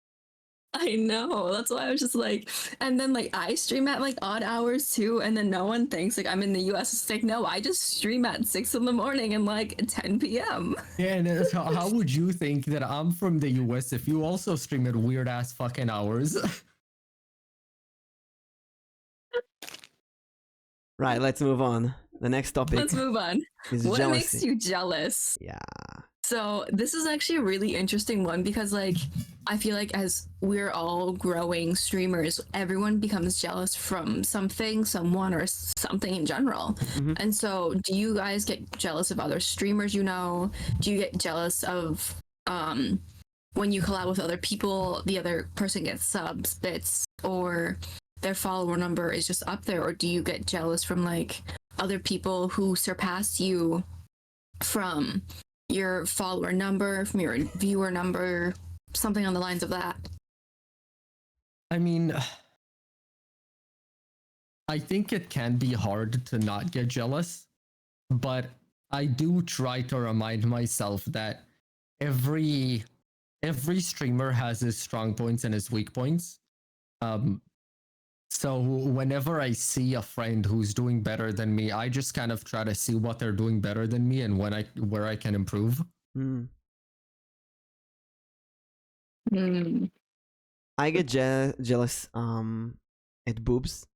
I know. That's why I was just like, and then like I stream at like odd hours too, and then no one thinks like I'm in the US. It's like, no, I just stream at 6 in the morning and like 10 p.m. Yeah, and so how would you think that I'm from the US if you also stream at weird ass fucking hours? Right, let's move on. The next topic. Let's move on. Is What jealousy. makes you jealous? Yeah. So this is actually a really interesting one because like I feel like as we're all growing streamers, everyone becomes jealous from something, someone, or something in general. Mhm. And so do you guys get jealous of other streamers you know? Do you get jealous of when you collab with other people, the other person gets subs, bits, or their follower number is just up there? Or do you get jealous from like other people who surpass you from your follower number, from your viewer number, something on the lines of that? I mean, I think it can be hard to not get jealous, but I do try to remind myself that every streamer has his strong points and his weak points. So whenever I see a friend who's doing better than me, I just kind of try to see what they're doing better than me and where I can improve. Mm. Mm. I get jealous at boobs.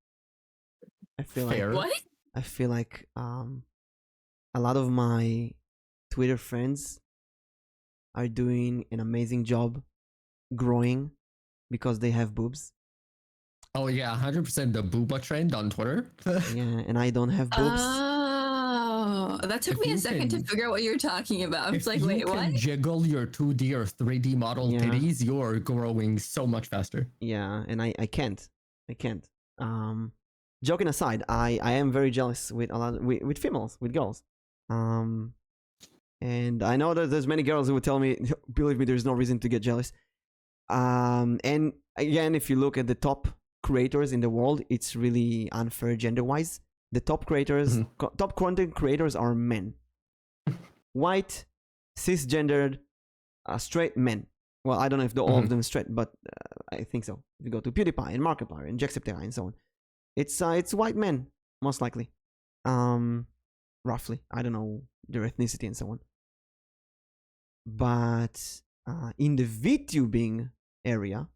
I feel Fair. What? I feel like a lot of my Twitter friends are doing an amazing job growing because they have boobs. Oh yeah, 100% the booba trend on Twitter. Yeah, and I don't have boobs. Oh, that took If me a you second to can- figure out what you're talking about. I'm If just like, you wait, can what? jiggle your 2D or 3D model Yeah. titties, you're growing so much faster. Yeah, and I can't. I can't. Joking aside, I am very jealous with a lot with females, with girls. And I know that there's many girls who would tell me, believe me, there's no reason to get jealous. And again, if you look at the top creators in the world, it's really unfair gender-wise. The top creators, top content creators are men, white, cisgendered, straight men. Well, I don't know if all of them are straight, but I think so. If you go to PewDiePie and Markiplier and Jacksepticeye and so on, it's white men most likely, roughly. I don't know their ethnicity and so on. But in the VTubing area,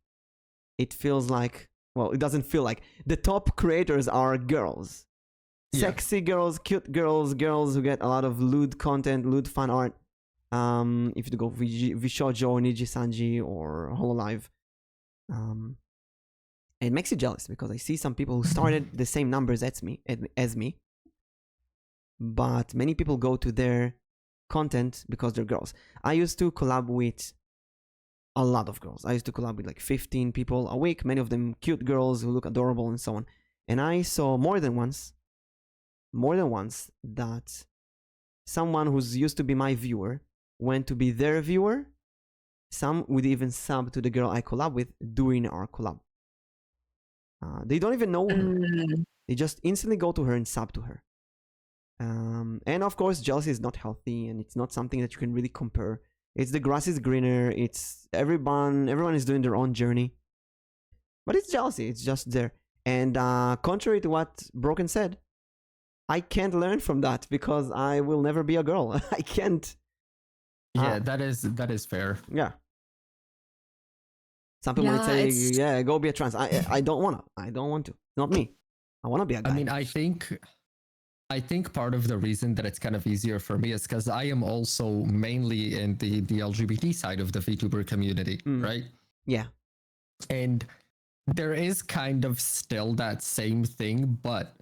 it feels like, well, it doesn't feel like the top creators are girls, sexy girls, cute girls, girls who get a lot of lewd content, lewd fan art. If you go Vishoujo, Niji Sanji, or Hololive, it makes you jealous because I see some people who started the same numbers as me, but many people go to their content because they're girls. I used to collab with a lot of girls. I used to collab with like 15 people a week, many of them cute girls who look adorable and so on. And I saw more than once that someone who's used to be my viewer went to be their viewer. Some would even sub to the girl I collab with during our collab. They don't even know her. They just instantly go to her and sub to her. And of course, jealousy is not healthy, and it's not something that you can really compare. It's the grass is greener. It's everyone is doing their own journey. But it's jealousy. It's just there. And contrary to what Broken said, I can't learn from that because I will never be a girl. I can't. Yeah, that is fair. Yeah. Some people would say, yeah, go be a trans. I don't wanna. I don't want to. Not me. I wanna be a guy. I mean, I think part of the reason that it's kind of easier for me is because I am also mainly in the LGBT side of the VTuber community, right? Yeah. And there is kind of still that same thing, but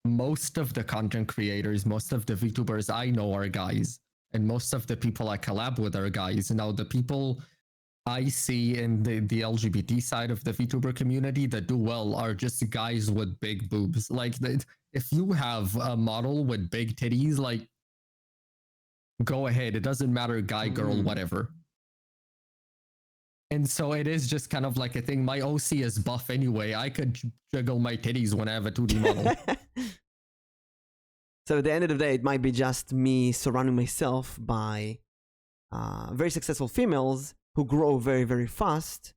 most of the content creators, most of the VTubers I know are guys, and most of the people I collab with are guys. Now, the people I see in the LGBT side of the VTuber community that do well are just guys with big boobs. Like, if you have a model with big titties, like, go ahead. It doesn't matter, guy, girl, whatever. And so it is just kind of like a thing. My OC is buff anyway. I could jiggle my titties when I have a 2D model. So at the end of the day, it might be just me surrounding myself by very successful females who grow very, very fast.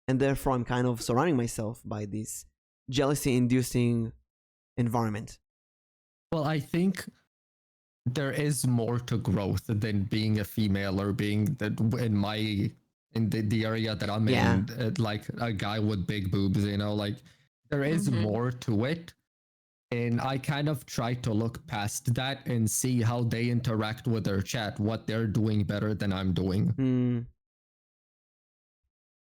And therefore, I'm kind of surrounding myself by this jealousy-inducing environment. Well, I think there is more to growth than being a female or being in the area that I'm in, like a guy with big boobs, like there is more to it. And I kind of try to look past that and see how they interact with their chat, what they're doing better than I'm doing.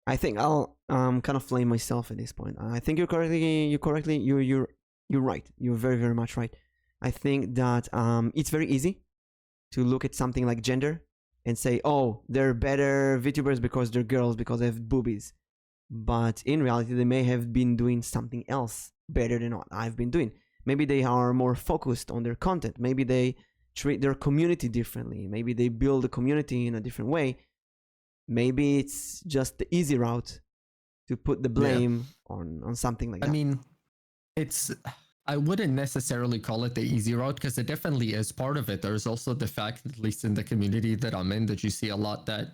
I think I'll kind of blame myself at this point. I think you're right. You're very, very much right. I think that it's very easy to look at something like gender and say, oh, they're better VTubers because they're girls, because they have boobies. But in reality, they may have been doing something else better than what I've been doing. Maybe they are more focused on their content. Maybe they treat their community differently. Maybe they build a community in a different way. Maybe it's just the easy route to put the blame on something like that. I mean, I wouldn't necessarily call it the easy route because it definitely is part of it. There's also the fact, at least in the community that I'm in, that you see a lot that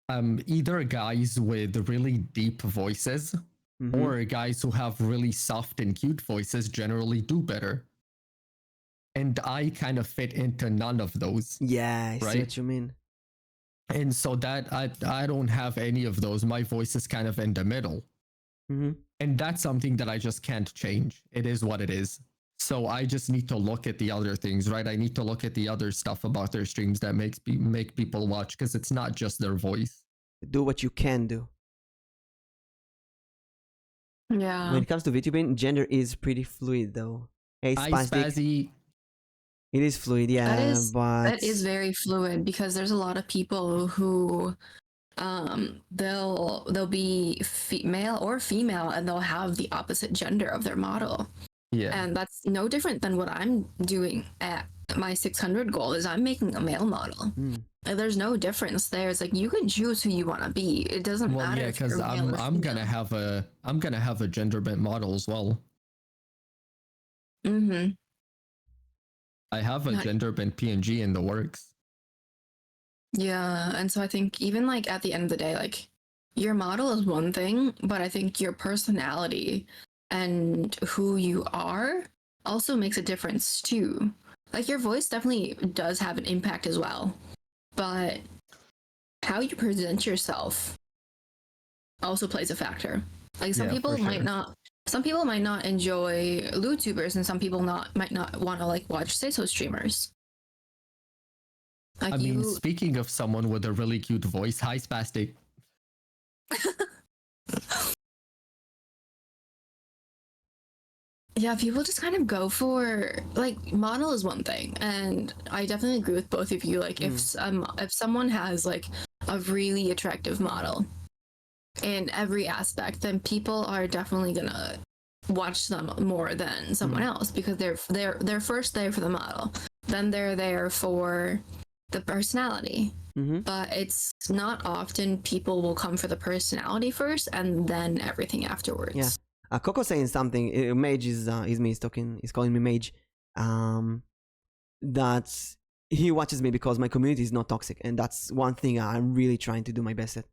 either guys with really deep voices or guys who have really soft and cute voices generally do better. And I kind of fit into none of those. Yeah, I see what you mean. And so that I don't have any of those. My voice is kind of in the middle. And that's something that I just can't change. It is what it is. So I just need to look at the other things, right? I need to look at the other stuff about their streams that make people watch, because it's not just their voice. Do what you can do. Yeah. When it comes to VTubing, gender is pretty fluid though. Hey, Spazzy. It is fluid, yeah. That is very fluid, because there's a lot of people who they'll be male or female and they'll have the opposite gender of their model. Yeah. And that's no different than what I'm doing at my 600 goal. Is I'm making a male model. There's no difference there. It's like you can choose who you want to be. It doesn't matter. Yeah, because I'm gonna have a gender bent model as well. I have a gender bent PNG in the works. Yeah, and so I think even like at the end of the day, like your model is one thing, but I think your personality and who you are also makes a difference too. Like your voice definitely does have an impact as well, but how you present yourself also plays a factor. Like some people might not enjoy vTubers, and some people might not want to like watch say-so streamers. Like speaking of someone with a really cute voice, hi Spastic. Yeah, people just kind of go for like model is one thing, and I definitely agree with both of you. Like if someone has like a really attractive model in every aspect, then people are definitely gonna watch them more than someone else, because they're first there for the model, then they're there for the personality. But it's not often people will come for the personality first and then everything afterwards. Yeah. Coco saying something. Mage is me. He's calling me Mage. That he watches me because my community is not toxic, and that's one thing I'm really trying to do my best at.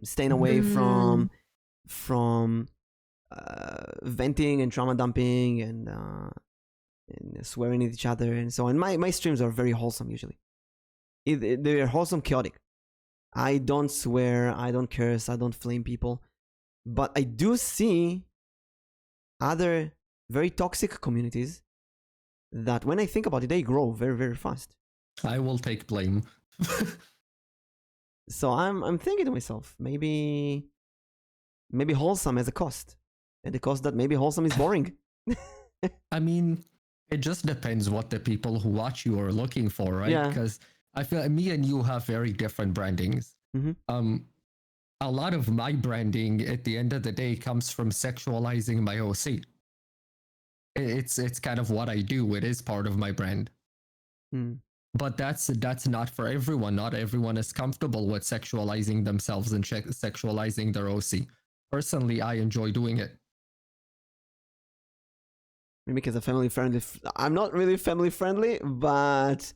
Staying away from venting and trauma dumping and swearing at each other and so on. My streams are very wholesome usually. They're wholesome, chaotic. I don't swear, I don't curse, I don't flame people, but I do see other very toxic communities that, when I think about it, they grow very, very fast. I will take blame. So I'm thinking to myself, maybe wholesome has a cost, and the cost that maybe wholesome is boring. I mean, it just depends what the people who watch you are looking for, right? Yeah. Because I feel like me and you have very different brandings. A lot of my branding at the end of the day comes from sexualizing my OC. It's kind of what I do. It is part of my brand. But that's not for everyone. Not everyone is comfortable with sexualizing themselves and sexualizing their OC. Personally, I enjoy doing it. Mimic is a family friendly. I'm not really family friendly, but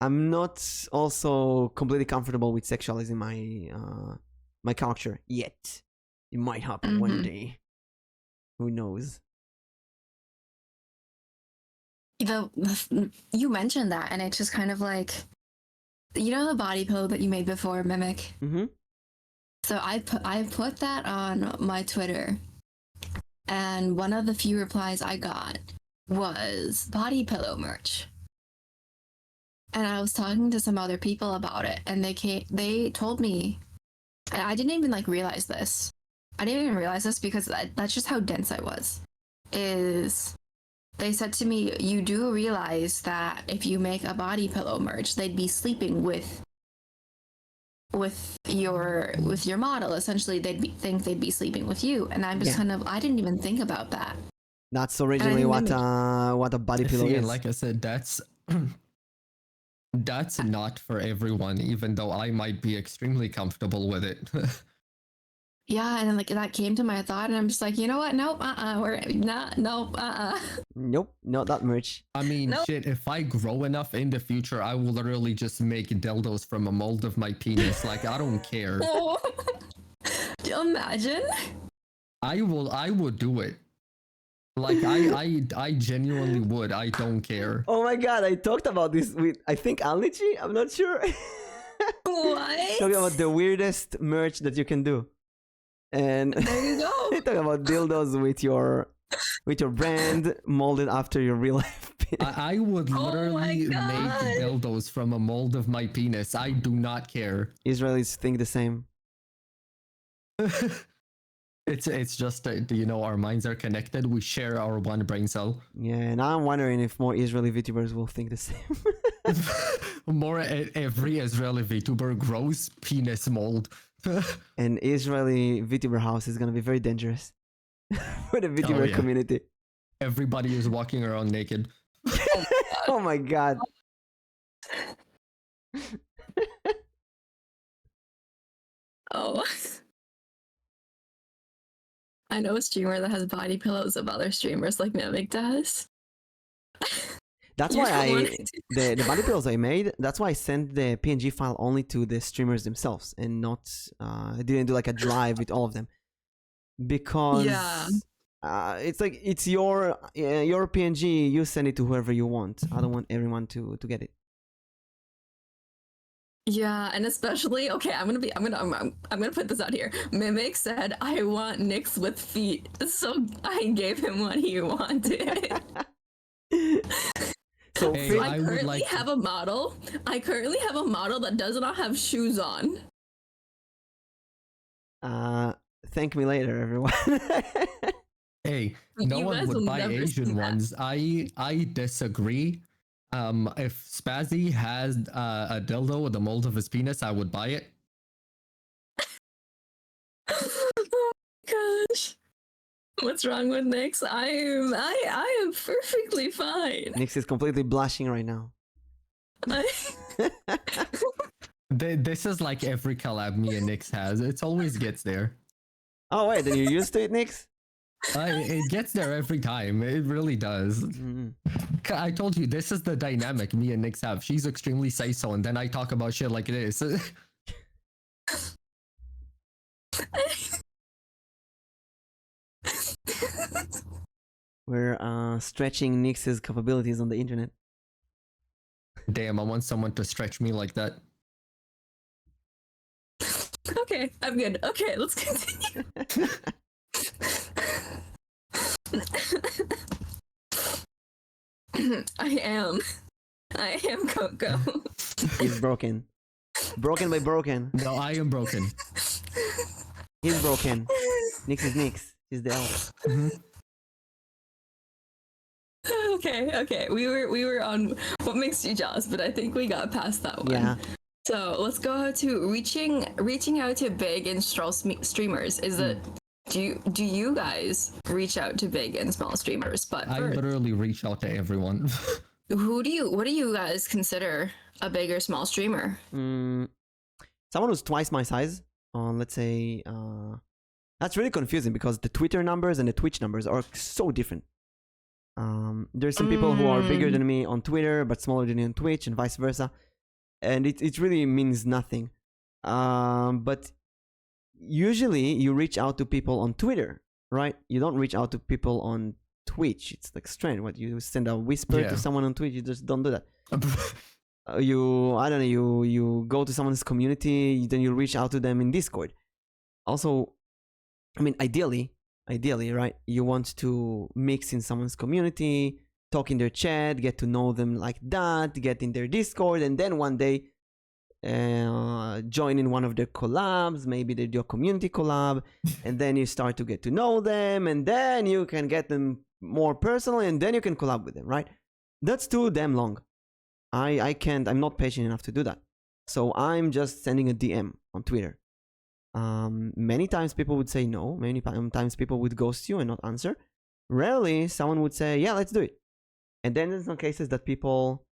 I'm not also completely comfortable with sexualizing my character yet. It might happen one day. Who knows? You mentioned that, and it's just kind of like, you know, the body pillow that you made before, Mimic. Mm-hmm. So I put that on my Twitter, and one of the few replies I got was body pillow merch. And I was talking to some other people about it, and they told me, and I didn't even like realize this. I didn't even realize this because that's just how dense I was. They said to me, you do realize that if you make a body pillow merch, they'd be sleeping with your model. Essentially, think they'd be sleeping with you. And I'm just I didn't even think about that. That's originally what a body pillow is. Like I said, that's not for everyone, even though I might be extremely comfortable with it. Yeah, and then like that came to my thought, and I'm just like, you know what? Nope, we're not, nope, Nope, not that much. I mean, shit, if I grow enough in the future, I will literally just make dildos from a mold of my penis. Like, I don't care. Imagine. I would do it. Like, I genuinely would. I don't care. Oh my god, I talked about this with, I think, Alnichi? I'm not sure. What? Talking about the weirdest merch that you can do. And there you go. Talking about dildos with your brand molded after your real life penis. I would literally make dildos from a mold of my penis. I do not care. Israelis think the same. It's just that, you know, our minds are connected. We share our one brain cell. Yeah, and I'm wondering if more Israeli VTubers will think the same. Every Israeli VTuber grows penis mold. And Israeli VTuber house is gonna be very dangerous for the VTuber community. Everybody is walking around naked. Oh my god. Oh. I know a streamer that has body pillows of other streamers like Mimic does. That's why the body pillows I made, that's why I sent the PNG file only to the streamers themselves and not, I didn't do like a drive with all of them. Because it's like, it's your PNG, you send it to whoever you want. I don't want everyone to get it. Yeah, and especially, okay, I'm gonna put this out here. Mimic said, I want Nyx with feet. So I gave him what he wanted. So hey, I currently have a model. I currently have a model that does not have shoes on. Thank me later, everyone. Hey, no one would buy Asian ones. I disagree. If Spazzy has a dildo with the mold of his penis, I would buy it. Oh my gosh. What's wrong with Nyx? I am perfectly fine. Nyx is completely blushing right now. This is like every collab me and Nyx has. It always gets there. Oh wait, then you're used to it, Nyx? It gets there every time. It really does. Mm-hmm. I told you, this is the dynamic me and Nyx have. She's extremely say-so, and then I talk about shit like this. We're stretching Nyx's capabilities on the internet. Damn, I want someone to stretch me like that. Okay, I'm good. Okay, let's continue. I am Coco. He's broken. Broken by broken. No, I am broken. He's broken. Nyx is Nyx. She's the elf. Mm-hmm. Okay. We were on what makes you jealous, but I think we got past that one. Yeah. So let's go to reaching out to big and small streamers. Is it do you guys reach out to big and small streamers? But I literally reach out to everyone. what do you guys consider a big or small streamer? Someone who's twice my size on, let's say, that's really confusing because the Twitter numbers and the Twitch numbers are so different. There's some people who are bigger than me on Twitter but smaller than me on Twitch and vice versa, and it really means nothing. But usually you reach out to people on Twitter, right? You don't reach out to people on Twitch. It's like strange. What, you send a whisper to someone on Twitch? You just don't do that. I don't know. You go to someone's community, then you reach out to them in Discord. Also, I mean, ideally, right? You want to mix in someone's community, talk in their chat, get to know them like that, get in their Discord, and then one day join in one of their collabs. Maybe they do a community collab, and then you start to get to know them, and then you can get them more personally, and then you can collab with them, right? That's too damn long. I can't. I'm not patient enough to do that. So I'm just sending a DM on Twitter. Many times people would say no. Many times people would ghost you and not answer. Rarely someone would say, yeah, let's do it. And then there's some cases that people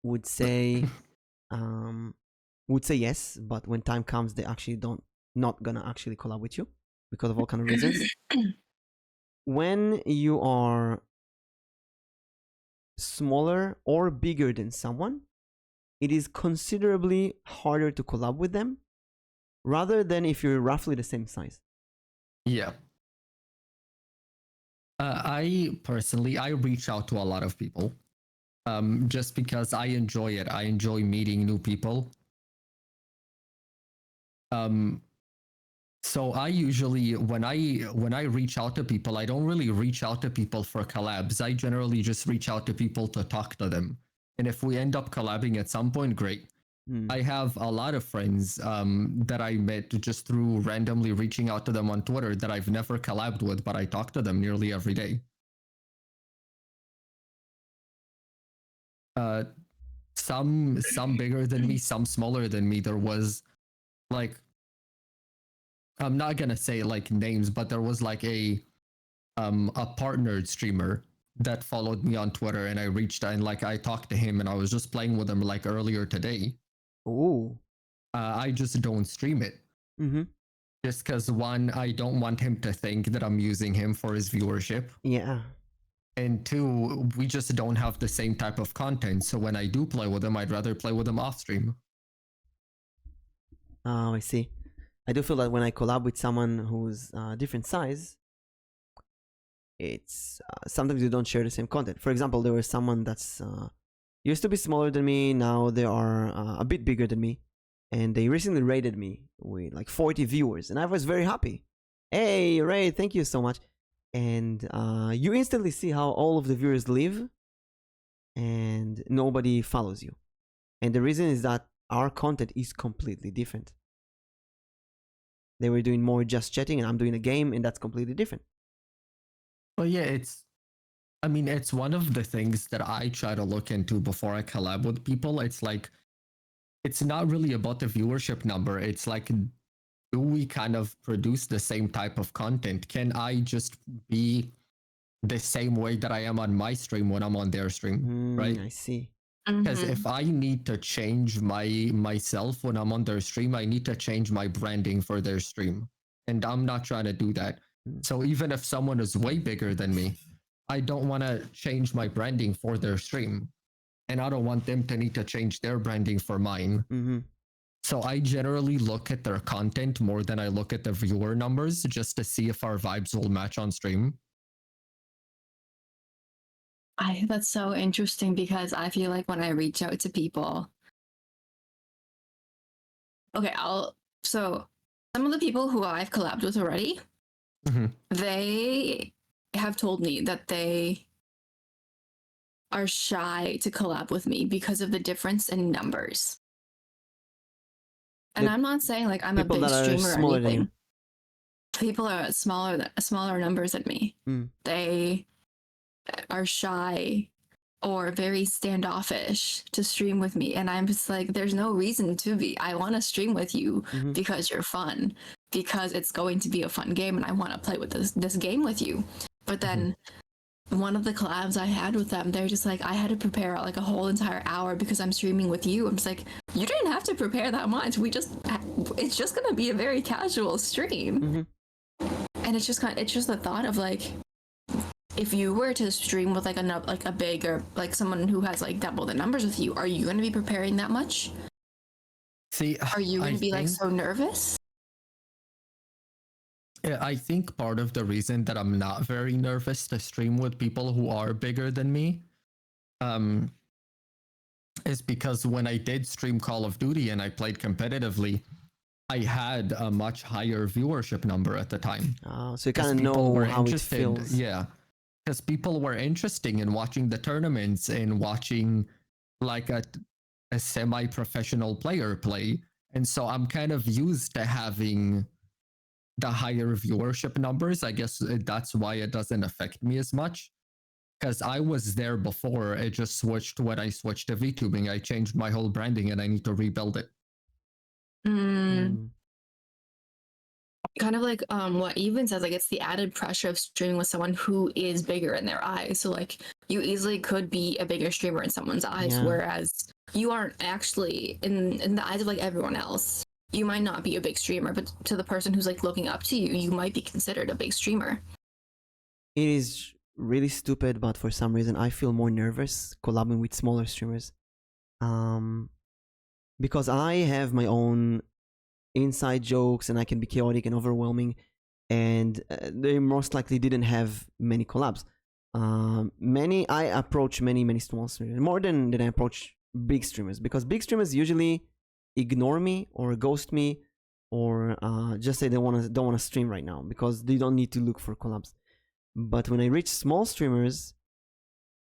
would say yes, but when time comes, they actually not gonna actually collab with you because of all kind of reasons. When you are smaller or bigger than someone, it is considerably harder to collab with them rather than if you're roughly the same size. Yeah. I personally reach out to a lot of people just because I enjoy it. I enjoy meeting new people. So I usually, when I reach out to people, I don't really reach out to people for collabs. I generally just reach out to people to talk to them. And if we end up collabing at some point, great. I have a lot of friends that I met just through randomly reaching out to them on Twitter that I've never collabed with, but I talk to them nearly every day. Some bigger than me, some smaller than me. There was like, I'm not gonna say like names, but there was like a partnered streamer that followed me on Twitter, and I reached out and like I talked to him, and I was just playing with him like earlier today. Ooh. I just don't stream it. Just because one, I don't want him to think that I'm using him for his viewership. Yeah. And two, we just don't have the same type of content. So when I do play with him, I'd rather play with him off stream. Oh, I see. I do feel that when I collab with someone who's different size, it's sometimes you don't share the same content. For example, there was someone that's used to be smaller than me. Now they are a bit bigger than me, and they recently rated me with like 40 viewers, and I was very happy. Hey, Ray, thank you so much. And you instantly see how all of the viewers leave, and nobody follows you. And the reason is that our content is completely different. They were doing more just chatting, and I'm doing a game, and that's completely different. Well, yeah, it's one of the things that I try to look into before I collab with people. It's like, it's not really about the viewership number. It's like, do we kind of produce the same type of content? Can I just be the same way that I am on my stream when I'm on their stream, right? I see. Because if I need to change myself when I'm on their stream, I need to change my branding for their stream. And I'm not trying to do that. So even if someone is way bigger than me, I don't want to change my branding for their stream. And I don't want them to need to change their branding for mine. So I generally look at their content more than I look at the viewer numbers just to see if our vibes will match on stream. That's so interesting because I feel like when I reach out to people, okay, so some of the people who I've collabed with already, they have told me that they are shy to collab with me because of the difference in numbers. And I'm not saying like I'm a big streamer or anything. People are smaller numbers than me. They are shy or very standoffish to stream with me, and I'm just like, there's no reason to be. I want to stream with you because you're fun, because it's going to be a fun game, and I want to play with this game with you. But then one of the collabs I had with them, they're just like, I had to prepare like a whole entire hour because I'm streaming with you. I'm just like, you didn't have to prepare that much. It's just gonna be a very casual stream. And it's just the thought of like, if you were to stream with like a big or like someone who has like double the numbers with you, are you going to be preparing that much? See, are you going to be like so nervous? Yeah, I think part of the reason that I'm not very nervous to stream with people who are bigger than me, is because when I did stream Call of Duty and I played competitively, I had a much higher viewership number at the time. So you kind of know how it feels. Yeah, because people were interested in watching the tournaments and watching like a semi-professional player play. And so I'm kind of used to having the higher viewership numbers. I guess that's why it doesn't affect me as much. Because I was there before. It just switched when I switched to VTubing. I changed my whole branding and I need to rebuild it. Kind of like what Even says, like it's the added pressure of streaming with someone who is bigger in their eyes. So like you easily could be a bigger streamer in someone's eyes, whereas you aren't actually in the eyes of like everyone else. You might not be a big streamer, but to the person who's like looking up to you, you might be considered a big streamer. It is really stupid, but for some reason I feel more nervous collabing with smaller streamers. Because I have my own inside jokes and I can be chaotic and overwhelming, and they most likely didn't have many collabs. I approach many small streamers more than I approach big streamers, because big streamers usually ignore me or ghost me or just say they don't want to stream right now because they don't need to look for collabs. But when I reach small streamers,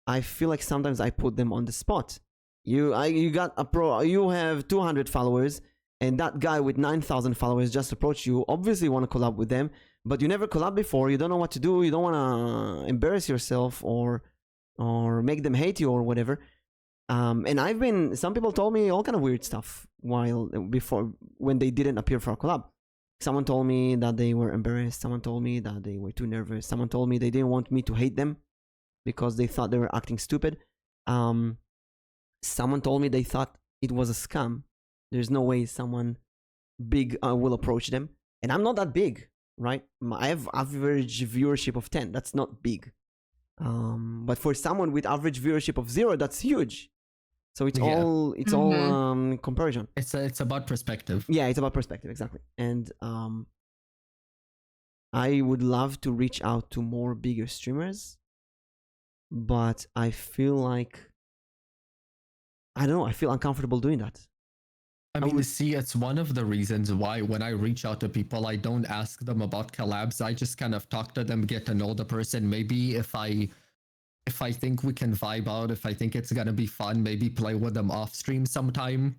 I feel like sometimes I put them on the spot. You have 200 followers, and that guy with 9,000 followers just approached you. Obviously, you want to collab with them, but you never collab before. You don't know what to do. You don't want to embarrass yourself or make them hate you or whatever. And some people told me all kind of weird stuff when they didn't appear for a collab. Someone told me that they were embarrassed. Someone told me that they were too nervous. Someone told me they didn't want me to hate them because they thought they were acting stupid. Someone told me they thought it was a scam. There's no way someone big will approach them. And I'm not that big, right? I have average viewership of 10. That's not big. But for someone with average viewership of 0, that's huge. So it's all comparison. It's about perspective. Yeah, it's about perspective, exactly. And I would love to reach out to more bigger streamers, but I feel like I don't know. I feel uncomfortable doing that. I mean, see, it's one of the reasons why when I reach out to people, I don't ask them about collabs. I just kind of talk to them, get to know the person. Maybe if I think we can vibe out, if I think it's gonna be fun, maybe play with them off stream sometime.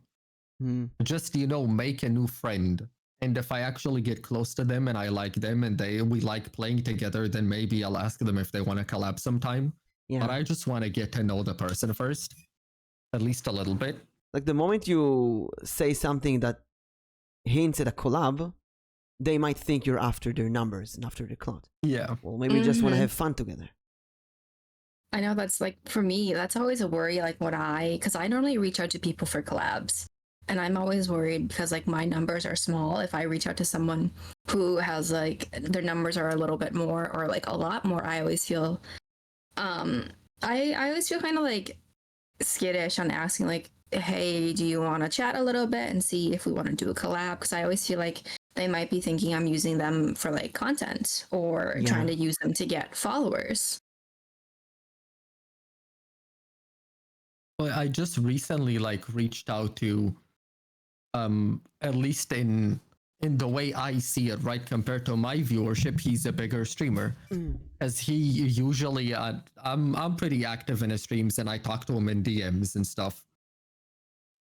Just, make a new friend. And if I actually get close to them and I like them and we like playing together, then maybe I'll ask them if they want to collab sometime. Yeah. But I just want to get to know the person first, at least a little bit. Like the moment you say something that hints at a collab, they might think you're after their numbers and after their clout. Yeah. Well, maybe you just want to have fun together. I know that's like, for me, that's always a worry. Like because I normally reach out to people for collabs, and I'm always worried because like my numbers are small. If I reach out to someone who has like their numbers are a little bit more or like a lot more, I always feel, I always feel kind of like skittish on asking like, hey, do you want to chat a little bit and see if we want to do a collab? Because I always feel like they might be thinking I'm using them for like content or trying to use them to get followers. Well, I just recently like reached out to, at least in the way I see it, right? Compared to my viewership, he's a bigger streamer. As he usually, I'm pretty active in his streams and I talk to him in DMs and stuff.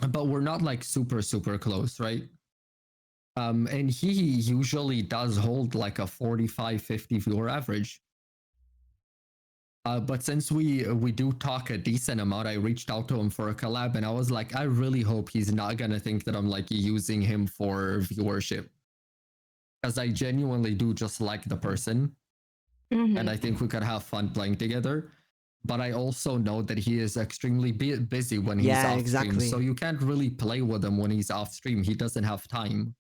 But we're not like super close, right? And he usually does hold like a 45-50 viewer average. But since we do talk a decent amount, I reached out to him for a collab and I was like, I really hope he's not gonna think that I'm like using him for viewership. Because I genuinely do just like the person. and I think we could have fun playing together. But I also know that he is extremely busy when he's Yeah, off exactly. stream, so you can't really play with him when he's off stream. He doesn't have time.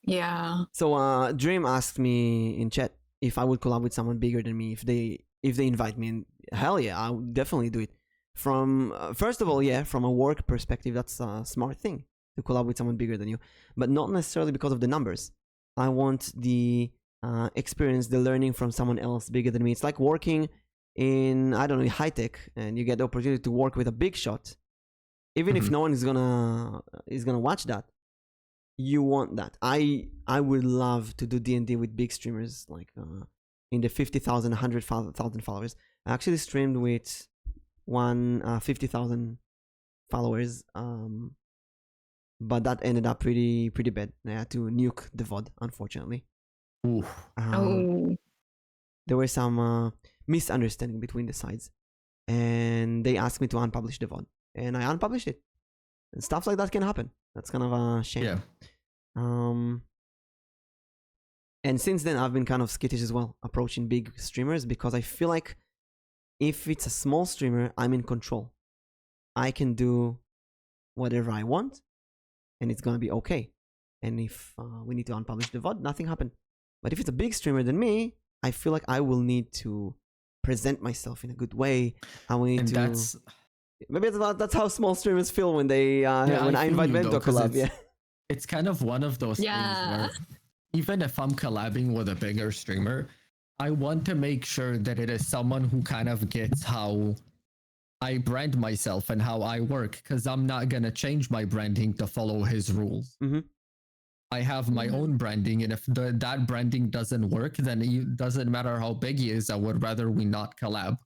Yeah. So Dream asked me in chat if I would collab with someone bigger than me if they invite me. And hell yeah, I would definitely do it. From first of all, yeah, from a work perspective, that's a smart thing to collab with someone bigger than you, but not necessarily because of the numbers. I want the experience, the learning from someone else bigger than me. It's like working in, I don't know, high tech, and you get the opportunity to work with a big shot. Even if no one is gonna watch that, you want that. I would love to do D&D with big streamers, like in the 50,000, 100,000 followers. I actually streamed with one 50,000 followers, but that ended up pretty bad. I had to nuke the VOD, unfortunately. There were some misunderstanding between the sides, and they asked me to unpublish the VOD, and I unpublished it. And stuff like that can happen. That's kind of a shame. Yeah. And since then, I've been kind of skittish as well, approaching big streamers, because I feel like if it's a small streamer, I'm in control. I can do whatever I want, and it's gonna be okay. And if we need to unpublish the VOD, nothing happened. But if it's a big streamer than me, I feel like I will need to present myself in a good way. I will need to. Maybe that's how small streamers feel when they when I invite them to a collab. Yeah. It's kind of one of those things where even if I'm collabing with a bigger streamer, I want to make sure that it is someone who kind of gets how I brand myself and how I work, because I'm not going to change my branding to follow his rules. I have my own branding, and if that branding doesn't work, then it doesn't matter how big he is. I would rather we not collab,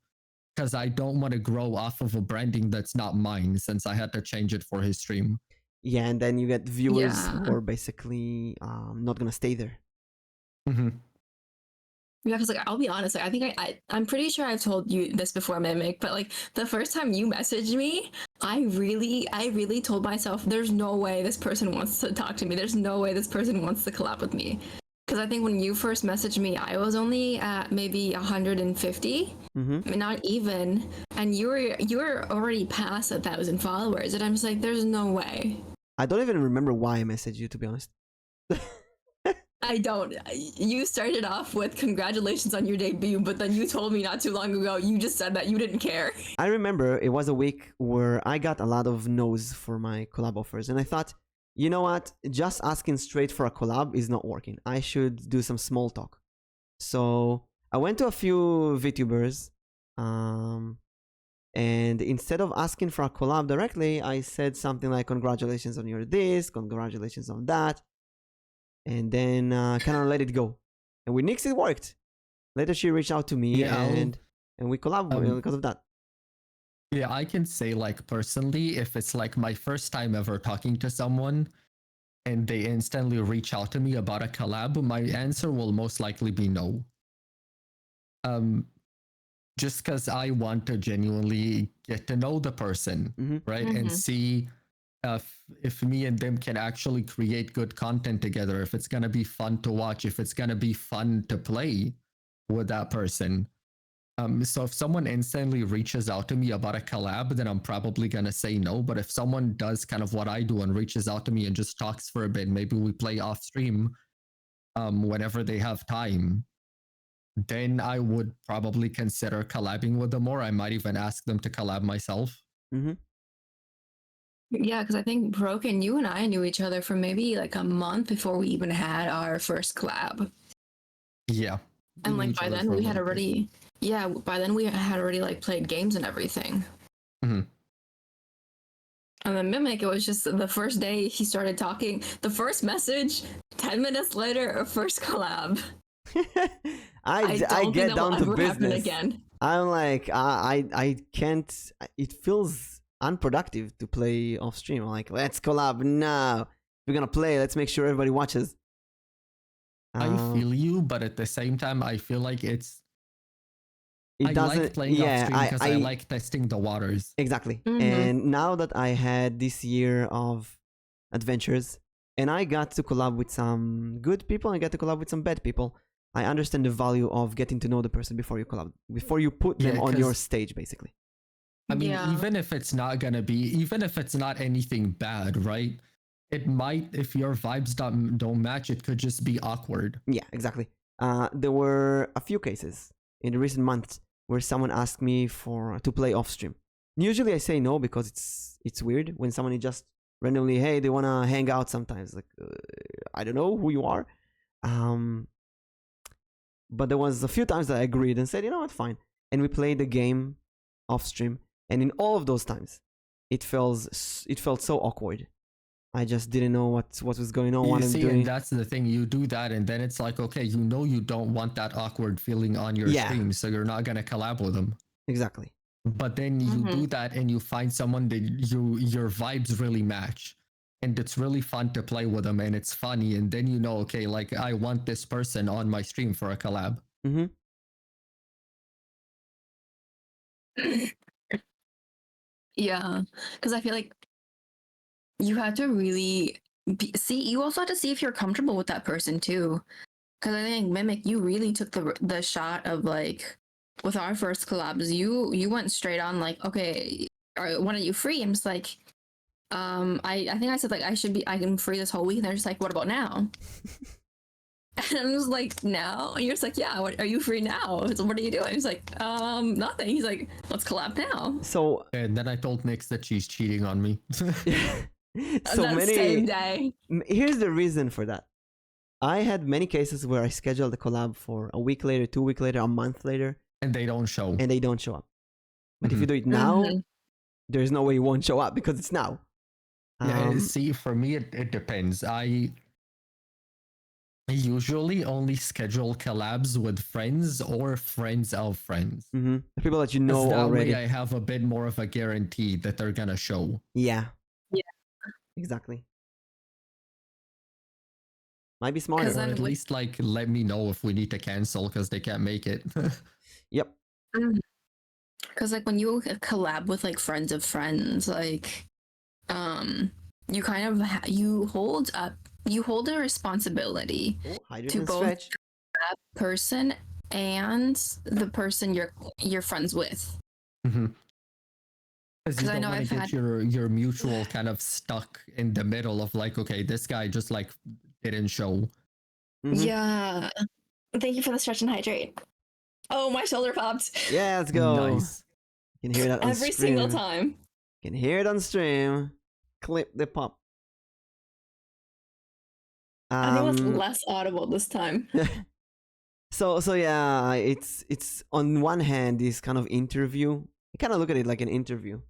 because I don't want to grow off of a branding that's not mine, since I had to change it for his stream. Yeah, and then you get viewers who are basically not gonna stay there. Yeah, because like I'll be honest, like, I think I'm pretty sure I've told you this before, Mimic, but like the first time you messaged me, I really told myself, there's no way this person wants to talk to me. There's no way this person wants to collab with me. Because I think when you first messaged me, I was only at maybe 150, I mean, not even, and you were already past 1,000 followers, and I'm just like, there's no way. I don't even remember why I messaged you, to be honest. I don't. You started off with congratulations on your debut, but then you told me not too long ago, you just said that you didn't care. I remember it was a week where I got a lot of no's for my collab offers, and I thought, you know what, just asking straight for a collab is not working. I should do some small talk. So I went to a few VTubers, and instead of asking for a collab directly, I said something like, congratulations on your this, congratulations on that. And then kind of let it go. And with Nix, it worked. Later, she reached out to me, and we collaborated because of that. Yeah, I can say, like, personally, if it's like my first time ever talking to someone and they instantly reach out to me about a collab, my answer will most likely be no. Just because I want to genuinely get to know the person, right? And see if me and them can actually create good content together, if it's going to be fun to watch, if it's going to be fun to play with that person. So if someone instantly reaches out to me about a collab, then I'm probably going to say no. But if someone does kind of what I do and reaches out to me and just talks for a bit, maybe we play off stream whenever they have time, then I would probably consider collabing with them, or I might even ask them to collab myself. Yeah, because I think Broken, you and I knew each other for maybe like a month before we even had our first collab. Yeah. And like by then we had already, like played games and everything. And then Mimic, it was just the first day he started talking, the first message, 10 minutes later, a first collab. I get down to business. Again. I'm like, I can't, it feels unproductive to play off stream. I'm like, let's collab now. We're gonna play, let's make sure everybody watches. I feel you, but at the same time, I feel like I like playing off stream because I like testing the waters. Exactly. And now that I had this year of adventures, and I got to collab with some good people, and I got to collab with some bad people. I understand the value of getting to know the person before you collab, before you put them on your stage, basically. I mean, Yeah. even if it's not anything bad, right? It might, if your vibes don't match, it could just be awkward. Yeah, exactly. There were a few cases in the recent months where someone asked me to play off stream. Usually I say no because it's weird when someone is just randomly, hey, they wanna hang out sometimes. Like I don't know who you are. But there was a few times that I agreed and said, you know what, fine. And we played the game off stream, and in all of those times, it felt so awkward. I just didn't know what was going on. You see, and that's the thing. You do that, and then it's like, okay, you know, you don't want that awkward feeling on your stream, so you're not gonna collab with them. Exactly. But then you do that, and you find someone that your vibes really match, and it's really fun to play with them, and it's funny, and then you know, okay, like I want this person on my stream for a collab. Mm-hmm. Yeah, because I feel like you have to really you also have to see if you're comfortable with that person too. Because I think Mimic, you really took the shot of like with our first collabs, you went straight on like, okay, when are you free? I'm just like, I think I said like I can free this whole week, and they're just like, what about now? And I'm just like, now? And you're just like, yeah, what, are you free now? So what are you doing? He's like, nothing. He's like, let's collab now. So and then I told Nix that she's cheating on me. so that same day. Here's the reason for that. I had many cases where I scheduled a collab for a week later, 2 weeks later, a month later, and they don't show. And they don't show up. But if you do it now, there's no way you won't show up because it's now. Yeah, see, for me, it depends. I usually only schedule collabs with friends or friends of friends. Mm-hmm. The people that you know that already. Way I have a bit more of a guarantee that they're gonna show. Yeah. Yeah. Exactly. Might be smarter. Or at least like let me know if we need to cancel because they can't make it. Yep. Because like when you collab with like friends of friends, like you kind of you hold a responsibility to both that person and the person you're friends with. Because you don't want to get your mutual kind of stuck in the middle of like, okay, this guy just like didn't show. Yeah. Thank you for the stretch and hydrate. Oh, my shoulder popped. Yeah, let's go. Nice. You can hear that on every stream. single time. You can hear it on stream. Clip the pop. I think it was less audible this time. So yeah, it's on one hand this kind of interview. You kind of look at it like an interview.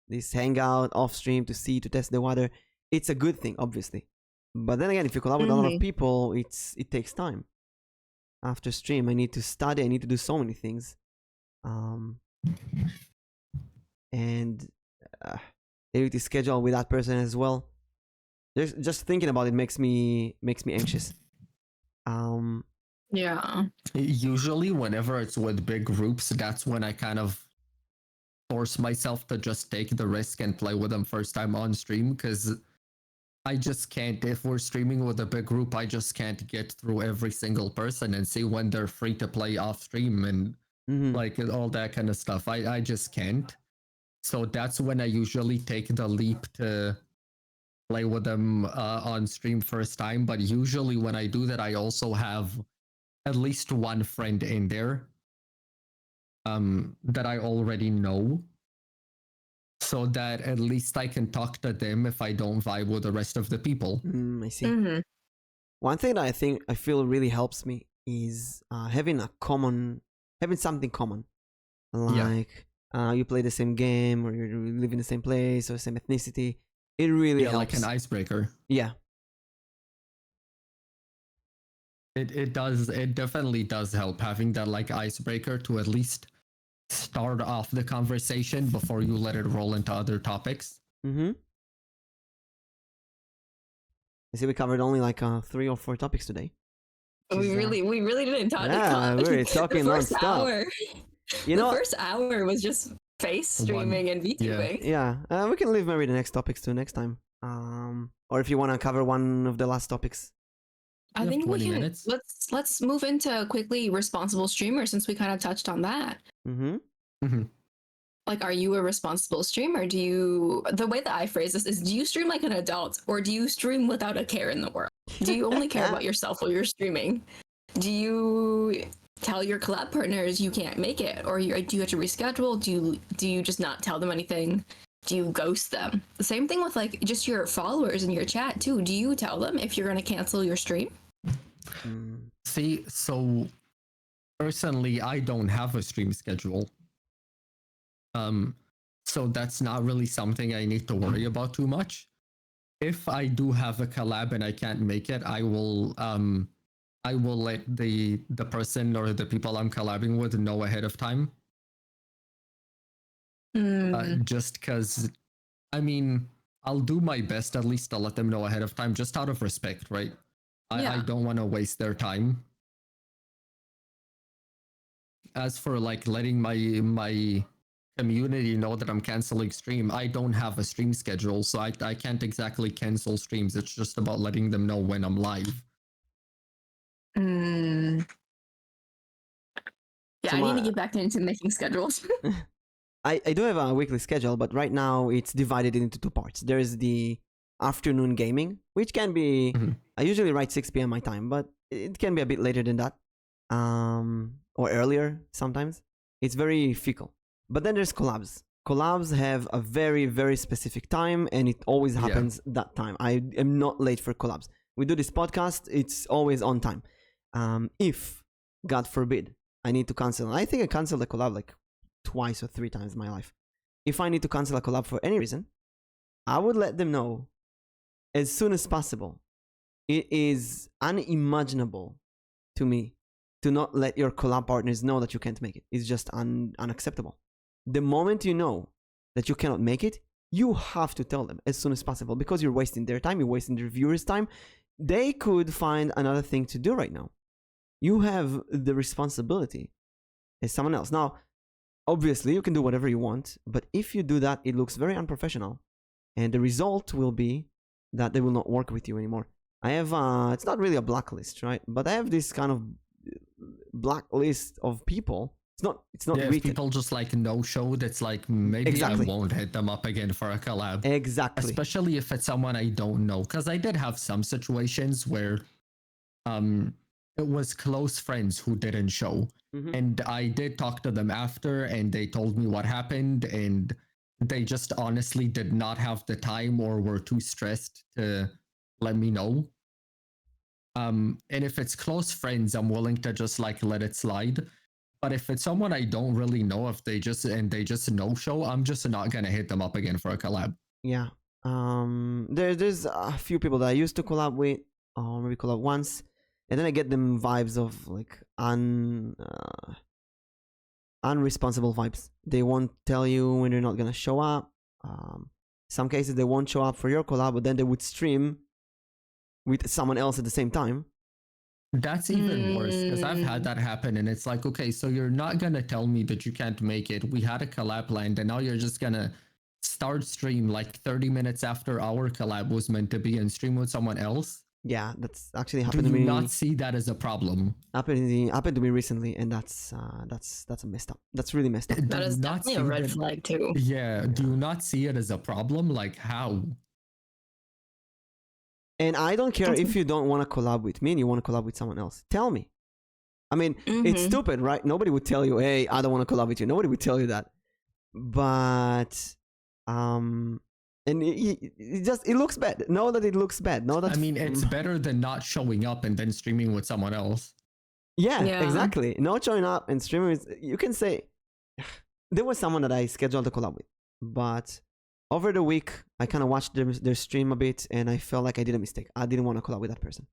This hangout off stream to test the water. It's a good thing, obviously. But then again, if you collab with a lot of people, it takes time. After stream, I need to study. I need to do so many things. And daily schedule with that person as well. Just thinking about it makes me anxious. Yeah. Usually, whenever it's with big groups, that's when I kind of force myself to just take the risk and play with them first time on stream, because I just can't. If we're streaming with a big group, I just can't get through every single person and see when they're free to play off stream and like all that kind of stuff. I just can't. So that's when I usually take the leap to play with them on stream first time. But usually when I do that, I also have at least one friend in there that I already know, so that at least I can talk to them if I don't vibe with the rest of the people. I see. One thing that I feel really helps me is having something common, like you play the same game or you live in the same place or same ethnicity. It really helps. Like an icebreaker. Yeah. It does. It definitely does help having that like icebreaker to at least start off the conversation before you let it roll into other topics. I see we covered only like 3 or 4 topics today. We really didn't talk. Yeah, we're talking non-stop. You know, the first hour was just face streaming and vTubing. Yeah. We can leave maybe the next topics to next time. Or if you want to cover one of the last topics. I have think we 20 can minutes. let's move into quickly responsible streamer since we kind of touched on that. Mm-hmm. Mm-hmm. Like, are you a responsible streamer? Do you, the way that I phrase this is, do you stream like an adult or do you stream without a care in the world? Do you only care about yourself while you're streaming? Do you tell your collab partners you can't make it, or do you have to reschedule? Do you just not tell them anything? Do you ghost them? The same thing with like just your followers in your chat too. Do you tell them if you're gonna cancel your stream? Mm. See, so personally, I don't have a stream schedule. So that's not really something I need to worry about too much. If I do have a collab and I can't make it, I will let the person or the people I'm collabing with know ahead of time. Just because, I mean, I'll do my best at least to let them know ahead of time, just out of respect, right? Yeah. I don't want to waste their time. As for like letting my community know that I'm canceling stream, I don't have a stream schedule, so I can't exactly cancel streams. It's just about letting them know when I'm live. Yeah, So I need to get back into making schedules. I do have a weekly schedule, but right now it's divided into two parts. There's the afternoon gaming, which can be, I usually write 6 p.m. my time, but it can be a bit later than that, or earlier sometimes. It's very fickle. But then there's collabs. Collabs have a very, very specific time, and it always happens that time. I am not late for collabs. We do this podcast, it's always on time. If, God forbid, I need to cancel, I think I canceled a collab like twice or 3 times in my life. If I need to cancel a collab for any reason, I would let them know as soon as possible. It is unimaginable to me to not let your collab partners know that you can't make it. It's just unacceptable. The moment you know that you cannot make it, you have to tell them as soon as possible, because you're wasting their time, you're wasting their viewers' time. They could find another thing to do right now. You have the responsibility as someone else. Now, obviously, you can do whatever you want, but if you do that, it looks very unprofessional. And the result will be that they will not work with you anymore. I have, it's not really a blacklist, right? But I have this kind of blacklist of people. It's not If written. people just like no show, that's like maybe Exactly. I won't hit them up again for a collab. Exactly. Especially if it's someone I don't know. Because I did have some situations where it was close friends who didn't show. And I did talk to them after, and they told me what happened, and they just honestly did not have the time or were too stressed to let me know. And if it's close friends, I'm willing to just like let it slide. But if it's someone I don't really know, if they just no show, I'm just not gonna hit them up again for a collab. Yeah. There's a few people that I used to collab with, or maybe collab once, and then I get them vibes of like unresponsible vibes. They won't tell you when they're not gonna show up. Some cases they won't show up for your collab, but then they would stream with someone else at the same time. That's even worse, because I've had that happen, and it's like, okay, so you're not gonna tell me that you can't make it. We had a collab planned, and now you're just gonna start stream like 30 minutes after our collab was meant to be and stream with someone else. Yeah, that's actually happened to Do me. you not see that as a problem? Happened to me recently, and that's a messed up. That's really messed up. That is definitely a red flag too. Yeah, do you not see it as a problem? Like how? And I don't care if you don't want to collab with me and you want to collab with someone else. Tell me. I mean, it's stupid, right? Nobody would tell you, hey, I don't want to collab with you. Nobody would tell you that. But, and it looks bad. Know that it looks bad. Know that. I mean, it's better than not showing up and then streaming with someone else. Yeah, exactly. Not showing up and streaming. You can say, there was someone that I scheduled to collab with, but over the week, I kind of watched their stream a bit, and I felt like I did a mistake. I didn't want to collab with that person.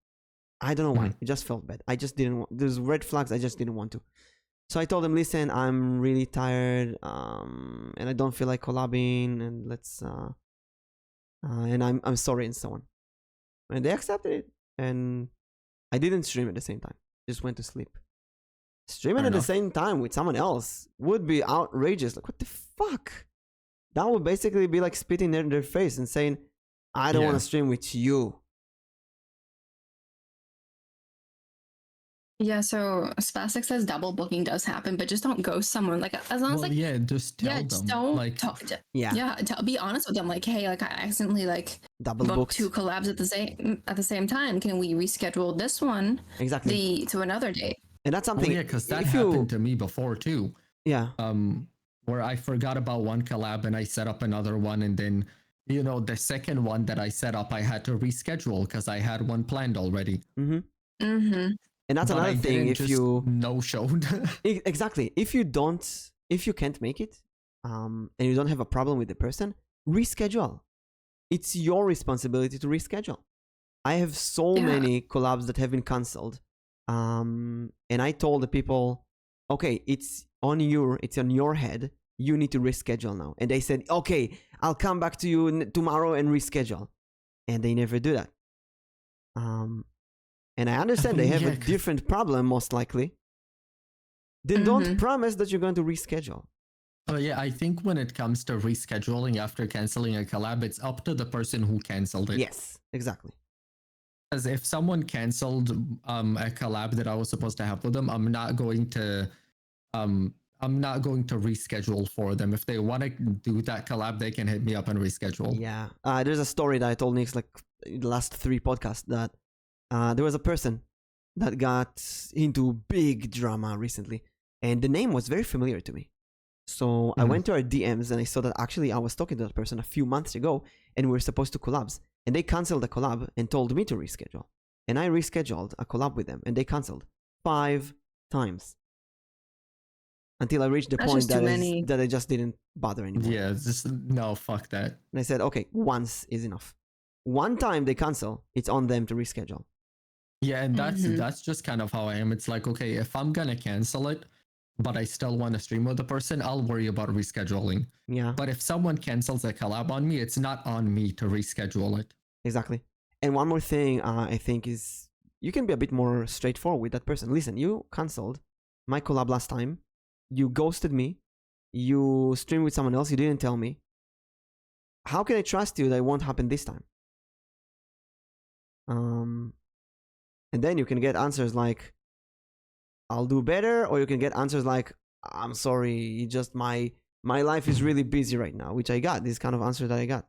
I don't know why. It just felt bad. I just didn't want. There's red flags. I just didn't want to. So I told them, listen, I'm really tired, and I don't feel like collabing, and let's, and I'm sorry, and so on. And they accepted it, and I didn't stream at the same time. Just went to sleep. Streaming at the same time with someone else would be outrageous. Like, what the fuck? That would basically be like spitting in their face and saying, I don't want to stream with you. Yeah, so Spastic says double booking does happen, but just don't ghost someone. Like as long as Well, like yeah, just tell just them. don't Like, talk. Yeah, Be honest with them. Like, hey, like I accidentally like double booked 2 booked. collabs at the same time. Can we reschedule this one Exactly. to another date? And that's well, something, yeah, because that if happened you, to me before too. yeah, Where I forgot about one collab and I set up another one, and then the second one that I set up, I had to reschedule because I had one planned already. mm-hmm. Mm-hmm. And that's But another I thing, didn't if just you, no showed. exactly, if you can't make it, and you don't have a problem with the person, reschedule. It's your responsibility to reschedule. I have so Yeah. many collabs that have been cancelled, and I told the people, okay, it's on your head. You need to reschedule now. And they said, okay, I'll come back to you tomorrow and reschedule. And they never do that. And I understand they have a different problem, most likely. Then don't promise that you're going to reschedule. Oh yeah, I think when it comes to rescheduling after canceling a collab, it's up to the person who canceled it. Yes, exactly. Because if someone canceled a collab that I was supposed to have with them, I'm not going to reschedule for them. If they want to do that collab, they can hit me up and reschedule. Yeah. There's a story that I told Nick's like in the last 3 podcasts that there was a person that got into big drama recently, and the name was very familiar to me. So I went to our DMs and I saw that actually I was talking to that person a few months ago and we were supposed to collabs. And they canceled the collab and told me to reschedule. And I rescheduled a collab with them and they canceled 5 times. Until I reached the point that I just didn't bother anymore. Yeah, just no, fuck that. And I said, okay, once is enough. One time they cancel, it's on them to reschedule. Yeah, and that's just kind of how I am. It's like, okay, if I'm gonna cancel it, but I still want to stream with the person, I'll worry about rescheduling. Yeah. But if someone cancels a collab on me, it's not on me to reschedule it. Exactly. And one more thing I think is you can be a bit more straightforward with that person. Listen, you canceled my collab last time. You ghosted me. You streamed with someone else. You didn't tell me. How can I trust you that it won't happen this time? And then you can get answers like, I'll do better, or you can get answers like, I'm sorry, just my life is really busy right now, which I got. This kind of answer that I got.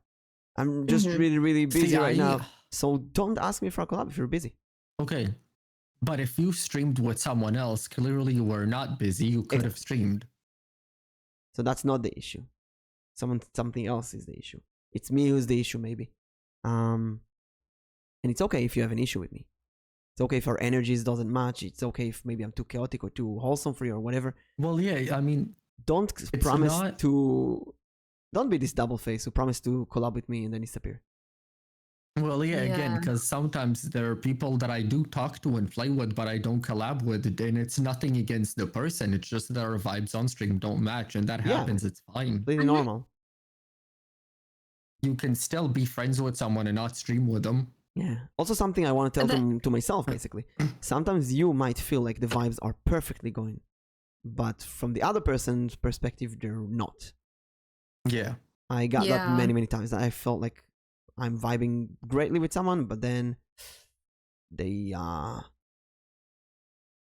I'm just really, really busy right now. So don't ask me for a collab if you're busy. Okay. But if you streamed with someone else, clearly you were not busy. You could have streamed. So that's not the issue. Something else is the issue. It's me who's the issue, maybe. And it's okay if you have an issue with me. It's okay if our energies doesn't match. It's okay if maybe I'm too chaotic or too wholesome for you or whatever. Well, yeah, I mean, don't be this double face who promise to collab with me and then disappear. Well, yeah, again, because sometimes there are people that I do talk to and play with, but I don't collab with, and it's nothing against the person. It's just that our vibes on stream don't match, and that happens. It's fine. Completely normal. You can still be friends with someone and not stream with them. Yeah. Also, something I want to tell to myself, basically. Sometimes you might feel like the vibes are perfectly going, but from the other person's perspective, they're not. Yeah. I got that many, many times. I felt like I'm vibing greatly with someone, but then it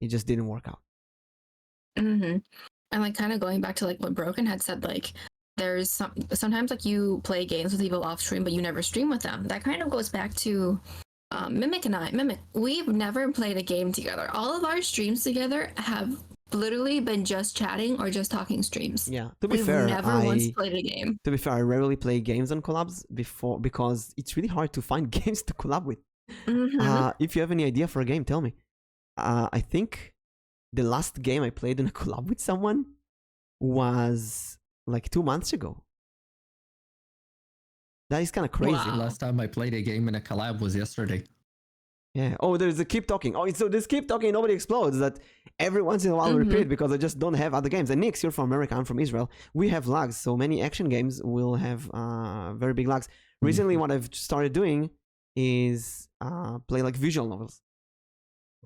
just didn't work out. And like kind of going back to like what Broken had said, like there's sometimes like you play games with people off stream, but you never stream with them. That kind of goes back to Mimic and I. Mimic, we've never played a game together. All of our streams together have literally been just chatting or just talking streams. Yeah, to be fair, we've never once played a game. To be fair, I rarely play games on collabs before because it's really hard to find games to collab with. If you have any idea for a game, tell me. I think the last game I played in a collab with someone was like 2 months ago. That is kind of crazy. Wow. Last time I played a game in a collab was yesterday. Yeah. Oh, there's a keep talking. Oh, so this keep talking, nobody explodes. That every once in a while I repeat because I just don't have other games. And Nix, you're from America, I'm from Israel. We have lags. So many action games will have very big lags. Recently, what I've started doing is play like visual novels.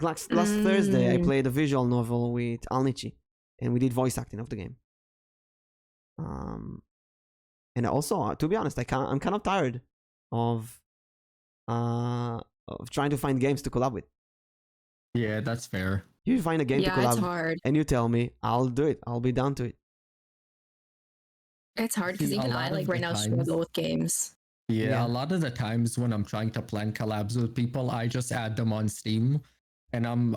Last Thursday, I played a visual novel with Alnichi, and we did voice acting of the game. And also, to be honest, I'm kind of tired of trying to find games to collab with. Yeah, that's fair. You find a game to Yeah, it's collab, hard. and you tell me, I'll do it. I'll be down to it. It's hard because See, a even I lot like of right the now times, struggle with games. yeah, Yeah. a lot of the times when I'm trying to plan collabs with people, I just add them on Steam, and I'm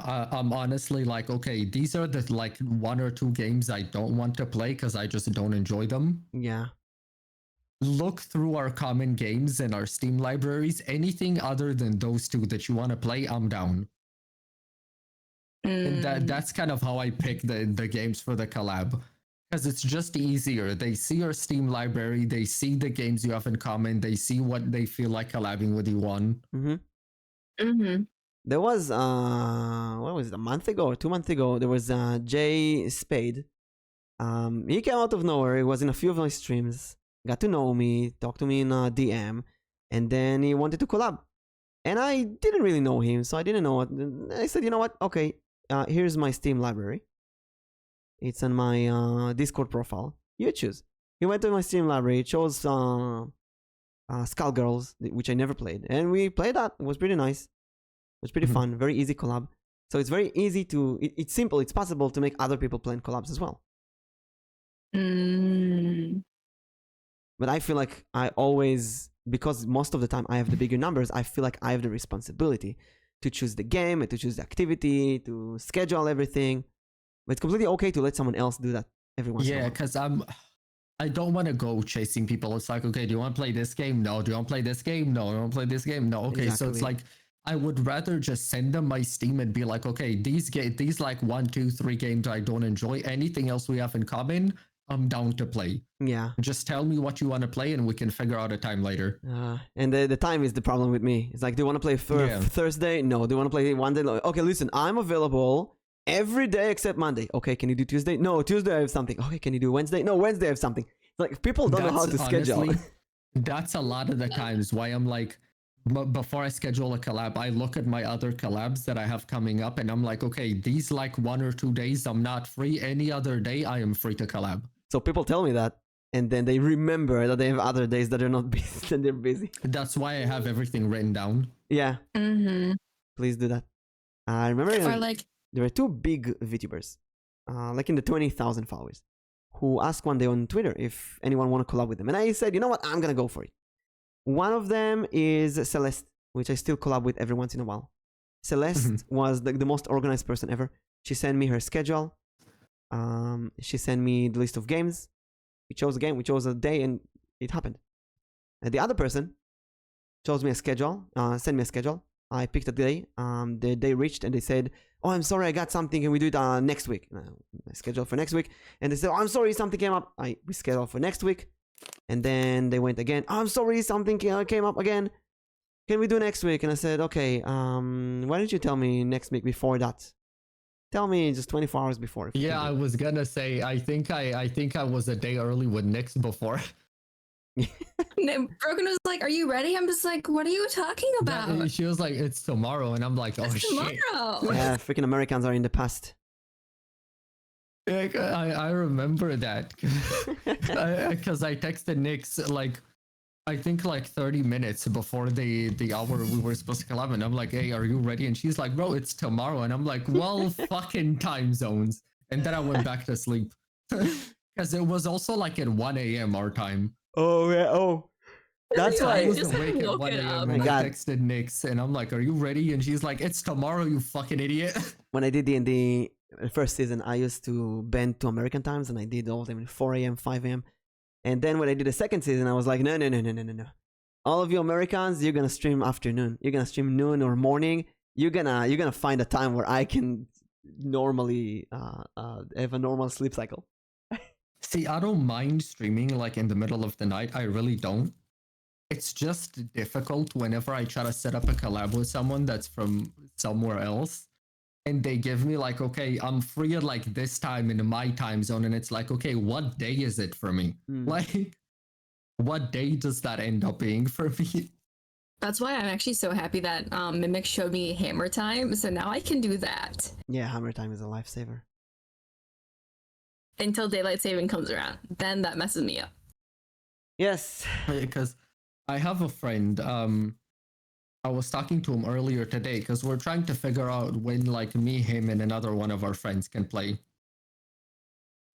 honestly like, okay, these are the like 1 or 2 games I don't want to play because I just don't enjoy them. Yeah. Look through our common games and our Steam libraries. Anything other than those 2 that you want to play, I'm down. And Mm, that's kind of how I pick the games for the collab. Because it's just easier. They see your Steam library, they see the games you have in common, they see what they feel like collabing with you on. Mm-hmm. mm-hmm. There was what was it, a month ago or 2 months ago? There was Jay Spade. He came out of nowhere. He was in a few of my streams, got to know me, talked to me in DM, and then he wanted to collab. And I didn't really know him, so I didn't know what. I said, you know what? Okay, here's my Steam library. It's on my Discord profile. You choose. He went to my Steam library, chose Skullgirls, which I never played, and we played that. It was pretty nice. It was pretty Mhm. fun. Very easy collab. So it's very easy to. It's simple. It's possible to make other people plan collabs as well. Mm. But I feel like I always, because most of the time I have the bigger numbers, I feel like I have the responsibility to choose the game and to choose the activity, to schedule everything. But it's completely okay to let someone else do that every once in a Yeah, while. because I don't want to go chasing people. It's like, okay, do you want to play this game? No. Do you want to play this game? No. Do you want to play this game? No. Okay, so it's Exactly. like I would rather just send them my Steam and be like, okay, these like 1, 2, 3 games I don't enjoy. Anything else we have in common, I'm down to play. Yeah. Just tell me what you want to play and we can figure out a time later. And the time is the problem with me. It's like, do you want to play Yeah. Thursday? No. Do you want to play one day? Okay, listen, I'm available every day except Monday. Okay, can you do Tuesday? No, Tuesday I have something. Okay, can you do Wednesday? No, Wednesday I have something. It's like people don't know how to schedule. Honestly, that's a lot of the times why I'm like, before I schedule a collab, I look at my other collabs that I have coming up and I'm like, okay, these like 1 or 2 days I'm not free. Any other day I am free to collab. So people tell me that, and then they remember that they have other days that they're not busy, and they're busy. That's why I have everything written down. Yeah, Mm-hmm. please do that. I remember Or like, there were 2 big VTubers, like in the 20,000 followers, who asked one day on Twitter if anyone want to collab with them, and I said, you know what, I'm gonna go for it. One of them is Celeste, which I still collab with every once in a while. Celeste was the most organized person ever. She sent me her schedule. She sent me the list of games. We chose a game, we chose a day, and it happened. And the other person chose me a schedule, sent me a schedule. I picked a day. The day reached, and they said, "Oh, I'm sorry, I got something. Can we do it next week?" I scheduled for next week, and they said, "Oh, I'm sorry, something came up." I rescheduled for next week, and then they went again. "Oh, I'm sorry, something came up again. Can we do next week?" And I said, "Okay. Why don't you tell me next week before that? Tell me just 24 hours before." Yeah, I was gonna say I think I was a day early with Nyx before. Broken was like, "Are you ready?" I'm just like, "What are you talking about?" She was like, "It's tomorrow," and I'm like, "Oh It's shit!" tomorrow. Yeah, freaking Americans are in the past. Like, I remember that because I texted Nyx like I think like 30 minutes before the hour we were supposed to collab, and I'm like, "Hey, are you ready?" And she's like, "Bro, it's tomorrow," and I'm like, "Well, fucking time zones." And then I went back to sleep because it was also like at 1 a.m. our time. Oh yeah. Oh, that's Yeah, why. I I was just awake at woke 1 it a.m. up. and Oh my I God. texted Nyx, and I'm like, "Are you ready?" And she's like, "It's tomorrow, you fucking idiot." When I did D&D first season, I used to bend to American times, and I did all of them at 4 a.m., 5 a.m. And then when I did the second season, I was like, no, no, no, no, no, no, no. All of you Americans, you're gonna stream afternoon. You're gonna stream noon or morning. You're gonna find a time where I can normally have a normal sleep cycle. See, I don't mind streaming like in the middle of the night. I really don't. It's just difficult whenever I try to set up a collab with someone that's from somewhere else. And they give me like, okay, I'm free at like this time in my time zone. And it's like, okay, what day is it for me? Like, what day does that end up being for me? That's why I'm actually so happy that Mimic showed me hammer time, so now I can do that Yeah, hammer time is a lifesaver. until daylight saving comes around. Then that messes me up. Yes. Because I have a friend, I was talking to him earlier today because we're trying to figure out when like me, him, and another one of our friends can play.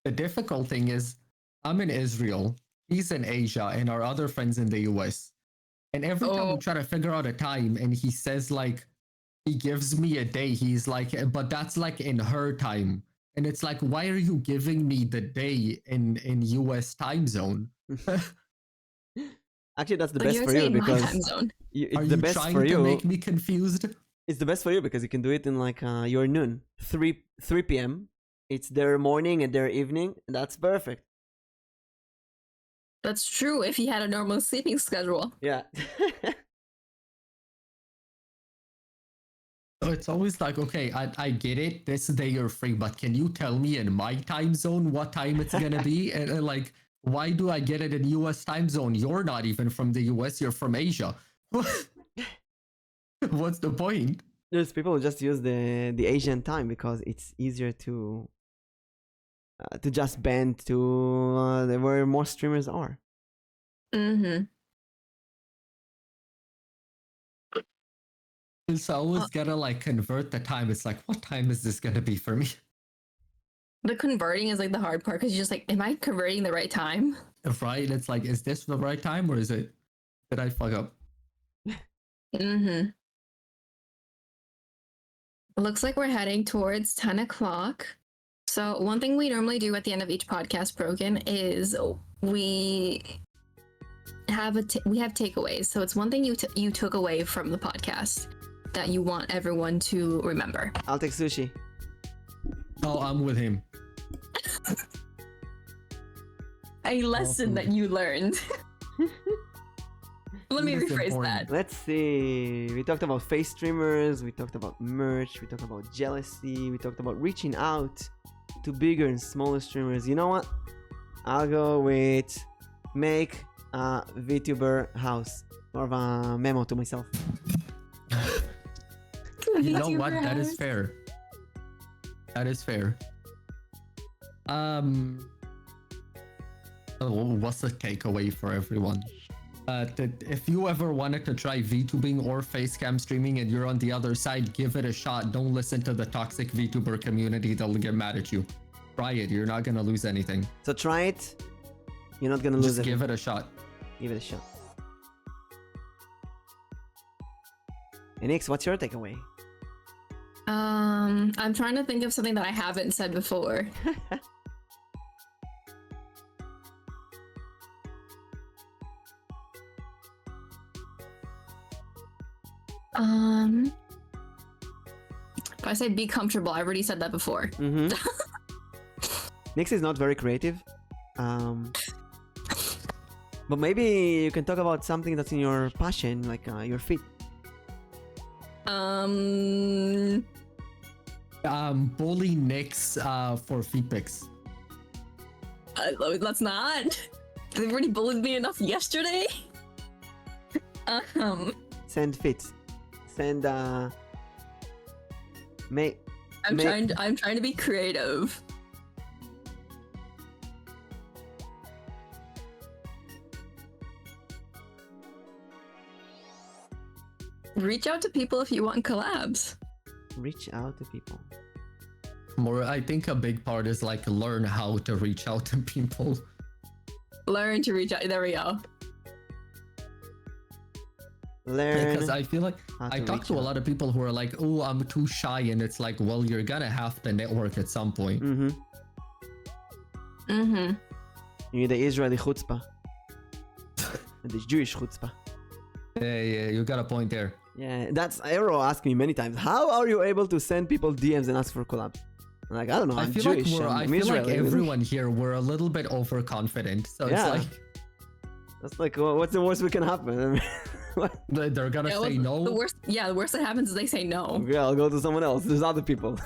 The difficult thing is I'm in Israel, he's in Asia, and our other friends in the US. And every time we try to figure out a time and he says like he gives me a day, he's like, but that's like in her time. And it's like, why are you giving me the day in US time zone? Actually, that's the Like best you're for you saying my time because zone. it's Are the you best trying for to you. make me confused? It's the best for you because you can do it in like your noon, 3 p.m. It's their morning and their evening, and that's perfect. That's true if he had a normal sleeping schedule. Yeah. So it's always like, okay, I get it. This day you're free, but can you tell me in my time zone what time it's gonna be? And like, why do I get it in US time zone? You're not even from the US, you're from Asia. What's the point? There's people who just use the Asian time because it's easier to just bend to where more streamers are. Mm-hmm. So I always gotta like convert the time. It's like, what time is this gonna be for me? The converting is like the hard part because you're just like, am I converting the right time? Right? It's like, is this the right time or is it? Did I fuck up? Mm-hmm. Looks like we're heading towards 10 o'clock. So one thing we normally do at the end of each podcast, Broken, is we have takeaways. So it's one thing you took away from the podcast that you want everyone to remember. I'll take sushi. Oh, I'm with him. A lesson that you learned. Let me That's rephrase important. that. Let's see. We talked about face streamers. We talked about merch. We talked about jealousy. We talked about reaching out to bigger and smaller streamers. You know what? I'll go with make a VTuber house. More of a memo to myself. You know what? That is fair. That is fair. What's the takeaway for everyone? If you ever wanted to try VTubing or facecam streaming and you're on the other side, give it a shot. Don't listen to the toxic VTuber community. They'll get mad at you. Try it. You're not gonna lose anything. So try it. You're not gonna lose Just it. give it a shot. Give it a shot. And Nix, what's your takeaway? I'm trying to think of something that I haven't said before. If I say be comfortable, I already said that before. Mm-hmm. Nix is not very creative. But maybe you can talk about something that's in your passion, like your feet. Bully Nyx for feet pics. Let's not. They already bullied me enough yesterday. Send fits. Send I'm trying to be creative. Reach out to people if you want collabs. reach out to people. More, I think a big part is like learn how to reach out to people. Learn to reach out. There we go. Learn. Because I feel like how I to talk reach to a out. lot of people who are like, oh, I'm too shy. And it's like, well, you're gonna have to network at some point. Mm-hmm. Mm-hmm. You need the Israeli chutzpah. And the Jewish chutzpah. Yeah, you got a point there. Yeah, that's Aero asked me many times. How are you able to send people DMs and ask for collabs? I'm like, I don't know. I I'm feel Jewish. like I'm I feel like Israeli. everyone here we're a little bit overconfident. So Yeah. it's like That's like, well, what's the worst that can happen? I mean, what? they're gonna say no. The worst that happens is they say no. Okay, I'll go to someone else. There's other people.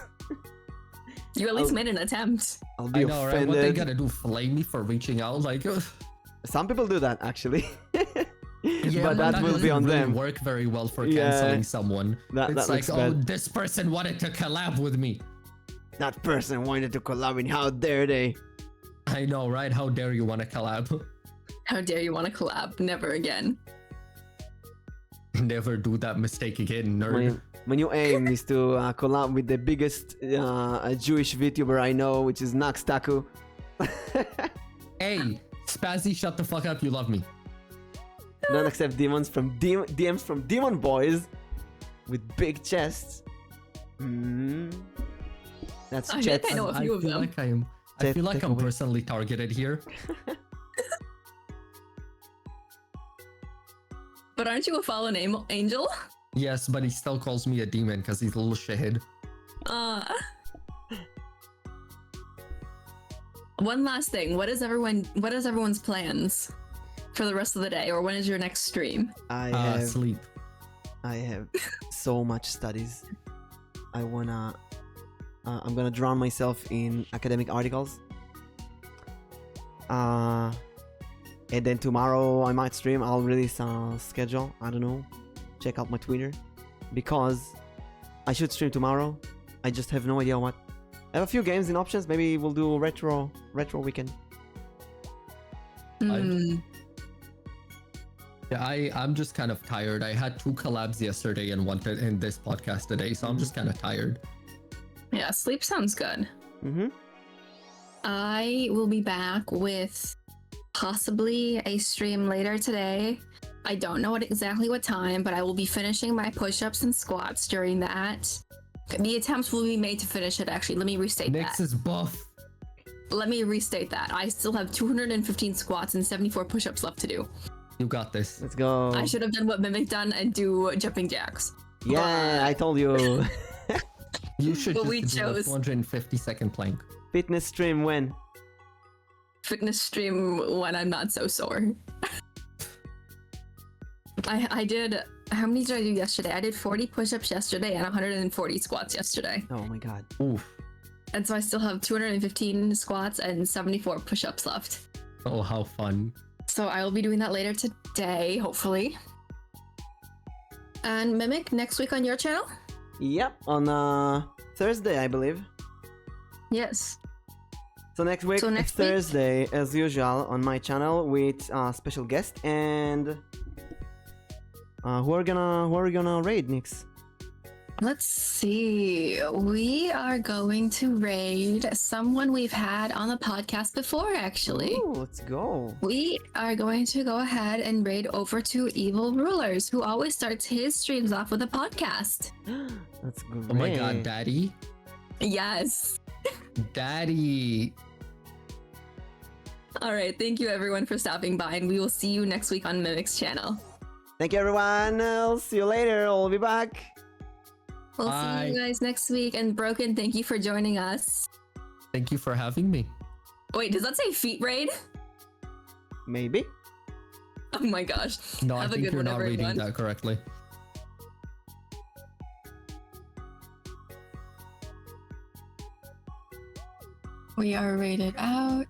You at least I'll- made an attempt. I'll be I know, right? What they offended. gonna do? Flame me for reaching out? Like, Some people do that actually. yeah, but that will be doesn't on really them. work very well for Yeah. canceling someone. That It's like, looks oh, bad. this person wanted to collab with me. That person wanted to collab, and how dare they? I know, right? How dare you want to collab? How dare you want to collab? Never again. Never do that mistake again, My, nerd. my new aim is to collab with the biggest Jewish VTuber I know, which is Nax Taku. Hey, Spazzy, shut the fuck up. You love me. Don't accept DMs from demon boys with big chests. That's I Chet. think I know a few of feel them. like I Take- feel like take I'm away. personally targeted here. But aren't you a fallen angel? Yes, but he still calls me a demon because he's a little shithead. One last thing. What is everyone's plans for the rest of the day, or when is your next stream? I Sleep. have so much studies. I'm gonna drown myself in academic articles. And then tomorrow I might stream. I'll release a schedule. I don't know. Check out my Twitter. Because I should stream tomorrow. I just have no idea what. I have a few games in options. Maybe we'll do retro weekend. Hmm. Yeah, I'm just kind of tired. I had 2 collabs yesterday and one in this podcast today, so I'm just kind of tired. Yeah, sleep sounds good. Mm-hmm. I will be back with possibly a stream later today. I don't know exactly what time, but I will be finishing my push-ups and squats during that. The attempts will be made to finish it, actually. Let me restate Nyx that. is buff. Let me restate that. I still have 215 squats and 74 push-ups left to do. You got this. Let's go. I should have done what Mimic done and do jumping jacks. Yeah, I told you. You should But just we do a chose- 250-second plank. Fitness stream when? Fitness stream when I'm not so sore. I did, how many did I do yesterday? I did 40 push-ups yesterday and 140 squats yesterday. Oh my god. Oof. And so I still have 215 squats and 74 push-ups left. Oh, how fun. So I will be doing that later today, hopefully. And Mimic, next week on your channel? Yep, on Thursday, I believe. Yes. So next week, next week- Thursday, as usual, on my channel with a special guest and who are we gonna raid, Nix? Let's see. We are going to raid someone we've had on the podcast before, actually. Ooh, let's go. We are going to go ahead and raid over to Evil Rulers, who always starts his streams off with a podcast. That's great. Oh my god, daddy. Yes. Daddy. All right. Thank you, everyone, for stopping by, and we will see you next week on Mimic's channel. Thank you, everyone. I'll see you later. I'll be back. We'll see Bye. you guys next week. And Broken, thank you for joining us. Thank you for having me. Wait, does that say feet raid? Maybe. Oh my gosh. No, I Have a think good you're one, not reading everyone. that correctly. We are rated out.